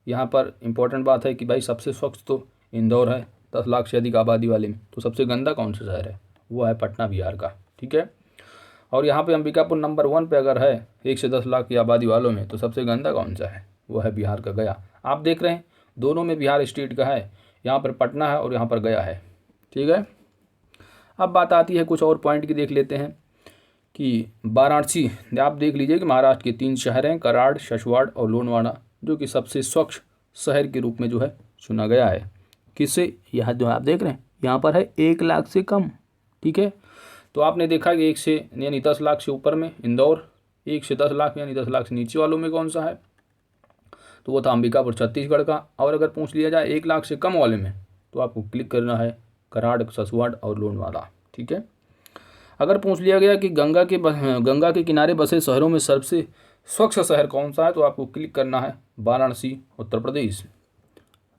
यहाँ पर इम्पोर्टेंट बात है कि भाई सबसे स्वच्छ तो इंदौर है 10 लाख से अधिक आबादी वाले में। तो सबसे गंदा कौन सा शहर है, वो है पटना बिहार का, ठीक है। और यहाँ पे अंबिकापुर नंबर 1 पे अगर है 1 से 10 लाख की आबादी वालों में, तो सबसे गंदा कौन सा है, वो है बिहार का गया। आप देख रहे हैं दोनों में बिहार स्टेट का है, यहाँ पर पटना है और यहाँ पर गया है, ठीक है। अब बात आती है कुछ और पॉइंट की, देख लेते हैं कि वाराणसी, आप देख लीजिए कि महाराष्ट्र के 3 शहर हैं, कराड़, सशवाड़ और लोनावाड़ा, जो कि सबसे स्वच्छ शहर के रूप में जो है चुना गया है। किससे, यहाँ जो आप देख रहे हैं यहाँ पर है 1 लाख से कम, ठीक है। तो आपने देखा कि 1 से यानी 10 लाख से ऊपर में इंदौर, 1 से 10 लाख यानी 10 लाख से नीचे वालों में कौन सा है, तो वो था अंबिकापुर छत्तीसगढ़ का। और अगर पूछ लिया जाए 1 लाख से कम वाले में तो आपको क्लिक करना है कराड़, ससवाड़ और लोनावाड़ा, ठीक है। अगर पूछ लिया गया कि गंगा के किनारे बसे शहरों में सबसे स्वच्छ शहर कौन सा है, तो आपको क्लिक करना है वाराणसी उत्तर प्रदेश।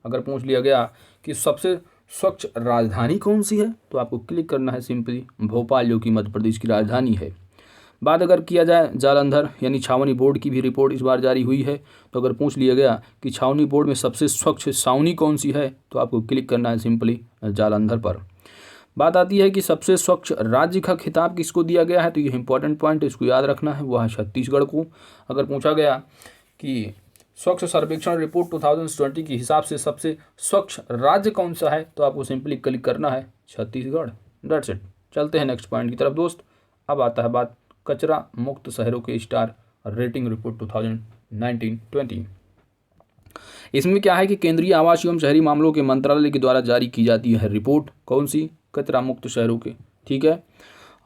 अगर पूछ लिया गया कि सबसे स्वच्छ राजधानी कौन सी है, तो आपको क्लिक करना है सिंपली भोपाल, जो कि मध्य प्रदेश की राजधानी है। बात अगर किया जाए जालंधर यानी छावनी बोर्ड की भी रिपोर्ट इस बार जारी हुई है, तो अगर पूछ लिया गया कि छावनी बोर्ड में सबसे स्वच्छ छावनी कौन सी है, तो आपको क्लिक करना है सिंपली जालंधर पर। बात आती है कि सबसे स्वच्छ राज्य का खिताब किसको दिया गया है, तो ये इंपॉर्टेंट पॉइंट, इसको याद रखना है, वह है छत्तीसगढ़ को। अगर पूछा गया कि स्वच्छ सर्वेक्षण रिपोर्ट 2020 के हिसाब से सबसे स्वच्छ राज्य कौन सा है, तो आपको सिंपली क्लिक करना है छत्तीसगढ़। That's it. चलते हैं नेक्स्ट पॉइंट की तरफ दोस्त। अब आता है बात कचरा मुक्त शहरों के स्टार रेटिंग रिपोर्ट 2019-20। इसमें क्या है कि केंद्रीय आवास एवं शहरी मामलों के मंत्रालय के द्वारा जारी की जाती है रिपोर्ट, कौन सी, कचरा मुक्त शहरों के, ठीक है।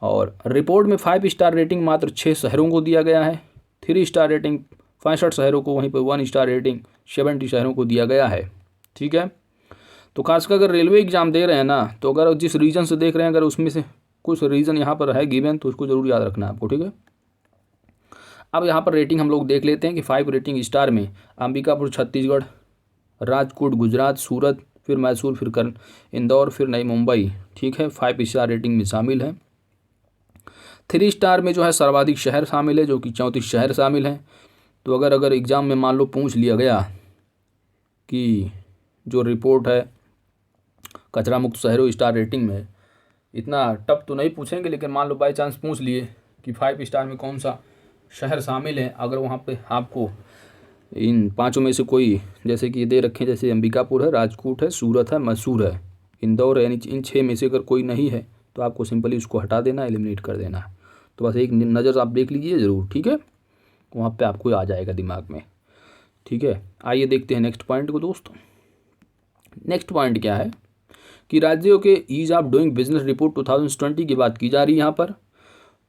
और रिपोर्ट में 5 स्टार रेटिंग मात्र 6 शहरों को दिया गया है, 3 स्टार रेटिंग 65 शहरों को, वहीं पर 1 स्टार रेटिंग 70 शहरों को दिया गया है, ठीक है। तो खासकर अगर रेलवे एग्जाम दे रहे हैं ना, तो अगर जिस रीजन से देख रहे हैं, अगर उसमें से कुछ रीजन यहाँ पर है गिवन, तो उसको जरूर याद रखना है आपको, ठीक है। अब यहाँ पर रेटिंग हम लोग देख लेते हैं कि 5 रेटिंग स्टार में अंबिकापुर छत्तीसगढ़, राजकोट गुजरात, सूरत, फिर मैसूर, फिर कर्ण इंदौर, फिर नई मुंबई, ठीक है, 5 स्टार रेटिंग में शामिल है। 3 स्टार में जो है सर्वाधिक शहर शामिल है, जो कि 34 शहर शामिल हैं। तो अगर एग्ज़ाम में मान लो पूछ लिया गया कि जो रिपोर्ट है कचरा मुक्त शहरों स्टार रेटिंग में, इतना टफ तो नहीं पूछेंगे, लेकिन मान लो बाई चांस पूछ लिए कि 5 स्टार में कौन सा शहर शामिल है, अगर वहाँ पे आपको इन 5 में से कोई, जैसे कि ये दे रखे हैं, जैसे अंबिकापुर है, राजकोट है, सूरत है, मैसूर है, इंदौर है, यानी इन 6 में से अगर कोई नहीं है, तो आपको सिंपली उसको हटा देना, एलिमिनेट कर देना है। तो बस एक नज़र आप देख लीजिए ज़रूर, ठीक है, वहाँ पे आपको आ जाएगा दिमाग में, ठीक है। आइए देखते हैं नेक्स्ट पॉइंट को दोस्तों। नेक्स्ट पॉइंट क्या है कि राज्यों के ease of doing business report 2020 की बात की जा रही है यहाँ पर।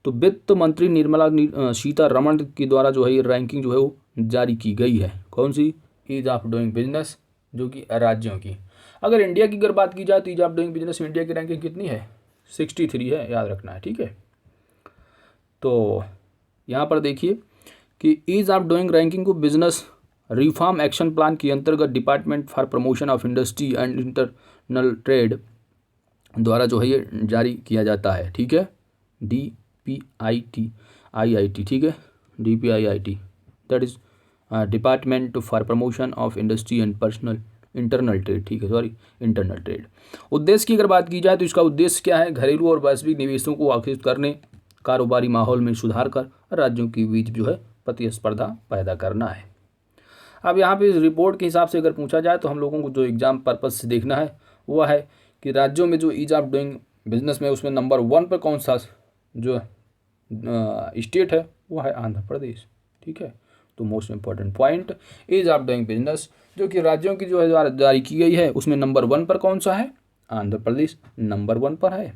तो वित्त मंत्री निर्मला सीतारमण के द्वारा जो है ये रैंकिंग जो है वो जारी की गई है, कौन सी, ईज ऑफ डूइंग बिजनेस, जो कि राज्यों की। अगर इंडिया की अगर बात की जाए तो ease of doing business India की रैंकिंग कितनी है, 63 है, याद रखना है, ठीक है। तो यहाँ पर देखिए कि ईज ऑफ डूइंग रैंकिंग को बिजनेस रिफॉर्म एक्शन प्लान के अंतर्गत department for promotion of industry and internal trade द्वारा जो है ये जारी किया जाता है, ठीक है, DPIIT, ठीक है, DPIIT, that is department for promotion of industry and personal internal trade, ठीक है, सॉरी इंटरनल ट्रेड। उद्देश्य की अगर बात की जाए तो इसका उद्देश्य क्या है, घरेलू और वैश्विक निवेशों को आकर्षित करने, कारोबारी माहौल में सुधार कर राज्यों के बीच जो है प्रतिस्पर्धा पैदा करना है। अब यहाँ पे इस रिपोर्ट के हिसाब से अगर पूछा जाए तो हम लोगों को जो एग्जाम पर्पज से देखना है वह है कि राज्यों में जो ईज ऑफ डूइंग बिजनेस में उसमें नंबर 1 पर कौन सा जो स्टेट है वो है आंध्र प्रदेश, ठीक है। तो most important point, ease of doing business जो कि राज्यों की जो है जारी की गई है, उसमें नंबर 1 पर कौन सा है, आंध्र प्रदेश नंबर 1 पर है।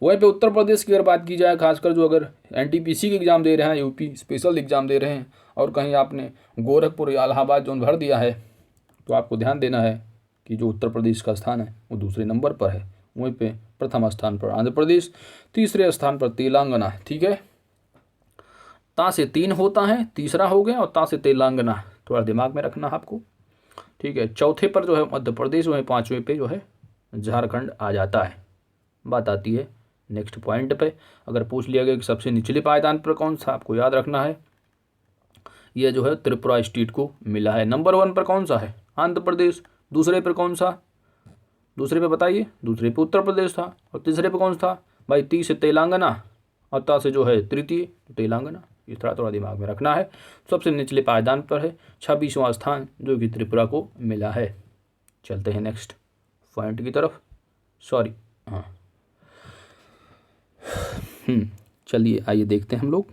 वहीं पे उत्तर प्रदेश की अगर बात की जाए, खासकर जो अगर NTPC के एग्ज़ाम दे रहे हैं, यूपी स्पेशल एग्ज़ाम दे रहे हैं, और कहीं आपने गोरखपुर या इलाहाबाद जोन भर दिया है, तो आपको ध्यान देना है कि जो उत्तर प्रदेश का स्थान है वो दूसरे नंबर पर है। वहीं पे प्रथम स्थान पर आंध्र प्रदेश, तीसरे स्थान पर तेलंगाना, ठीक है। ता से 3 होता है, तीसरा हो गया, और ता से तेलंगाना, थोड़ा दिमाग में रखना आपको, ठीक है। चौथे पर जो है मध्य प्रदेश, वहीं 5वें पे जो है झारखंड आ जाता है। बात आती है नेक्स्ट पॉइंट पे, अगर पूछ लिया गया कि सबसे निचले पायदान पर कौन सा, आपको याद रखना है यह जो है त्रिपुरा स्टेट को मिला है। नंबर 1 पर कौन सा है, आंध्र प्रदेश, दूसरे पे कौन सा, दूसरे पे बताइए, दूसरे पे उत्तर प्रदेश था, और तीसरे पे कौन था भाई, ती से तेलंगाना, और ता से जो है तृतीय तेलंगाना। ये थोड़ा दिमाग में रखना है। सबसे निचले पायदान पर है 26वां स्थान, जो कि त्रिपुरा को मिला है। चलते हैं नेक्स्ट पॉइंट की तरफ, सॉरी हाँ चलिए आइए देखते हैं हम लोग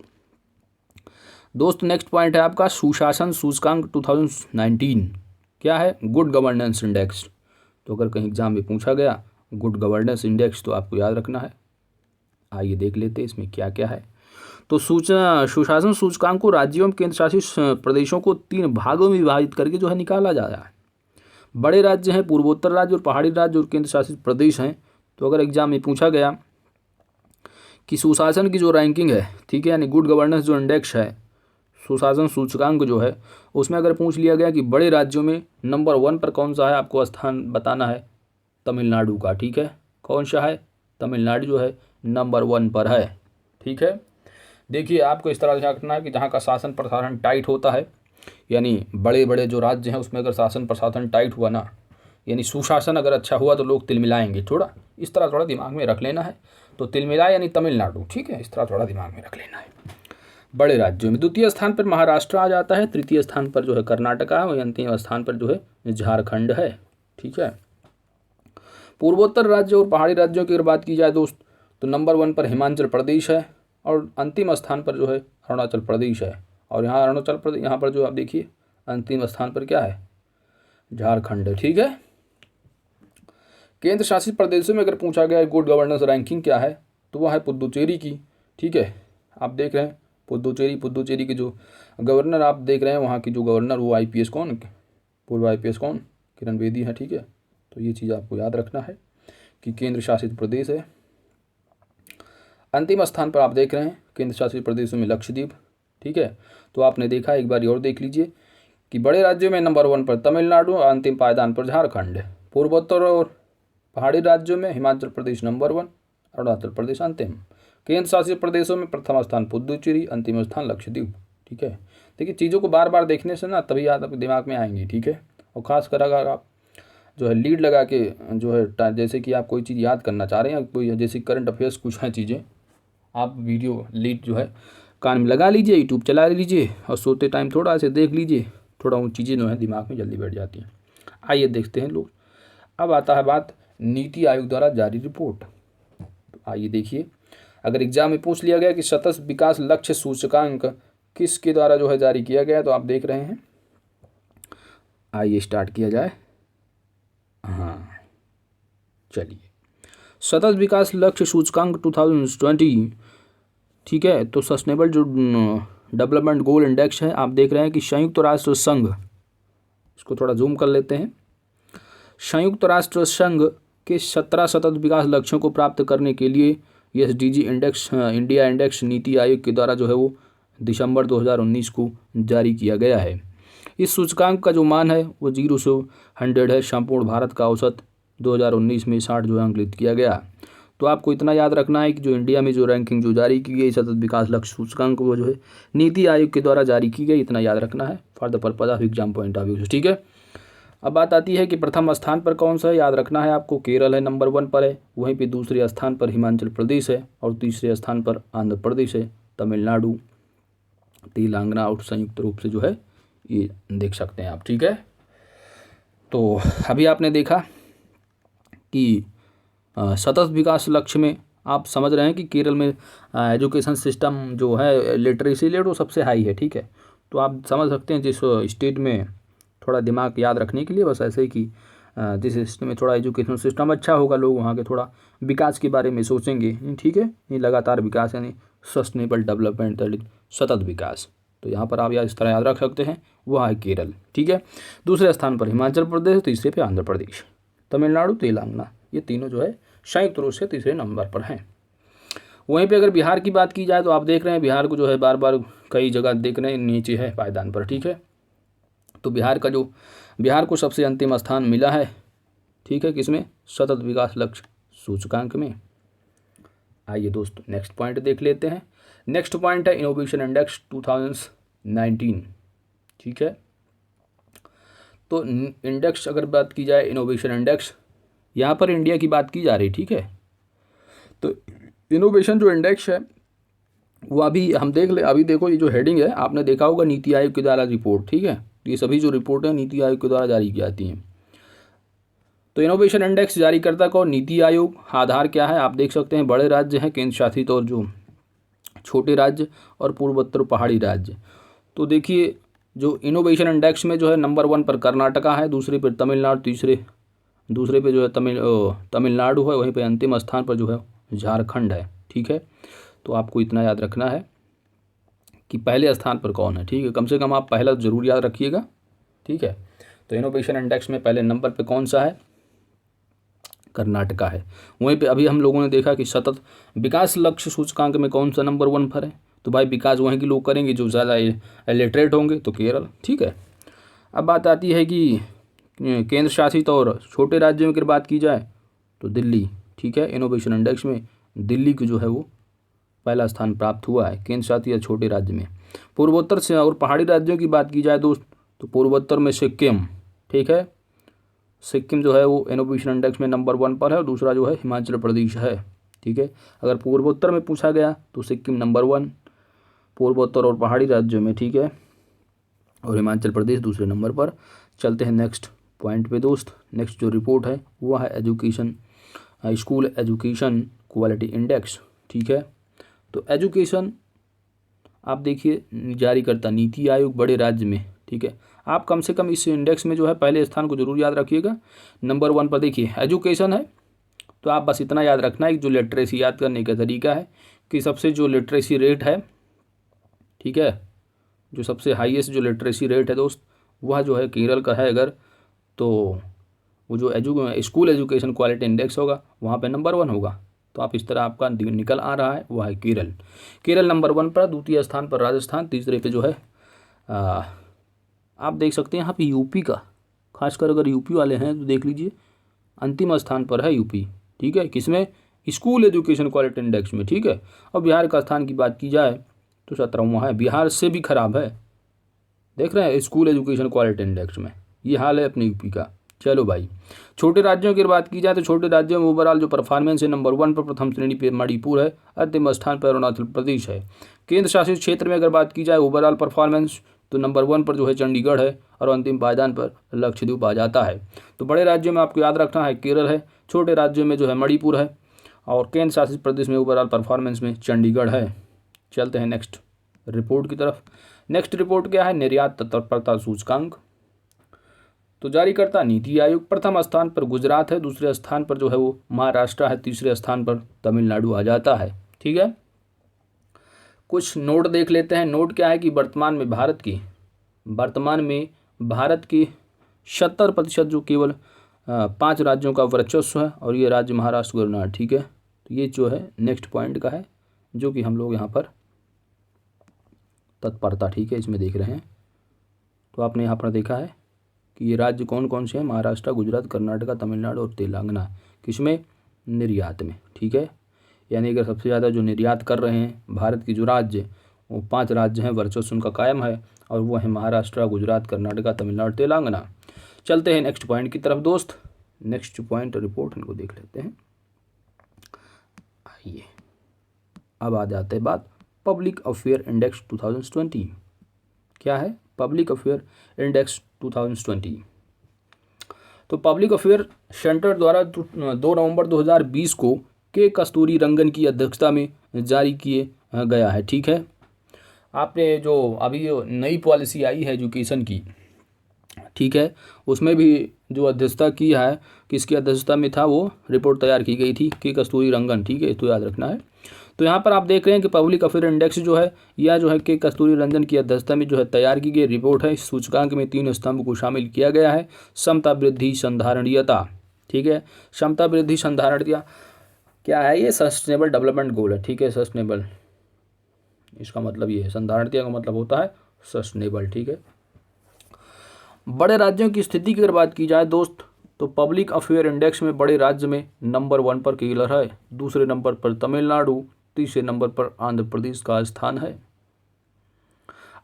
दोस्त। नेक्स्ट पॉइंट है आपका सुशासन सूचकांक 2019, क्या है, गुड गवर्नेंस इंडेक्स। तो अगर कहीं एग्जाम में पूछा गया गुड गवर्नेंस इंडेक्स, तो आपको याद रखना है। आइए देख लेते हैं इसमें क्या क्या है। तो सुशासन सूचकांक को राज्यों एवं केंद्र शासित प्रदेशों को 3 भागों में विभाजित करके जो है निकाला जा रहा है। बड़े राज्य हैं, पूर्वोत्तर राज्य और पहाड़ी राज्य और केंद्र शासित प्रदेश हैं। तो अगर एग्जाम में पूछा गया कि सुशासन की जो रैंकिंग है, ठीक है, यानी गुड गवर्नेंस जो इंडेक्स है, सुशासन सूचकांक जो है उसमें अगर पूछ लिया गया कि बड़े राज्यों में नंबर 1 पर कौन सा है, आपको स्थान बताना है तमिलनाडु का। ठीक है, कौन सा है? तमिलनाडु जो है नंबर 1 पर है। ठीक है, देखिए आपको इस तरह ध्यान रखना है कि जहाँ का शासन प्रशासन टाइट होता है, यानी बड़े बड़े जो राज्य हैं उसमें अगर शासन प्रशासन टाइट हुआ ना, यानी सुशासन अगर अच्छा हुआ तो लोग तिलमिलाएंगे। थोड़ा इस तरह थोड़ा दिमाग में रख लेना है। तो तिलमिलाए यानी तमिलनाडु। ठीक है, इस तरह थोड़ा दिमाग में रख लेना है। बड़े राज्यों में द्वितीय स्थान पर महाराष्ट्र आ जाता है, तृतीय स्थान पर जो है कर्नाटका है, वही अंतिम स्थान पर जो है झारखंड है। ठीक है, पूर्वोत्तर राज्य और पहाड़ी राज्यों की अगर बात की जाए दोस्त तो नंबर 1 पर हिमाचल प्रदेश है और अंतिम स्थान पर जो है अरुणाचल प्रदेश है। और यहाँ अरुणाचल प्रदेश, यहाँ पर जो आप देखिए अंतिम स्थान पर क्या है? झारखंड है। ठीक है, केंद्र शासित प्रदेशों में अगर पूछा गया गुड गवर्नेंस रैंकिंग क्या है तो वह है पुदुचेरी की। ठीक है, आप देख रहे हैं पुदुचेरी के जो गवर्नर आप देख रहे हैं, वहाँ की जो गवर्नर वो IPS कौन, पूर्व IPS कौन, किरण बेदी है। ठीक है, तो ये चीज़ आपको याद रखना है कि केंद्र शासित प्रदेश है। अंतिम स्थान पर आप देख रहे हैं केंद्र शासित प्रदेशों में लक्षद्वीप। ठीक है, तो आपने देखा, एक बार और देख लीजिए कि बड़े राज्यों में नंबर 1 पर तमिलनाडु, अंतिम पायदान पर झारखंड। पूर्वोत्तर और पहाड़ी राज्यों में हिमाचल प्रदेश नंबर 1, अरुणाचल प्रदेश अंतिम। केंद्र शासित प्रदेशों में प्रथम स्थान पुदुचेरी, अंतिम स्थान लक्षद्वीप। ठीक है, देखिए चीज़ों को बार बार देखने से ना तभी याद आपके दिमाग में आएंगी। ठीक है, और खासकर अगर आप जो है लीड लगा के जो है जैसे कि आप कोई चीज़ याद करना चाह रहे हैं, कोई जैसे करंट अफेयर्स कुछ हैं चीज़ें, आप वीडियो लीड जो है कान में लगा लीजिए, यूट्यूब चला लीजिए और सोते टाइम थोड़ा ऐसे देख लीजिए, थोड़ा उन चीज़ें जो है दिमाग में जल्दी बैठ जाती हैं। आइए देखते हैं लोग। अब आता है बात नीति आयोग द्वारा जारी रिपोर्ट। तो आइए देखिए, अगर एग्जाम में पूछ लिया गया कि सतत विकास लक्ष्य सूचकांक किसके द्वारा जो है जारी किया गया, तो आप देख रहे हैं। आइए स्टार्ट किया जाए। हाँ चलिए, सतत विकास लक्ष्य सूचकांक 2020। ठीक है, तो सस्टेनेबल जो डेवलपमेंट गोल इंडेक्स है, आप देख रहे हैं कि संयुक्त राष्ट्र संघ, इसको थोड़ा जूम कर लेते हैं, संयुक्त राष्ट्र संघ के 17 सतत विकास लक्ष्यों को प्राप्त करने के लिए SDG index, India index NITI Aayog के द्वारा जो है वो दिसंबर 2019 को जारी किया गया है। इस सूचकांक का जो मान है वो 0 से 100 है। संपूर्ण भारत का औसत 2019 में 60 जो है अंकित किया गया। तो आपको इतना याद रखना है कि जो इंडिया में जो रैंकिंग जो जारी की गई सतत विकास लक्ष्य सूचकांक वो जो है नीति आयोग के द्वारा जारी की गई, इतना याद रखना है for the purpose of exam point of view से। ठीक है, अब बात आती है कि प्रथम स्थान पर कौन सा है, याद रखना है आपको, केरल है, नंबर 1 पर है। वहीं पे दूसरे स्थान पर हिमाचल प्रदेश है और तीसरे स्थान पर आंध्र प्रदेश है, तमिलनाडु, तेलंगाना और संयुक्त रूप से जो है ये देख सकते हैं आप। ठीक है, तो अभी आपने देखा कि सतत विकास लक्ष्य में आप समझ रहे हैं कि केरल में एजुकेशन सिस्टम जो है लिटरेसी रेट वो सबसे हाई है। ठीक है, तो आप समझ सकते हैं जिस स्टेट में थोड़ा दिमाग याद रखने के लिए बस ऐसे ही कि जिस स्टेट में थोड़ा एजुकेशन सिस्टम अच्छा होगा, लोग वहाँ के थोड़ा विकास के बारे में सोचेंगे। ठीक है, ये लगातार विकास यानी सस्टेनेबल डेवलपमेंट, सतत विकास। तो यहाँ पर आप इस तरह याद रख सकते हैं, वह है केरल। ठीक है, दूसरे स्थान पर हिमाचल प्रदेश, तीसरे पे आंध्र प्रदेश, तमिलनाडु, तेलंगाना, ये तीनों जो है संयुक्त रूप से तीसरे नंबर पर हैं। वहीं पे अगर बिहार की बात की जाए तो आप देख रहे हैं बिहार को जो है बार बार कई जगह देख रहे हैं नीचे है पायदान पर। ठीक है, तो बिहार को सबसे अंतिम स्थान मिला है। ठीक है, किसमें? सतत विकास लक्ष्य सूचकांक में। आइए दोस्तों नेक्स्ट पॉइंट देख लेते हैं। नेक्स्ट पॉइंट है इनोवेशन इंडेक्स 2019। ठीक है, तो इंडेक्स अगर बात की जाए इनोवेशन इंडेक्स, यहाँ पर इंडिया की बात की जा रही। ठीक है, तो इनोवेशन जो इंडेक्स है वो अभी हम देख ले। अभी देखो ये जो हेडिंग है आपने देखा होगा नीति आयोग के द्वारा रिपोर्ट। ठीक है, ये सभी जो रिपोर्ट है नीति आयोग के द्वारा जारी की जाती हैं। तो इनोवेशन इंडेक्स जारी करता कौन? नीति आयोग। आधार क्या है आप देख सकते हैं, बड़े राज्य हैं, केंद्र शासित और जो छोटे राज्य और पूर्वोत्तर पहाड़ी राज्य। तो देखिए जो इनोवेशन इंडेक्स में जो है नंबर 1 पर कर्नाटका है, दूसरे पर तमिलनाडु, दूसरे पे जो है तमिलनाडु है, वहीं पे अंतिम स्थान पर जो है झारखंड है। ठीक है, तो आपको इतना याद रखना है कि पहले स्थान पर कौन है। ठीक है, कम से कम आप पहला जरूर याद रखिएगा। ठीक है, तो इनोवेशन इंडेक्स में पहले नंबर पे कौन सा है? कर्नाटका है। वहीं पे अभी हम लोगों ने देखा कि सतत विकास लक्ष्य सूचकांक में कौन सा नंबर 1 पर है? तो भाई विकास वहीं के लोग करेंगे जो ज़्यादा इलिटरेट होंगे, तो केरल। ठीक है, अब बात आती है कि केंद्र शासित और छोटे राज्यों की बात की जाए तो दिल्ली। ठीक है, इनोवेशन इंडेक्स में दिल्ली को जो है वो पहला स्थान प्राप्त हुआ है केंद्र शासित या छोटे राज्य में। पूर्वोत्तर से और पहाड़ी राज्यों की बात की जाए दोस्त, तो पूर्वोत्तर में सिक्किम। ठीक है, सिक्किम जो है वो इनोवेशन इंडेक्स में नंबर 1 पर है, और दूसरा जो है हिमाचल प्रदेश है। ठीक है, अगर पूर्वोत्तर में पूछा गया तो सिक्किम नंबर 1 पूर्वोत्तर और पहाड़ी राज्यों में। ठीक है, और हिमाचल प्रदेश दूसरे नंबर पर। चलते हैं नेक्स्ट पॉइंट पे दोस्त। नेक्स्ट जो रिपोर्ट है वो है education school education quality index. ठीक है, तो एजुकेशन आप देखिए जारी करता नीति आयोग बड़े राज्य में। ठीक है, आप कम से कम इस इंडेक्स में जो है पहले स्थान को जरूर याद रखिएगा। नंबर 1 पर देखिए एजुकेशन है, तो आप बस इतना याद रखना है कि जो लिटरेसी याद करने का तरीका है कि सबसे जो लिटरेसी रेट है, ठीक है, जो सबसे हाईएस्ट जो लिटरेसी रेट है दोस्त, वह जो है केरल का है। अगर तो वो जो स्कूल एजुकेशन क्वालिटी इंडेक्स होगा वहाँ पे नंबर 1 होगा। तो आप इस तरह आपका निकल आ रहा है, वह है केरल। केरल नंबर 1 पर, द्वितीय स्थान पर राजस्थान, तीसरे पे जो है आप देख सकते हैं यहाँ पे यूपी का, खासकर अगर यूपी वाले हैं तो देख लीजिए अंतिम स्थान पर है यूपी। ठीक है, किसमें? स्कूल एजुकेशन क्वालिटी इंडेक्स में। ठीक है, और बिहार का स्थान की बात की जाए तो 17वां है, बिहार से भी खराब है। देख रहे हैं स्कूल एजुकेशन क्वालिटी इंडेक्स में ये हाल है अपने यूपी का। चलो भाई, छोटे राज्यों की बात की जाए तो छोटे राज्यों में ओवरऑल जो परफॉर्मेंस है नंबर 1 पर प्रथम श्रेणी पे मणिपुर है, अंतिम स्थान पर अरुणाचल प्रदेश है। केंद्र शासित क्षेत्र में अगर बात की जाए ओवरऑल परफॉर्मेंस तो नंबर 1 पर जो है चंडीगढ़ है, और अंतिम पायदान पर लक्षद्वीप आ जाता है। तो बड़े राज्यों में आपको याद रखना है केरल है, छोटे राज्यों में जो है मणिपुर है, और केंद्र शासित प्रदेश में ओवरऑल परफॉर्मेंस में चंडीगढ़ है। चलते हैं नेक्स्ट रिपोर्ट की तरफ। नेक्स्ट रिपोर्ट क्या है? निर्यात तत्परता सूचकांक। तो जारी करता नीति आयोग, प्रथम स्थान पर गुजरात है, दूसरे स्थान पर जो है वो महाराष्ट्र है, तीसरे स्थान पर तमिलनाडु आ जाता है। ठीक है, कुछ नोट देख लेते हैं। नोट क्या है कि वर्तमान में भारत की 70% जो केवल 5 राज्यों का वर्चस्व है, और ये राज्य महाराष्ट्र गुजरात। ठीक है, तो ये जो है नेक्स्ट पॉइंट का है जो कि हम लोग यहाँ पर तत्परता, ठीक है, इसमें देख रहे हैं। तो आपने यहाँ पर देखा है कि ये राज्य कौन कौन से हैं? महाराष्ट्र, गुजरात, कर्नाटक, तमिलनाडु और तेलंगाना। किसमें? निर्यात में। ठीक है, यानी अगर सबसे ज़्यादा जो निर्यात कर रहे हैं भारत की जो राज्य, वो 5 राज्य हैं, वर्चस्व उनका कायम है, और वो है महाराष्ट्र, गुजरात, कर्नाटक, तमिलनाडु, तेलंगाना। चलते हैं नेक्स्ट पॉइंट की तरफ दोस्त। नेक्स्ट पॉइंट रिपोर्ट इनको देख लेते हैं। आइए अब आ जाते हैं बात पब्लिक अफेयर इंडेक्स 2020। क्या है? Public affair index 2020। तो पब्लिक अफेयर सेंटर द्वारा 2 नवंबर 2020 को के कस्तूरी रंगन की अध्यक्षता में जारी किए गया है। ठीक है, आपने जो अभी नई पॉलिसी आई है एजुकेशन की, ठीक है, उसमें भी जो अध्यक्षता की है, किसकी अध्यक्षता में था, वो रिपोर्ट तैयार की गई थी के कस्तूरी रंगन। ठीक है, तो याद रखना है। तो यहाँ पर आप देख रहे हैं कि पब्लिक अफेयर इंडेक्स जो है, यह जो है के कस्तूरी रंगन की अध्यक्षता में जो है तैयार की गई रिपोर्ट है। इस सूचकांक में 3 स्तंभ को शामिल किया गया है। समता, वृद्धि, संधारणीयता। ठीक है, क्षमता वृद्धि संधारणीयता क्या है? ये सस्टेनेबल डेवलपमेंट गोल है। ठीक है, सस्टेनेबल, इसका मतलब ये है, संधारणीयता का मतलब होता है सस्टेनेबल। ठीक है, बड़े राज्यों की स्थिति की अगर बात की जाए दोस्त, तो पब्लिक अफेयर इंडेक्स में बड़े राज्य में नंबर 1 पर केरल है, दूसरे नंबर पर तमिलनाडु, तीसरे नंबर पर आंध्र प्रदेश का स्थान है।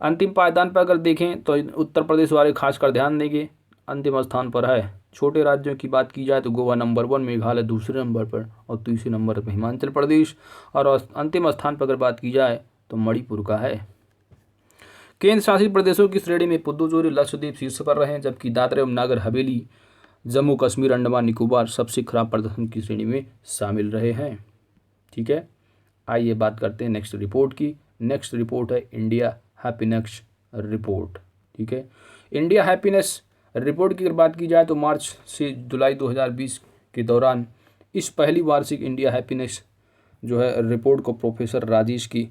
अंतिम पायदान पर अगर देखें तो उत्तर प्रदेश वाले खासकर ध्यान देंगे, अंतिम स्थान पर है। छोटे राज्यों की बात की जाए तो गोवा नंबर 1, मेघालय दूसरे नंबर पर, और तीसरे नंबर पर हिमाचल प्रदेश, और अंतिम स्थान पर अगर बात की जाए तो मणिपुर का है। केंद्र शासित प्रदेशों की श्रेणी में पुदुचेरी, लक्षद्वीप शीर्ष पर रहे, जबकि दादरा एवं नागर हवेली, जम्मू कश्मीर, अंडमान निकोबार सबसे खराब प्रदर्शन की श्रेणी में शामिल रहे हैं। ठीक है, आइए बात करते हैं नेक्स्ट रिपोर्ट की। नेक्स्ट रिपोर्ट है इंडिया हैप्पीनेस रिपोर्ट। ठीक है, इंडिया हैप्पीनेस रिपोर्ट की अगर बात की जाए तो मार्च से जुलाई 2020 के दौरान इस पहली वार्षिक इंडिया हैप्पीनेस जो है रिपोर्ट को प्रोफेसर राजेश की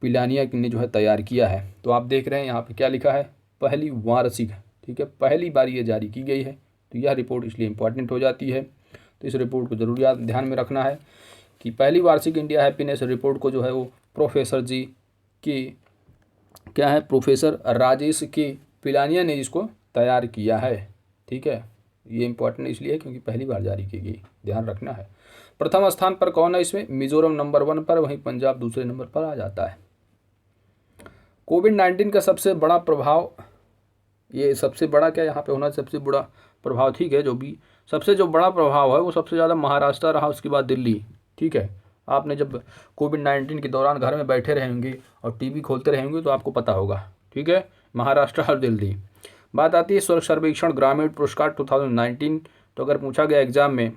पिलानिया ने जो है तैयार किया है। तो आप देख रहे हैं यहाँ पे क्या लिखा है? पहली वार्षिक। ठीक है, पहली बार ये जारी की गई है, तो यह रिपोर्ट इसलिए इम्पॉर्टेंट हो जाती है। तो इस रिपोर्ट को जरूर ध्यान में रखना है कि पहली वार्षिक इंडिया हैप्पीनेस रिपोर्ट को जो है वो प्रोफेसर जी की क्या है, प्रोफेसर राजेश के पिलानिया ने इसको तैयार किया है। ठीक है, ये इंपॉर्टेंट इसलिए है क्योंकि पहली बार जारी की गई, ध्यान रखना है। प्रथम स्थान पर कौन है इसमें, मिजोरम नंबर 1 पर, वहीं पंजाब दूसरे नंबर पर आ जाता है। कोविड-19 का सबसे बड़ा प्रभाव, ये सबसे बड़ा क्या यहाँ पे होना, सबसे बड़ा प्रभाव, ठीक है, जो भी सबसे जो बड़ा प्रभाव है वो सबसे ज़्यादा महाराष्ट्र रहा, उसके बाद दिल्ली। ठीक है, आपने जब कोविड-19 के दौरान घर में बैठे रहेंगे और टीवी खोलते रहेंगे तो आपको पता होगा। ठीक है, महाराष्ट्र और दिल्ली। बात आती है स्वच्छ सर्वेक्षण ग्रामीण पुरस्कार 2019। तो अगर पूछा गया एग्जाम में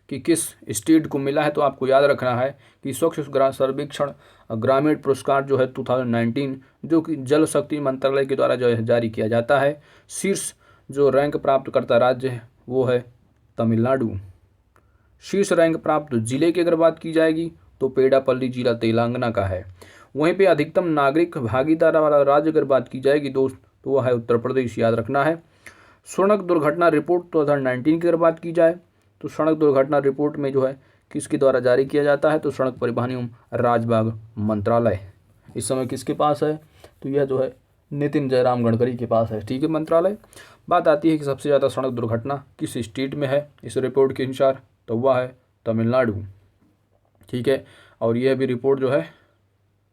कि किस स्टेट को मिला है तो आपको याद रखना है कि स्वच्छ सर्वेक्षण ग्रामीण पुरस्कार जो है 2019, जो कि जल शक्ति मंत्रालय के द्वारा जो है जारी किया जाता है। शीर्ष जो रैंक प्राप्त करता राज्य है वो है तमिलनाडु। शीर्ष रैंक प्राप्त जिले की अगर बात की जाएगी तो पेडापल्ली जिला तेलंगाना का है। वहीं पे अधिकतम नागरिक भागीदारी वाला राज्य अगर बात की जाएगी दोस्त तो वह है उत्तर प्रदेश, याद रखना है। सड़क दुर्घटना रिपोर्ट 2019 की अगर बात की जाए तो सड़क दुर्घटना रिपोर्ट में जो है किसके द्वारा जारी किया जाता है, तो सड़क परिवहन एवं राजमार्ग मंत्रालय इस समय किसके पास है, तो यह जो है नितिन जयराम गडकरी के पास है। ठीक है, मंत्रालय। बात आती है कि सबसे ज़्यादा सड़क दुर्घटना किस स्टेट में है इस रिपोर्ट के अनुसार, तो वह है तमिलनाडु। ठीक है, और यह भी रिपोर्ट जो है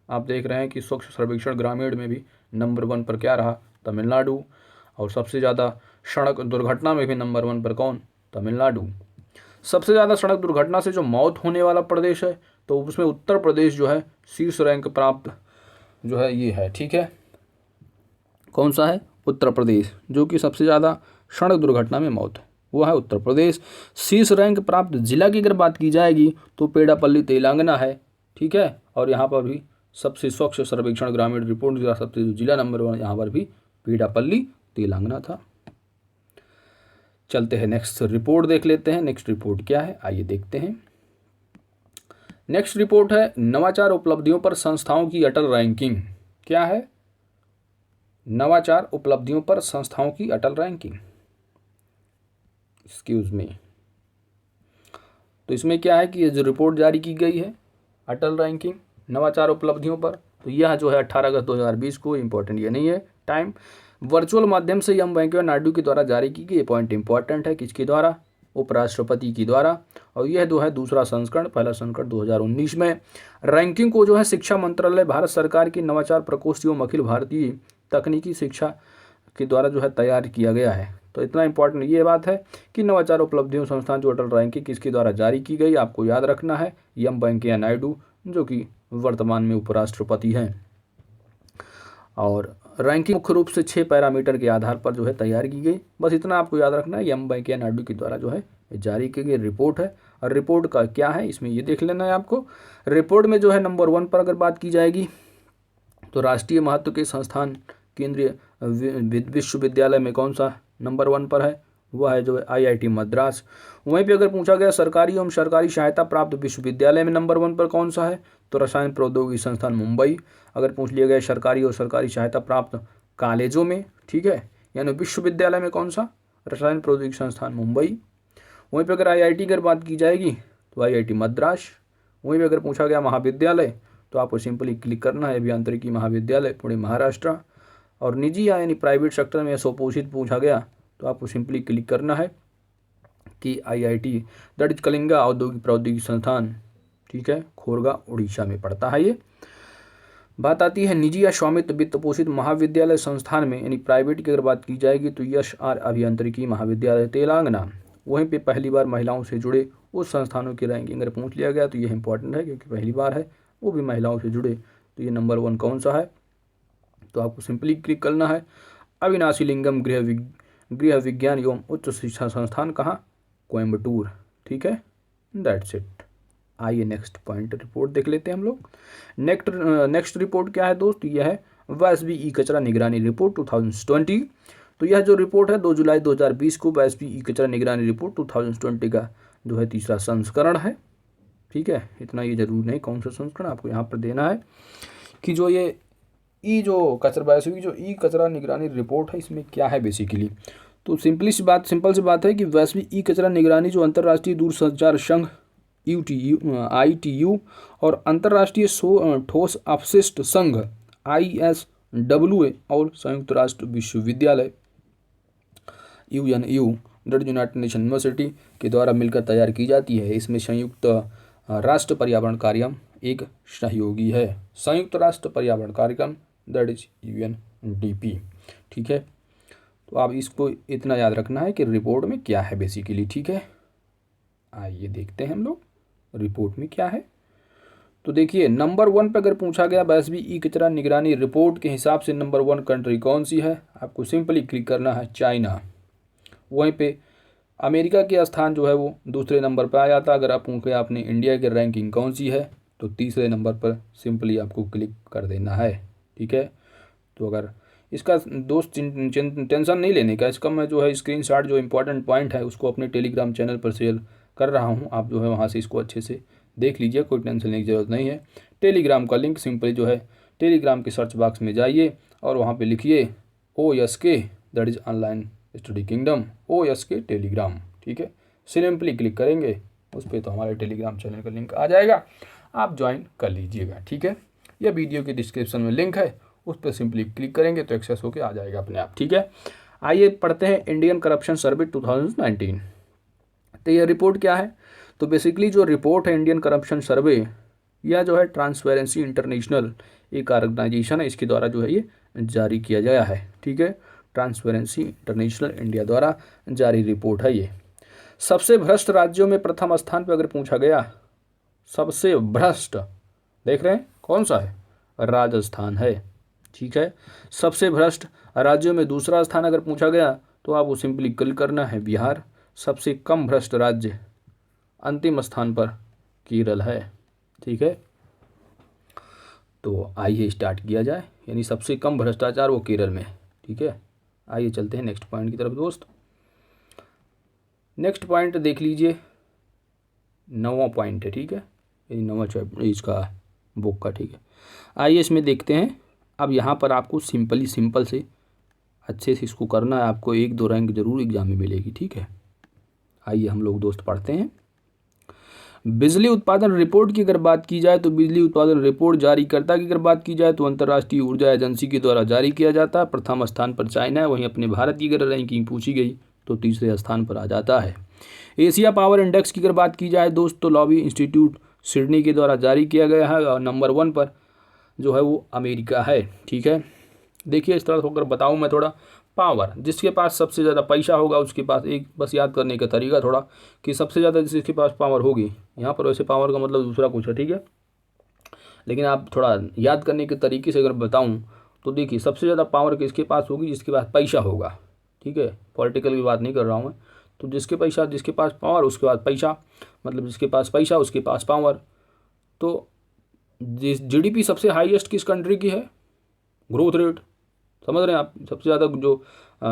आप देख रहे हैं कि स्वच्छ सर्वेक्षण ग्रामीण में भी नंबर 1 पर क्या रहा, तमिलनाडु। और सबसे ज़्यादा सड़क दुर्घटना में भी नंबर 1 पर कौन, तमिलनाडु। सबसे ज़्यादा सड़क दुर्घटना से जो मौत होने वाला प्रदेश है तो उसमें उत्तर प्रदेश जो है शीर्ष रैंक प्राप्त जो है ये है। ठीक है, कौन सा है, उत्तर प्रदेश, जो कि सबसे ज़्यादा सड़क दुर्घटना में मौत है वो है उत्तर प्रदेश। शीर्ष रैंक प्राप्त जिला की अगर बात की जाएगी तो पेडापल्ली तेलंगाना है। ठीक है, और यहाँ पर भी सबसे स्वच्छ सर्वेक्षण ग्रामीण रिपोर्ट का सबसे जिला नंबर 1 यहाँ पर भी पेडापल्ली तेलंगाना था। चलते हैं नेक्स्ट रिपोर्ट देख लेते हैं। नेक्स्ट रिपोर्ट क्या है आइए देखते हैं। नेक्स्ट रिपोर्ट है नवाचार उपलब्धियों पर संस्थाओं की अटल रैंकिंग। क्या है, नवाचार उपलब्धियों पर संस्थाओं की अटल रैंकिंग, एक्सक्यूज मी। तो इसमें क्या है कि ये जो रिपोर्ट जारी की गई है अटल रैंकिंग नवाचार उपलब्धियों पर, तो यह जो है 18 अगस्त 2020 को, इंपॉर्टेंट ये नहीं है टाइम, वर्चुअल माध्यम से एम वेंकैया नायडू के द्वारा जारी की गई। पॉइंट इंपॉर्टेंट है, किसके द्वारा, उपराष्ट्रपति की द्वारा। और यह जो है दूसरा संस्करण, पहला संस्करण 2019 में। रैंकिंग को जो है शिक्षा मंत्रालय, भारत सरकार की नवाचार प्रकोष्ठ एवं अखिल भारतीय तकनीकी शिक्षा के द्वारा जो है तैयार किया गया है। तो इतना इंपॉर्टेंट ये बात है कि नवाचार उपलब्धियों संस्थान जो अटल रैंकिंग किसके द्वारा जारी की गई, आपको याद रखना है एम वेंकैया नायडू, जो कि वर्तमान में उपराष्ट्रपति हैं। और रैंकिंग मुख्य रूप से 6 पैरामीटर के आधार पर जो है तैयार की गई, बस इतना आपको याद रखना है। एम वेंकैया नायडू के द्वारा जो है जारी की गई रिपोर्ट है। और रिपोर्ट का क्या है इसमें ये देख लेना है आपको। रिपोर्ट में जो है नंबर 1 पर अगर बात की जाएगी तो राष्ट्रीय महत्व के संस्थान केंद्रीय विश्वविद्यालय में कौन सा नंबर 1 पर है, वह है जो है IIT मद्रास। वहीं पे अगर पूछा गया सरकारी एवं सरकारी सहायता प्राप्त विश्वविद्यालय में नंबर 1 पर कौन सा है, तो रसायन प्रौद्योगिकी संस्थान मुंबई। अगर पूछ लिया गया सरकारी और सरकारी सहायता प्राप्त कॉलेजों में, ठीक है, यानी विश्वविद्यालय में कौन सा, रसायन प्रौद्योगिकी संस्थान मुंबई। वहीं पर अगर IIT की अगर बात की जाएगी तो IIT मद्रास। वहीं पर अगर पूछा गया महाविद्यालय तो आपको सिंपली क्लिक करना है अभियांत्रिकी महाविद्यालय पुणे महाराष्ट्र। और निजी यानी प्राइवेट सेक्टर में स्वपोषित पूछा गया तो आपको सिंपली क्लिक करना है कि IIT दैट इज कलिंगा औद्योगिक प्रौद्योगिकी संस्थान, ठीक है, खोरगा उड़ीसा में पड़ता है ये। बात आती है निजी या स्वामित्व वित्त पोषित महाविद्यालय संस्थान में यानी प्राइवेट की अगर बात की जाएगी तो YSR अभियांत्रिकी महाविद्यालय तेलंगाना। वहीं पे पहली बार महिलाओं से जुड़े उस संस्थानों की रैंकिंग अगर पूछ लिया गया तो ये इंपॉर्टेंट है क्योंकि पहली बार है, वो भी महिलाओं से जुड़े, तो ये नंबर 1 कौन सा है, तो आपको सिंपली क्लिक करना है अविनाशी लिंगम गृह विज्ञान एवं उच्च शिक्षा संस्थान, कहाँ, कोयम्बटूर। ठीक है, दैट्स इट। आइए नेक्स्ट पॉइंट रिपोर्ट देख लेते हैं हम लोग। नेक्स्ट रिपोर्ट क्या है दोस्त, यह है वायसबी ई कचरा निगरानी रिपोर्ट 2020। तो यह जो रिपोर्ट है 2 जुलाई 2020 को वायसबी ई कचरा निगरानी रिपोर्ट 2020 का जो है तीसरा संस्करण है। ठीक है, इतना ये जरूर नहीं कौन सा संस्करण, आपको यहाँ पर देना है कि जो ये वायसबी जो ई कचरा निगरानी रिपोर्ट है इसमें क्या है बेसिकली। तो सिंपल सी बात है कि वायसबी ई कचरा निगरानी जो अंतर्राष्ट्रीय दूरसंचार संघ ITU और अंतर्राष्ट्रीय ठोस अपशिष्ट संघ ISWA और संयुक्त राष्ट्र विश्वविद्यालय UNU यूनाइटेड नेशन यूनिवर्सिटी के द्वारा मिलकर तैयार की जाती है। इसमें संयुक्त राष्ट्र पर्यावरण कार्यक्रम एक सहयोगी है। संयुक्त राष्ट्र पर्यावरण कार्यक्रम दैट इज UNDP। ठीक है, तो आप इसको इतना याद रखना है कि रिपोर्ट में क्या है बेसिकली। ठीक है, आइए देखते हैं हम लोग रिपोर्ट में क्या है। तो देखिए नंबर 1 पे अगर पूछा गया वैश्विक ई कचरा निगरानी रिपोर्ट के हिसाब से नंबर 1 कंट्री कौन सी है, आपको सिंपली क्लिक करना है चाइना। वहीं पे अमेरिका के स्थान जो है वो दूसरे नंबर पर आ जाता है। अगर आप पूछे आपने इंडिया की रैंकिंग कौन सी है तो तीसरे नंबर पर सिंपली आपको क्लिक कर देना है। ठीक है, तो अगर इसका दोस्त टेंशन नहीं लेने का, इसका मैं जो है स्क्रीनशॉट जो इंपॉर्टेंट पॉइंट है उसको अपने टेलीग्राम चैनल पर शेयर कर रहा हूँ। आप जो है वहाँ से इसको अच्छे से देख लीजिए, कोई टेंशन लेने की ज़रूरत नहीं है। टेलीग्राम का लिंक सिंपली जो है टेलीग्राम के सर्च बॉक्स में जाइए और वहाँ पे लिखिए OSK that is online Study kingdom, OSK Telegram. ठीक है, सिंपली क्लिक करेंगे उस पर तो हमारे टेलीग्राम चैनल का लिंक आ जाएगा, आप ज्वाइन कर लीजिएगा। ठीक है, यह वीडियो के डिस्क्रिप्शन में लिंक है, उस पर सिंपली क्लिक करेंगे तो एक्सेस होकर आ जाएगा अपने आप। ठीक है, आइए पढ़ते हैं इंडियन करप्शन सर्वे 2019। तो यह रिपोर्ट क्या है, तो बेसिकली जो रिपोर्ट है इंडियन करप्शन सर्वे, यह जो है ट्रांसपेरेंसी इंटरनेशनल एक ऑर्गेनाइजेशन है, इसके द्वारा जो है ये जारी किया गया है। ठीक है, ट्रांसपेरेंसी इंटरनेशनल इंडिया द्वारा जारी रिपोर्ट है ये। सबसे भ्रष्ट राज्यों में प्रथम स्थान पर अगर पूछा गया, सबसे भ्रष्ट देख रहे हैं कौन सा है, राजस्थान है। ठीक है, सबसे भ्रष्ट राज्यों में दूसरा स्थान अगर पूछा गया तो आपको सिंपली क्लिक करना है बिहार। सबसे कम भ्रष्ट राज्य अंतिम स्थान पर केरल है। ठीक है, तो आइए स्टार्ट किया जाए, यानी सबसे कम भ्रष्टाचार वो केरल में। ठीक है, आइए चलते हैं नेक्स्ट पॉइंट की तरफ दोस्त। नेक्स्ट पॉइंट देख लीजिए, 9वां पॉइंट है। ठीक है, ये 9वां चैप्टर इसका बुक का। ठीक है, आइए इसमें देखते हैं। अब यहाँ पर आपको सिंपल से अच्छे से इसको करना है, आपको 1-2 रैंक जरूर एग्जाम में मिलेगी। ठीक है, आइए हम लोग दोस्त पढ़ते हैं। बिजली उत्पादन रिपोर्ट की अगर बात की जाए तो बिजली उत्पादन रिपोर्ट जारीकर्ता की अगर बात की जाए तो अंतर्राष्ट्रीय ऊर्जा एजेंसी के द्वारा जारी किया जाता है। प्रथम स्थान पर चाइना है, वहीं अपने भारत की अगर रैंकिंग पूछी गई तो तीसरे स्थान पर आ जाता है। एशिया पावर इंडेक्स की अगर बात की जाए दोस्त तो लॉबी इंस्टीट्यूट सिडनी के द्वारा जारी किया गया है और नंबर 1 पर जो है वो अमेरिका है। ठीक है, देखिए इस तरह होकर बताऊँ मैं थोड़ा। पावर, जिसके पास सबसे ज़्यादा पैसा होगा उसके पास, एक बस याद करने का तरीका थोड़ा कि सबसे ज़्यादा जिसके पास पावर होगी, यहाँ पर वैसे पावर का मतलब दूसरा कुछ है। ठीक है, लेकिन आप थोड़ा याद करने के तरीके से अगर बताऊँ तो देखिए सबसे ज़्यादा पावर किसके पास होगी, जिसके पास पैसा होगा। ठीक है, पॉलिटिकल की बात नहीं कर रहा हूँ मैं, तो जिसके पास पावर उसके पास पैसा, मतलब जिसके पास पैसा उसके पास पावर। तो GDP सबसे हाईएस्ट किस कंट्री की है, ग्रोथ रेट समझ रहे हैं आप, सबसे ज़्यादा जो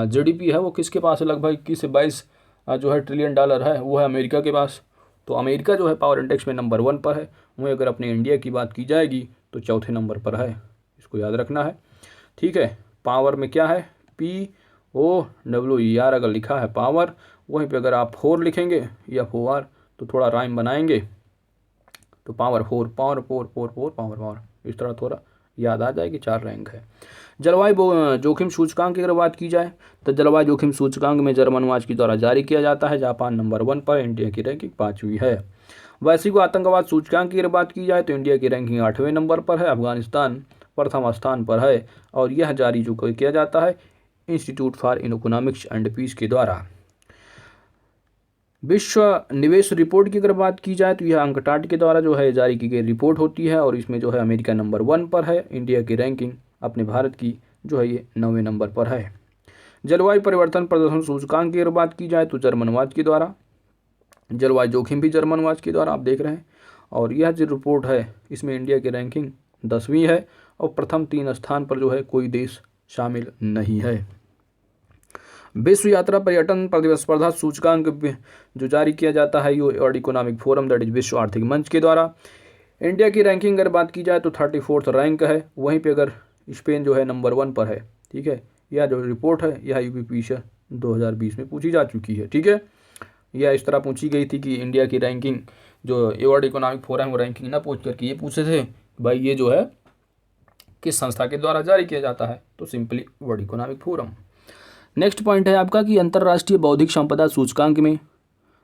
GDP है वो किसके पास है, लगभग 21 से 22 जो है ट्रिलियन डॉलर है, वो है अमेरिका के पास। तो अमेरिका जो है पावर इंडेक्स में नंबर 1 पर है। वहीं अगर अपने इंडिया की बात की जाएगी तो चौथे नंबर पर है, इसको याद रखना है। ठीक है, पावर में क्या है, POWER अगर लिखा है पावर, वहीं पर अगर आप 4 लिखेंगे या 4 तो थोड़ा राइम बनाएंगे तो पावर 4 पावर, इस तरह थोड़ा याद आ जाएगी, 4 रैंक है। जलवायु जोखिम सूचकांक की अगर बात की जाए तो जलवायु जोखिम सूचकांक में जर्मनवाज के द्वारा जारी किया जाता है। जापान नंबर 1 पर, इंडिया की रैंकिंग 5वीं है। वैश्विक आतंकवाद सूचकांक की अगर बात की जाए तो इंडिया की रैंकिंग 8वें नंबर पर है, अफगानिस्तान प्रथम स्थान पर है और यह जारी जो किया जाता है Institute for Economics and Peace के द्वारा। विश्व निवेश रिपोर्ट की अगर बात की जाए तो यह अंकटाट के द्वारा जो है जारी की गई रिपोर्ट होती है और इसमें जो है अमेरिका नंबर 1 पर है। इंडिया की रैंकिंग अपने भारत की जो है ये 9वें नंबर पर है। जलवायु परिवर्तन प्रदर्शन सूचकांक की अगर बात की जाए तो जर्मनवाज के द्वारा, जलवायु जोखिम भी जर्मनवाज के द्वारा आप देख रहे हैं। और यह जो रिपोर्ट है इसमें इंडिया की रैंकिंग 10वीं है और प्रथम 3 स्थान पर जो है कोई देश शामिल नहीं है। विश्व यात्रा पर्यटन प्रतिस्पर्धा सूचकांक जो जारी किया जाता है you world economic forum that is विश्व आर्थिक मंच के द्वारा। इंडिया की रैंकिंग अगर बात की जाए तो 34th रैंक है, वहीं पे अगर स्पेन जो है नंबर 1 पर है। ठीक है, यह जो रिपोर्ट है यह यूपीपीएससी 2020 में पूछी जा चुकी है। ठीक है, यह इस तरह पूछी गई थी कि इंडिया की रैंकिंग जो वर्ल्ड इकोनॉमिक फोरम रैंकिंग ना पूछ करके ये पूछे थे भाई ये जो है किस संस्था के द्वारा जारी किया जाता है, तो simply world economic forum. Next point है आपका कि अंतर्राष्ट्रीय बौद्धिक संपदा सूचकांक में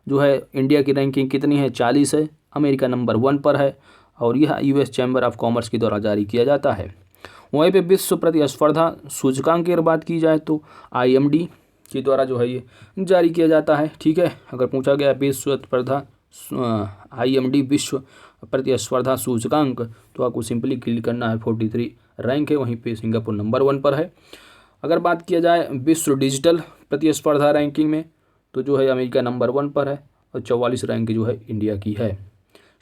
जो है इंडिया की रैंकिंग कितनी है, 40 है। अमेरिका नंबर 1 पर है और यह यूएस चैम्बर ऑफ कॉमर्स के द्वारा जारी किया जाता है। वहीं पे विश्व प्रतिस्पर्धा सूचकांक की अगर बात की जाए तो IMD के द्वारा जो है ये जारी किया जाता है। ठीक है, अगर पूछा गया विश्व स्पर्धा IMD विश्व प्रतिस्पर्धा सूचकांक तो आपको सिंपली क्लिक करना है। 43 रैंक है, वहीं पे सिंगापुर नंबर 1 पर है। अगर बात किया जाए विश्व डिजिटल प्रतिस्पर्धा रैंकिंग में तो जो है अमेरिका नंबर 1 पर है और 44 रैंक जो है इंडिया की है।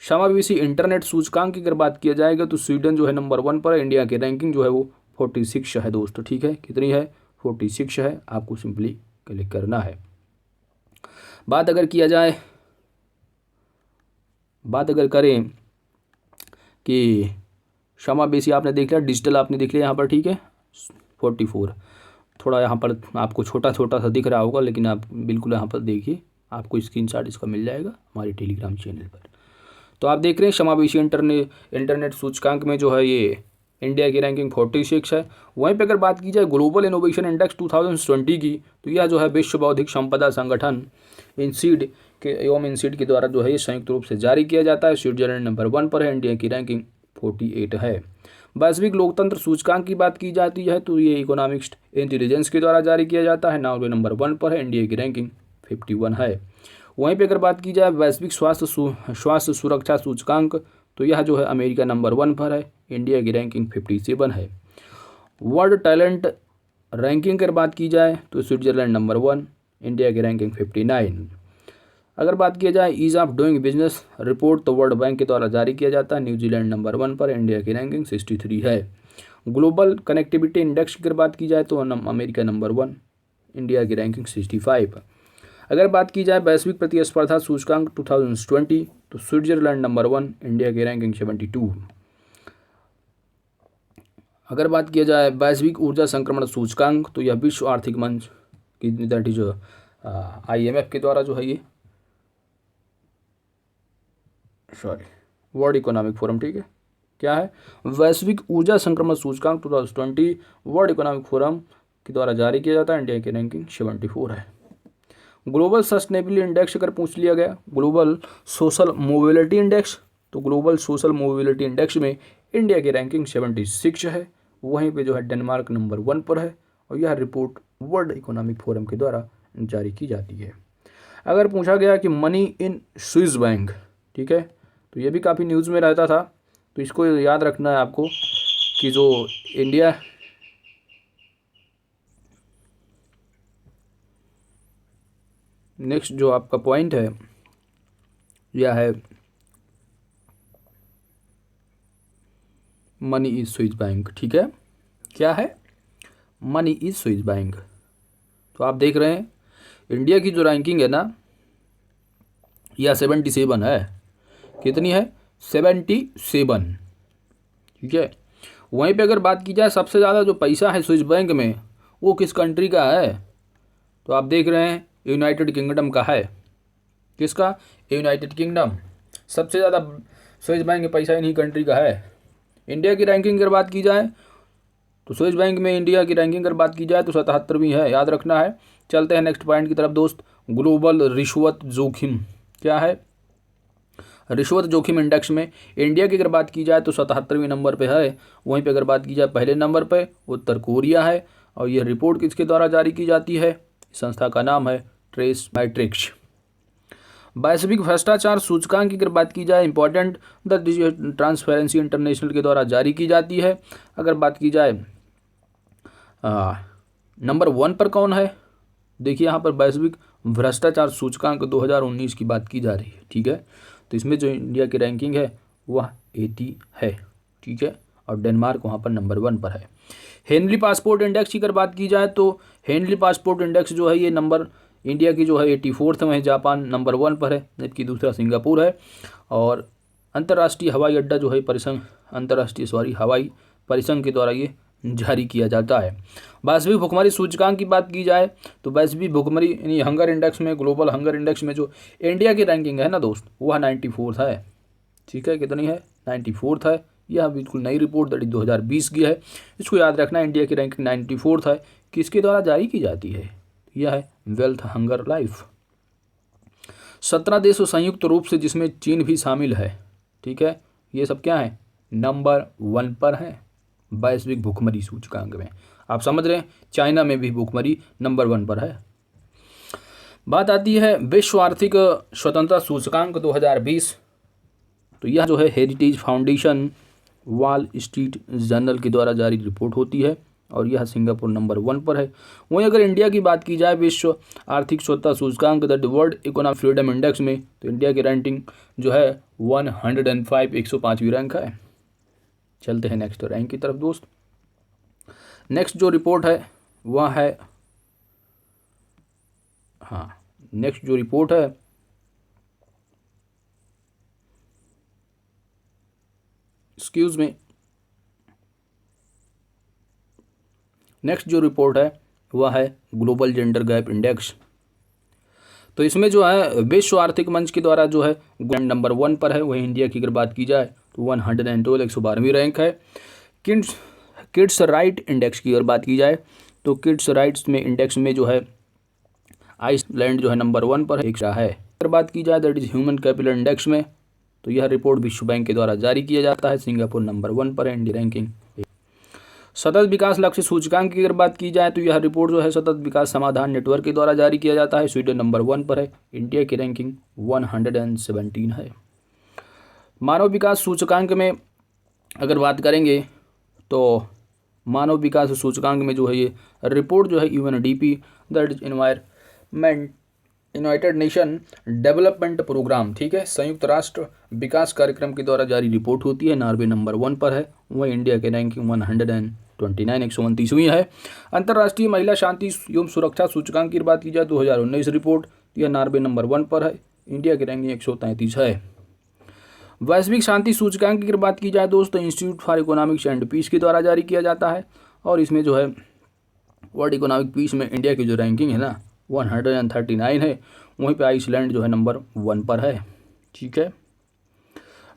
समावेशी इंटरनेट सूचकांक की अगर बात किया जाएगा तो स्वीडन जो है नंबर 1 पर है। इंडिया की रैंकिंग जो है वो 46 है दोस्तों। ठीक है, कितनी है, 46 है, आपको सिंपली क्लिक करना है। बात अगर करें कि समावेशी आपने देख लिया, डिजिटल आपने देख लिया यहाँ पर। ठीक है, 44 थोड़ा यहाँ पर आपको छोटा छोटा सा दिख रहा होगा, लेकिन आप बिल्कुल यहाँ पर देखिए, आपको स्क्रीनशॉट इसका मिल जाएगा हमारे टेलीग्राम चैनल पर। तो आप देख रहे हैं समावेशी इंटरनेट सूचकांक में जो है ये इंडिया की रैंकिंग 46 है। वहीं पे अगर बात की जाए ग्लोबल इनोवेशन इंडेक्स 2020 की तो यह जो है विश्व बौद्धिक संपदा संगठन इंसीड के द्वारा जो है ये संयुक्त रूप से जारी किया जाता है। स्विट्जरलैंड नंबर 1 पर है, इंडिया की रैंकिंग 48 है। वैश्विक लोकतंत्र सूचकांक की बात की जाती है तो ये इकोनॉमिक्स इंटेलिजेंस के द्वारा जारी किया जाता है। नॉर्वे नंबर 1 पर है, इंडिया की रैंकिंग 51 है। वहीं पे अगर बात की जाए वैश्विक स्वास्थ्य सुरक्षा सूचकांक तो यह जो है अमेरिका नंबर 1 पर है, इंडिया की रैंकिंग 57 है। वर्ल्ड टैलेंट रैंकिंग की बात की जाए तो स्विट्जरलैंड नंबर 1, इंडिया की रैंकिंग 59। अगर बात किया जाए ease of doing business report तो वर्ल्ड बैंक के द्वारा जारी किया जाता है। न्यूजीलैंड नंबर 1 पर, इंडिया की रैंकिंग 63 है। ग्लोबल कनेक्टिविटी इंडेक्स की बात की जाए तो अमेरिका नंबर 1, इंडिया की रैंकिंग 65। अगर बात की जाए वैश्विक प्रतिस्पर्धा सूचकांक 2020 तो स्विट्जरलैंड नंबर 1, इंडिया की रैंकिंग 72। अगर बात किया जाए वैश्विक ऊर्जा संक्रमण सूचकांक तो यह विश्व आर्थिक मंच की दैट इज IMF के द्वारा जो है ये वर्ल्ड इकोनॉमिक फोरम, ठीक है, क्या है वैश्विक ऊर्जा संक्रमण सूचकांक 2020 वर्ल्ड इकोनॉमिक फोरम के द्वारा जारी किया जाता है। इंडिया की रैंकिंग 74 है। ग्लोबल सस्टेनेबिलिटी इंडेक्स अगर पूछ लिया गया ग्लोबल सोशल मोबिलिटी इंडेक्स तो ग्लोबल सोशल मोबिलिटी इंडेक्स में इंडिया की रैंकिंग 76 है। वहीं पे जो है डेनमार्क नंबर 1 पर है और यह रिपोर्ट वर्ल्ड इकोनॉमिक फोरम के द्वारा जारी की जाती है। अगर पूछा गया कि मनी इन स्विस बैंक, ठीक है, तो ये भी काफ़ी न्यूज़ में रहता था, तो इसको याद रखना है आपको कि जो इंडिया नेक्स्ट जो आपका पॉइंट है यह है मनी इज स्विस बैंक। ठीक है, क्या है मनी इज स्विस बैंक। तो आप देख रहे हैं इंडिया की जो रैंकिंग है ना यह 77 है। कितनी है, 77। ठीक है, वहीं पे अगर बात की जाए सबसे ज़्यादा जो पैसा है स्विस बैंक में वो किस कंट्री का है, तो आप देख रहे हैं यूनाइटेड किंगडम का है। किसका, यूनाइटेड किंगडम। सबसे ज़्यादा स्विस बैंक में पैसा इन्हीं कंट्री का है। इंडिया की रैंकिंग अगर बात की जाए तो स्विस बैंक में इंडिया की रैंकिंग अगर बात की जाए तो 77वीं है, याद रखना है। चलते हैं नेक्स्ट पॉइंट की तरफ दोस्त। ग्लोबल रिश्वत जोखिम, क्या है रिश्वत जोखिम इंडेक्स में इंडिया की अगर बात की जाए तो 77वें नंबर पे है। वहीं पे अगर बात की जाए पहले नंबर पे उत्तर कोरिया है और यह रिपोर्ट किसके द्वारा जारी की जाती है, संस्था का नाम है ट्रेस मैट्रिक्स। वैश्विक भ्रष्टाचार सूचकांक की अगर बात की जाए इंपॉर्टेंट द ट्रांसपेरेंसी इंटरनेशनल के द्वारा जारी की जाती है। अगर बात की जाए नंबर 1 पर कौन है, देखिए यहाँ पर वैश्विक भ्रष्टाचार सूचकांक 2019 की बात की जा रही है। ठीक है, तो इसमें जो इंडिया की रैंकिंग है वह 80 है। ठीक है, और डेनमार्क वहाँ पर नंबर 1 पर है। हेनली पासपोर्ट इंडेक्स की अगर बात की जाए तो हेनली पासपोर्ट इंडेक्स जो है ये नंबर इंडिया की जो है 84 में है। जापान नंबर 1 पर है, जबकि दूसरा सिंगापुर है। और अंतर्राष्ट्रीय हवाई अड्डा जो है हवाई परिसंघ के द्वारा ये जारी किया जाता है। वैश्विक भुखमरी सूचकांक की बात की जाए तो वैश्विक भुखमरी यानी हंगर इंडेक्स में, ग्लोबल हंगर इंडेक्स में जो इंडिया की रैंकिंग है ना दोस्त, वह 94 है। ठीक है, कितनी है? 94 है। यह बिल्कुल नई रिपोर्ट दैट 2020 की है। इसको याद रखना, इंडिया की रैंकिंग 94 है। किसके द्वारा जारी की जाती है? यह है वेल्थ हंगर लाइफ। 17 देशों संयुक्त रूप से, जिसमें चीन भी शामिल है। ठीक है, ये सब क्या है? नंबर 1 पर है वैश्विक भुखमरी सूचकांक में। आप समझ रहे हैं, चाइना में भी भुखमरी नंबर 1 पर है। बात आती है विश्व आर्थिक स्वतंत्रता सूचकांक 2020। तो यह जो है heritage foundation, wall street journal के द्वारा जारी रिपोर्ट होती है और यह सिंगापुर नंबर 1 पर है। वहीं अगर इंडिया की बात की जाए विश्व आर्थिक स्वतंत्रता सूचकांक the world economic freedom index में, तो इंडिया की रैंकिंग जो है 105, 105वीं रैंक है। चलते हैं नेक्स्ट रैंक की तरफ दोस्त। नेक्स्ट जो रिपोर्ट है वह है, नेक्स्ट जो रिपोर्ट है एक्सक्यूज में, नेक्स्ट जो रिपोर्ट है वह है ग्लोबल जेंडर गैप इंडेक्स। तो इसमें जो है विश्व आर्थिक मंच के द्वारा जो है नंबर 1 पर है। वहीं इंडिया की अगर बात की जाए तो 112, 112वीं रैंक है। किड्स राइट इंडेक्स की अगर बात की जाए तो किड्स राइट्स में इंडेक्स में जो है आइसलैंड जो है नंबर 1 पर है। अगर बात की जाए that is human capital index में, तो यह रिपोर्ट विश्व बैंक के द्वारा जारी किया जाता है। सिंगापुर नंबर 1 पर है इंडिया रैंकिंग। सतत विकास लक्ष्य सूचकांक की अगर बात की जाए तो यह रिपोर्ट जो है सतत विकास समाधान नेटवर्क के द्वारा जारी किया जाता है। स्वीडन नंबर 1 पर है। इंडिया की रैंकिंग 117 है। मानव विकास सूचकांक में अगर बात करेंगे तो मानव विकास सूचकांक में जो है ये रिपोर्ट जो है UNDP that is United Nation Development Programme, ठीक है, संयुक्त राष्ट्र विकास कार्यक्रम के द्वारा जारी रिपोर्ट होती है। नॉर्वे नंबर 1 पर है। वहीं इंडिया के रैंकिंग 129, 129वीं है। अंतर्राष्ट्रीय महिला शांति एवं सुरक्षा सूचकांक की बात की जाए 2019 रिपोर्ट, यह नॉर्वे नंबर 1 पर है। इंडिया की रैंकिंग 133 है। वैश्विक शांति सूचकांक की बात की जाए दोस्तों, Institute for Economics and Peace के द्वारा जारी किया जाता है और इसमें जो है वर्ल्ड इकोनॉमिक पीस में इंडिया की जो रैंकिंग है ना 139 है। वहीं पे आइसलैंड जो है नंबर 1 पर है। ठीक है,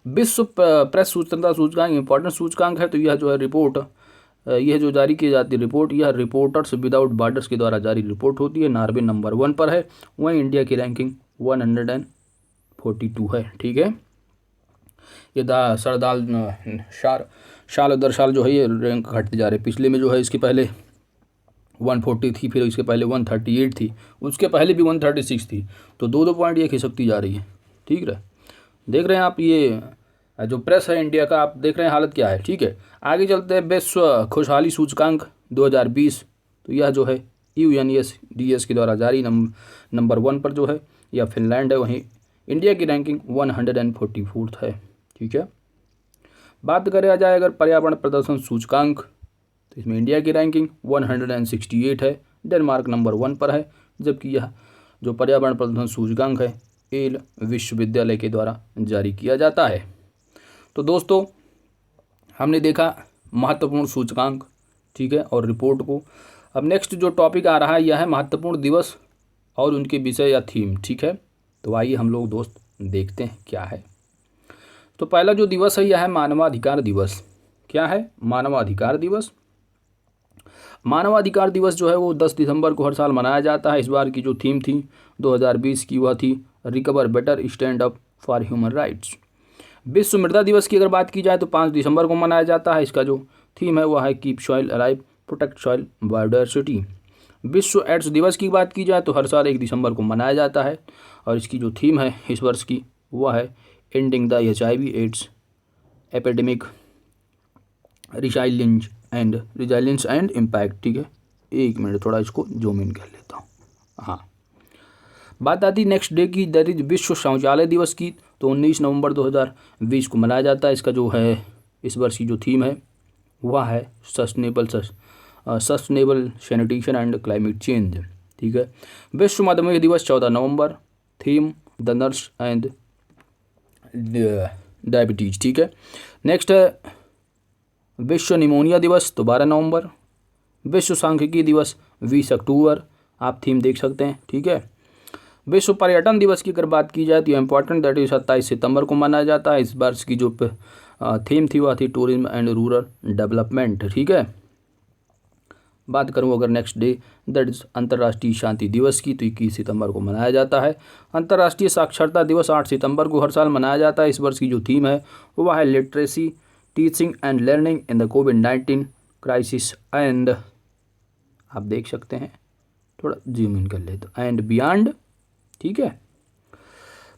विश्व प्रेस स्वतंत्रता सूचकांक इंपॉर्टेंट सूचकांक है। तो यह जो है रिपोर्ट, यह जो जारी की जाती है रिपोर्ट, यह रिपोर्टर्स विदाउट बॉर्डर्स के द्वारा जारी रिपोर्ट होती है। नॉर्वे नंबर 1 पर है। वहीं इंडिया की रैंकिंग 142 है। ठीक है, ये साल दर साल जो है ये रैंक घटते जा रहे हैं। पिछले में जो है इसके पहले 140 थी, फिर इसके पहले 138 थी, उसके पहले भी 136 थी। तो 2 पॉइंट ये खिसकती जा रही है। ठीक है, देख रहे हैं आप, ये जो प्रेस है इंडिया का, आप देख रहे हैं हालत क्या है। ठीक है, आगे चलते हैं विश्व खुशहाली सूचकांक 2020। तो यह जो है UNSDS के द्वारा जारी नंबर 1 पर जो है यह फिनलैंड है। वहीं इंडिया की रैंकिंग 144 है। ठीक है, बात करें जाए अगर पर्यावरण प्रदर्शन सूचकांक, तो इसमें इंडिया की रैंकिंग 168 है। डेनमार्क नंबर 1 पर है। जबकि यह जो पर्यावरण प्रदर्शन सूचकांक है येल विश्वविद्यालय के द्वारा जारी किया जाता है। तो दोस्तों हमने देखा महत्वपूर्ण सूचकांक, ठीक है, और रिपोर्ट को। अब नेक्स्ट जो टॉपिक आ रहा है यह है महत्वपूर्ण दिवस और उनके विषय या थीम। ठीक है, तो आइए हम लोग दोस्त देखते हैं क्या है। तो पहला जो दिवस है यह है मानवाधिकार दिवस। क्या है? मानवाधिकार दिवस। मानवाधिकार दिवस जो है वो 10 दिसंबर को हर साल मनाया जाता है। इस बार की जो थीम थी 2020 की वह थी recover better stand up for human rights. विश्व मृदा दिवस की अगर बात की जाए तो 5 दिसंबर को मनाया जाता है। इसका जो थीम है वह है keep soil alive, protect soil biodiversity. विश्व एड्स दिवस की बात की जाए तो हर साल 1 दिसंबर को मनाया जाता है और इसकी जो थीम है इस वर्ष की वह है ending the HIV AIDS epidemic, resilience and impact. ठीक है, 1 मिनट थोड़ा इसको जूम इन कर लेता हूँ। हाँ, बात आती नेक्स्ट डे की, दैट इज विश्व शौचालय दिवस की। तो 19 नवंबर 2020 को मनाया जाता है। इसका जो है इस वर्ष की जो थीम है वह है sustainable sanitation and climate change. ठीक है, विश्व मधुमेह दिवस 14 नवंबर, theme the nurse and diabetes. ठीक है, नेक्स्ट है विश्व निमोनिया दिवस तो 12 नवंबर। विश्व सांख्यिकी दिवस 20 अक्टूबर, आप थीम देख सकते हैं, ठीक है। विश्व पर्यटन दिवस की अगर बात की जाए तो इम्पोर्टेंट, दैट इज 27 सितंबर को मनाया जाता है। इस वर्ष की जो थीम थी वह थी टूरिज्म एंड रूरल डेवलपमेंट, ठीक है। बात करूं अगर नेक्स्ट डे, दैट इज अंतर्राष्ट्रीय शांति दिवस की, तो 21 सितंबर को मनाया जाता है। अंतर्राष्ट्रीय साक्षरता दिवस 8 सितंबर को हर साल मनाया जाता है। इस वर्ष की जो थीम है वह है literacy, teaching and learning in the covid crisis and, आप देख सकते हैं, थोड़ा जूम इन कर ले तो, एंड बियॉन्ड, ठीक है।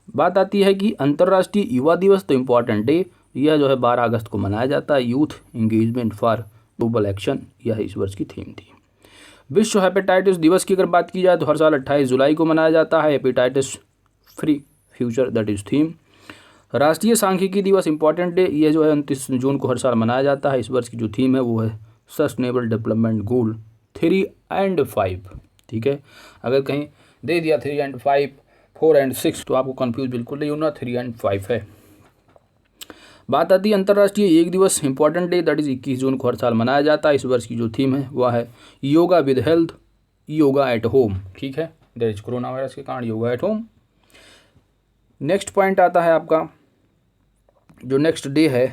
बात आती है कि अंतर्राष्ट्रीय युवा दिवस, तो इम्पॉर्टेंट डे, यह जो है 12 अगस्त को मनाया जाता है। Youth engagement for global action, यह इस वर्ष की थीम थी। विश्व हेपेटाइटिस दिवस की अगर बात की जाए तो हर साल 28 जुलाई को मनाया जाता है। Hepatitis free future, that is theme. राष्ट्रीय सांख्यिकी दिवस इम्पॉर्टेंट डे, यह जो है 29 जून को हर साल मनाया जाता है। इस वर्ष की जो थीम है वो है सस्टेनेबल डेवलपमेंट गोल 3 and 5, ठीक है। अगर कहीं दे दिया 3 and 5, 4 and 6 तो आपको कंफ्यूज बिल्कुल नहीं होना, 3 and 5 है। बात आती है अंतर्राष्ट्रीय योग दिवस, इंपॉर्टेंट डे, दैट इज 21 जून को हर साल मनाया जाता है। इस वर्ष की जो थीम है वह है yoga with health, yoga at home, ठीक है। दैट इज कोरोना वायरस के कारण yoga at home. Next point आता है आपका जो नेक्स्ट डे है,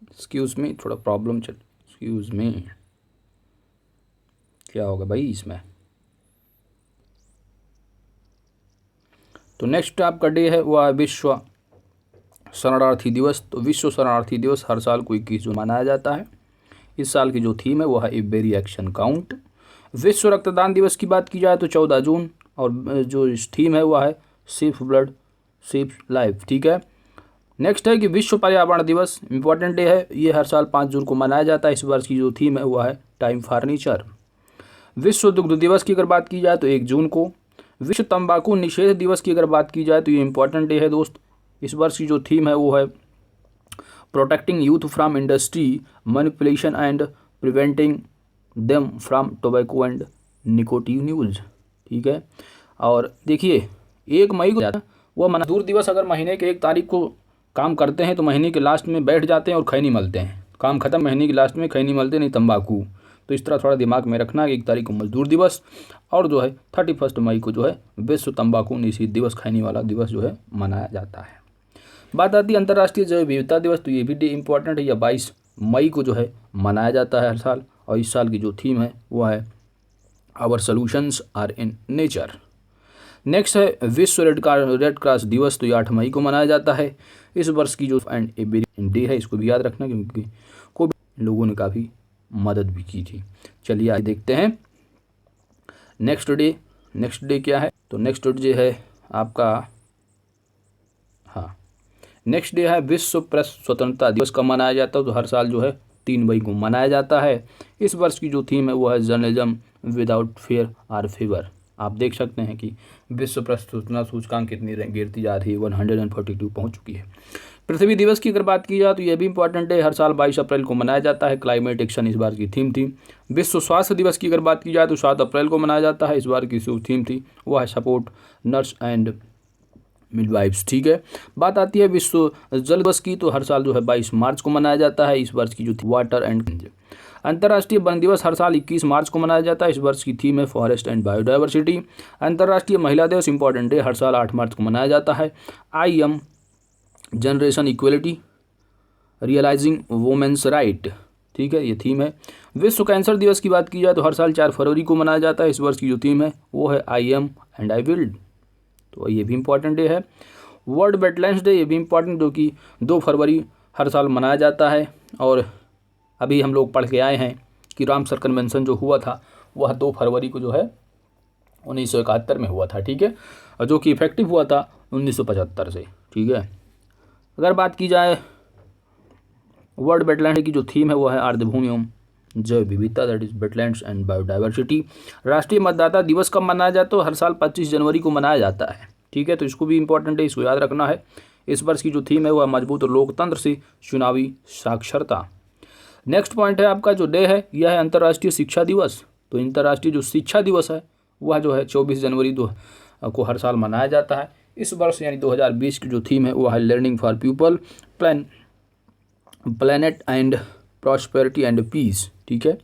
एक्सक्यूज मी, थोड़ा प्रॉब्लम चल, एक्सक्यूज मी, क्या होगा भाई इसमें। तो नेक्स्ट आपका डे है वह विश्व शरणार्थी दिवस। तो विश्व शरणार्थी दिवस हर साल को 21 जून मनाया जाता है। इस साल की जो थीम है वह है एवरी एक्शन काउंट। विश्व रक्तदान दिवस की बात की जाए तो 14 जून, और जो थीम है वह है सेफ ब्लड सेफ लाइफ, ठीक है। नेक्स्ट है कि विश्व पर्यावरण दिवस, इंपॉर्टेंट डे है, ये हर साल 5 जून को मनाया जाता है। इस वर्ष की जो थीम है वह है टाइम फॉर नेचर। विश्व दुग्ध दिवस की अगर बात की जाए तो 1 जून को। विश्व तंबाकू निषेध दिवस की अगर बात की जाए तो ये इंपॉर्टेंट डे है दोस्त। इस वर्ष की जो थीम है वो है protecting youth from industry manipulation and preventing them from tobacco and nicotine use, ठीक है। और देखिए 1 मई को वह मजदूर दिवस, अगर महीने के 1 तारीख को काम करते हैं तो महीने के लास्ट में बैठ जाते हैं और खैनी मलते हैं, काम खत्म, महीने के लास्ट में खैनी मलते नहीं तंबाकू। तो इस तरह थोड़ा दिमाग में रखना कि 1 तारीख को मजदूर दिवस और जो है 31 मई को जो है विश्व तंबाकू निषेध दिवस, खैनी वाला दिवस जो है मनाया जाता है। बात आती है अंतर्राष्ट्रीय जैव विविधता दिवस, तो ये भी डे इंपॉर्टेंट है, या 22 मई को जो है मनाया जाता है हर साल। और इस साल की जो थीम है वह है our solutions are in nature. Next है विश्व रेड क्रॉस दिवस, तो ये 8 मई को मनाया जाता है। इस वर्ष की जो एंड एवरी डे है, इसको भी याद रखना क्योंकि कोविड लोगों ने काफ़ी मदद भी की थी। चलिए आगे देखते हैं नेक्स्ट डे। नेक्स्ट डे क्या है, तो नेक्स्ट डे है आपका, हाँ, नेक्स्ट डे है विश्व प्रेस स्वतंत्रता दिवस कब मनाया जाता है, तो हर साल जो है 3 मई को मनाया जाता है। इस वर्ष की जो थीम है वो है जर्नलिज्म विदाउट फेयर और फेवर। आप देख सकते हैं कि विश्व प्रेस सूचना सूचकांक कितनी गिरती जा रही है, 142 पहुंच चुकी है। पृथ्वी दिवस की अगर बात की जाए तो यह भी इंपॉर्टेंट है, हर साल 22 अप्रैल को मनाया जाता है। क्लाइमेट एक्शन इस बार की थीम थी। विश्व स्वास्थ्य दिवस की अगर बात की जाए तो 7 अप्रैल को मनाया जाता है। इस बार की जो थीम थी वह है सपोर्ट नर्स एंड मिडवाइफ्स, ठीक है। बात आती है विश्व जल दिवस की, तो हर साल जो है 22 मार्च को मनाया जाता है। इस वर्ष की जो थी वाटर एंड। अंतर्राष्ट्रीय वन दिवस हर साल 21 मार्च को मनाया जाता है। इस वर्ष की थीम है फॉरेस्ट एंड बायोडाइवर्सिटी। अंतर्राष्ट्रीय महिला दिवस इंपॉर्टेंट डे, हर साल 8 मार्च को मनाया जाता है। I am generation equality realising women's right, ठीक है, ये थीम है। विश्व कैंसर दिवस की बात की जाए तो हर साल 4 फरवरी को मनाया जाता है। इस वर्ष की जो थीम है वो है I M and I will, तो ये भी इंपॉर्टेंट डे है। वर्ल्ड वेटलैंड्स डे, ये भी इंपॉर्टेंट, जो कि 2 फरवरी हर साल मनाया जाता है। और अभी हम लोग पढ़ के आए हैं कि रामसर कन्वेंशन जो हुआ था वह 2 फरवरी को जो है 1971 में हुआ था, ठीक है, और जो कि इफेक्टिव हुआ था 1975 से, ठीक है। अगर बात की जाए वर्ल्ड वेटलैंड की जो थीम है वो है आर्द्रभूमि एवं जैव विविधता, that is wetlands and biodiversity. राष्ट्रीय मतदाता दिवस कब मनाया जाता है, हर साल 25 जनवरी को मनाया जाता है, ठीक है, तो इसको भी इंपॉर्टेंट है, इसको याद रखना है। इस वर्ष की जो थीम है वह मजबूत लोकतंत्र से चुनावी साक्षरता। नेक्स्ट पॉइंट है आपका जो डे है यह है अंतर्राष्ट्रीय शिक्षा दिवस। तो अंतर्राष्ट्रीय जो शिक्षा दिवस है वह जो है 24 जनवरी को हर साल मनाया जाता है। इस वर्ष यानी 2020 की जो थीम है वह है learning for people, planet and prosperity and peace. ठीक है।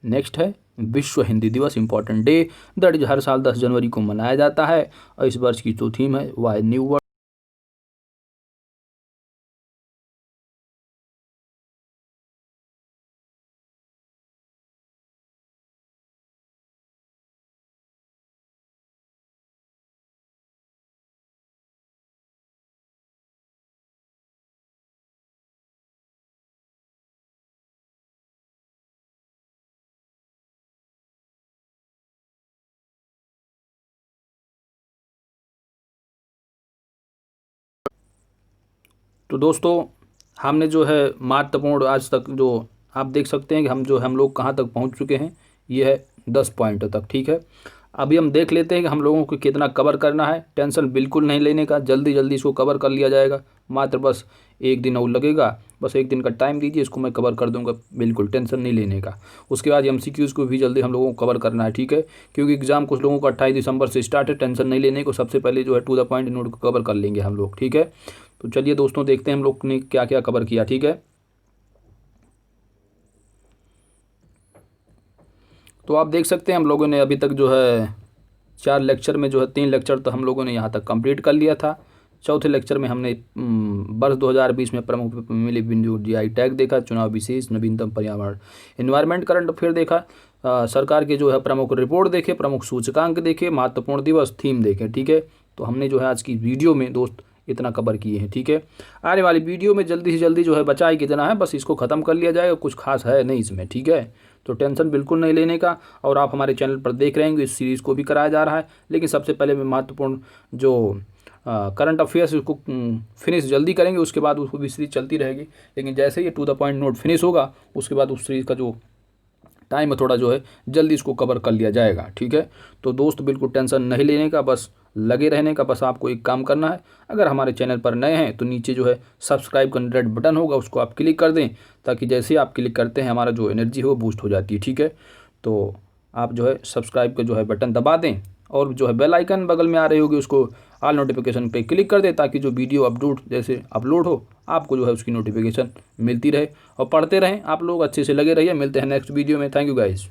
नेक्स्ट है विश्व हिंदी दिवस, इंपॉर्टेंट डे, दैट इज हर साल 10 जनवरी को मनाया जाता है। और इस वर्ष की जो थीम है वह है न्यू वर्ड। तो दोस्तों हमने जो है महत्वपूर्ण आज तक जो आप देख सकते हैं कि हम लोग कहाँ तक पहुँच चुके हैं, ये है 10 पॉइंट तक। ठीक है। अभी हम देख लेते हैं कि हम लोगों को कितना कवर करना है। टेंशन बिल्कुल नहीं लेने का, जल्दी जल्दी इसको कवर कर लिया जाएगा। मात्र बस एक दिन और लगेगा, बस एक दिन का टाइम दीजिए, इसको मैं कवर कर दूंगा, बिल्कुल टेंशन नहीं लेने का। उसके बाद MCQs को भी जल्दी हम लोगों को कवर करना है। ठीक है। क्योंकि एग्जाम कुछ लोगों का 28 दिसंबर से स्टार्ट है, टेंशन नहीं लेने को, सबसे पहले जो है टू द पॉइंट नोट को कवर कर लेंगे हम लोग। ठीक है। तो चलिए दोस्तों देखते हैं हम लोग ने क्या क्या कवर किया। ठीक है। तो आप देख सकते हैं हम लोगों ने अभी तक जो है 4 लेक्चर में जो है 3 लेक्चर तो हम लोगों ने यहाँ तक कंप्लीट कर लिया था। चौथे लेक्चर में हमने वर्ष 2020 में प्रमुख मिली बिंदु GI टैग देखा, चुनाव विशेष, नवीनतम पर्यावरण एनवायरमेंट करंट अफेयर देखा, सरकार के जो है प्रमुख रिपोर्ट देखे, प्रमुख सूचकांक देखे, महत्वपूर्ण दिवस थीम देखे। ठीक है। तो हमने जो है आज की वीडियो में दोस्त इतना कवर किए हैं। ठीक है। आने वाली वीडियो में जल्दी से जल्दी जो है बचाए कितना है, बस इसको ख़त्म कर लिया जाएगा, कुछ खास है नहीं इसमें। ठीक है। तो टेंशन बिल्कुल नहीं लेने का। और आप हमारे चैनल पर देख रहे हैं इस सीरीज़ को भी कराया जा रहा है, लेकिन सबसे पहले मैं महत्वपूर्ण जो करंट अफेयर्स उसको फिनिश जल्दी करेंगे, उसके बाद उसको भी सीरीज चलती रहेगी। लेकिन जैसे ही to the point note finish होगा उसके बाद उस सीरीज़ का जो टाइम है थोड़ा जो है जल्दी इसको कवर कर लिया जाएगा। ठीक है। तो दोस्त बिल्कुल टेंशन नहीं लेने का, बस लगे रहने का। बस आपको एक काम करना है, अगर हमारे चैनल पर नए हैं तो नीचे जो है सब्सक्राइब का रेड बटन होगा, उसको आप क्लिक कर दें, ताकि जैसे ही आप क्लिक करते हैं हमारा जो एनर्जी है वो बूस्ट हो जाती है। ठीक है। तो आप जो है सब्सक्राइब का जो है बटन दबा दें, और जो है बेल आइकन बगल में आ रही होगी उसको ऑल नोटिफिकेशन पे क्लिक कर दें, ताकि जो वीडियो अपलोड हो आपको जो है उसकी नोटिफिकेशन मिलती रहे। और पढ़ते रहें आप लोग, अच्छे से लगे रहिए। मिलते हैं नेक्स्ट वीडियो में। Thank you guys.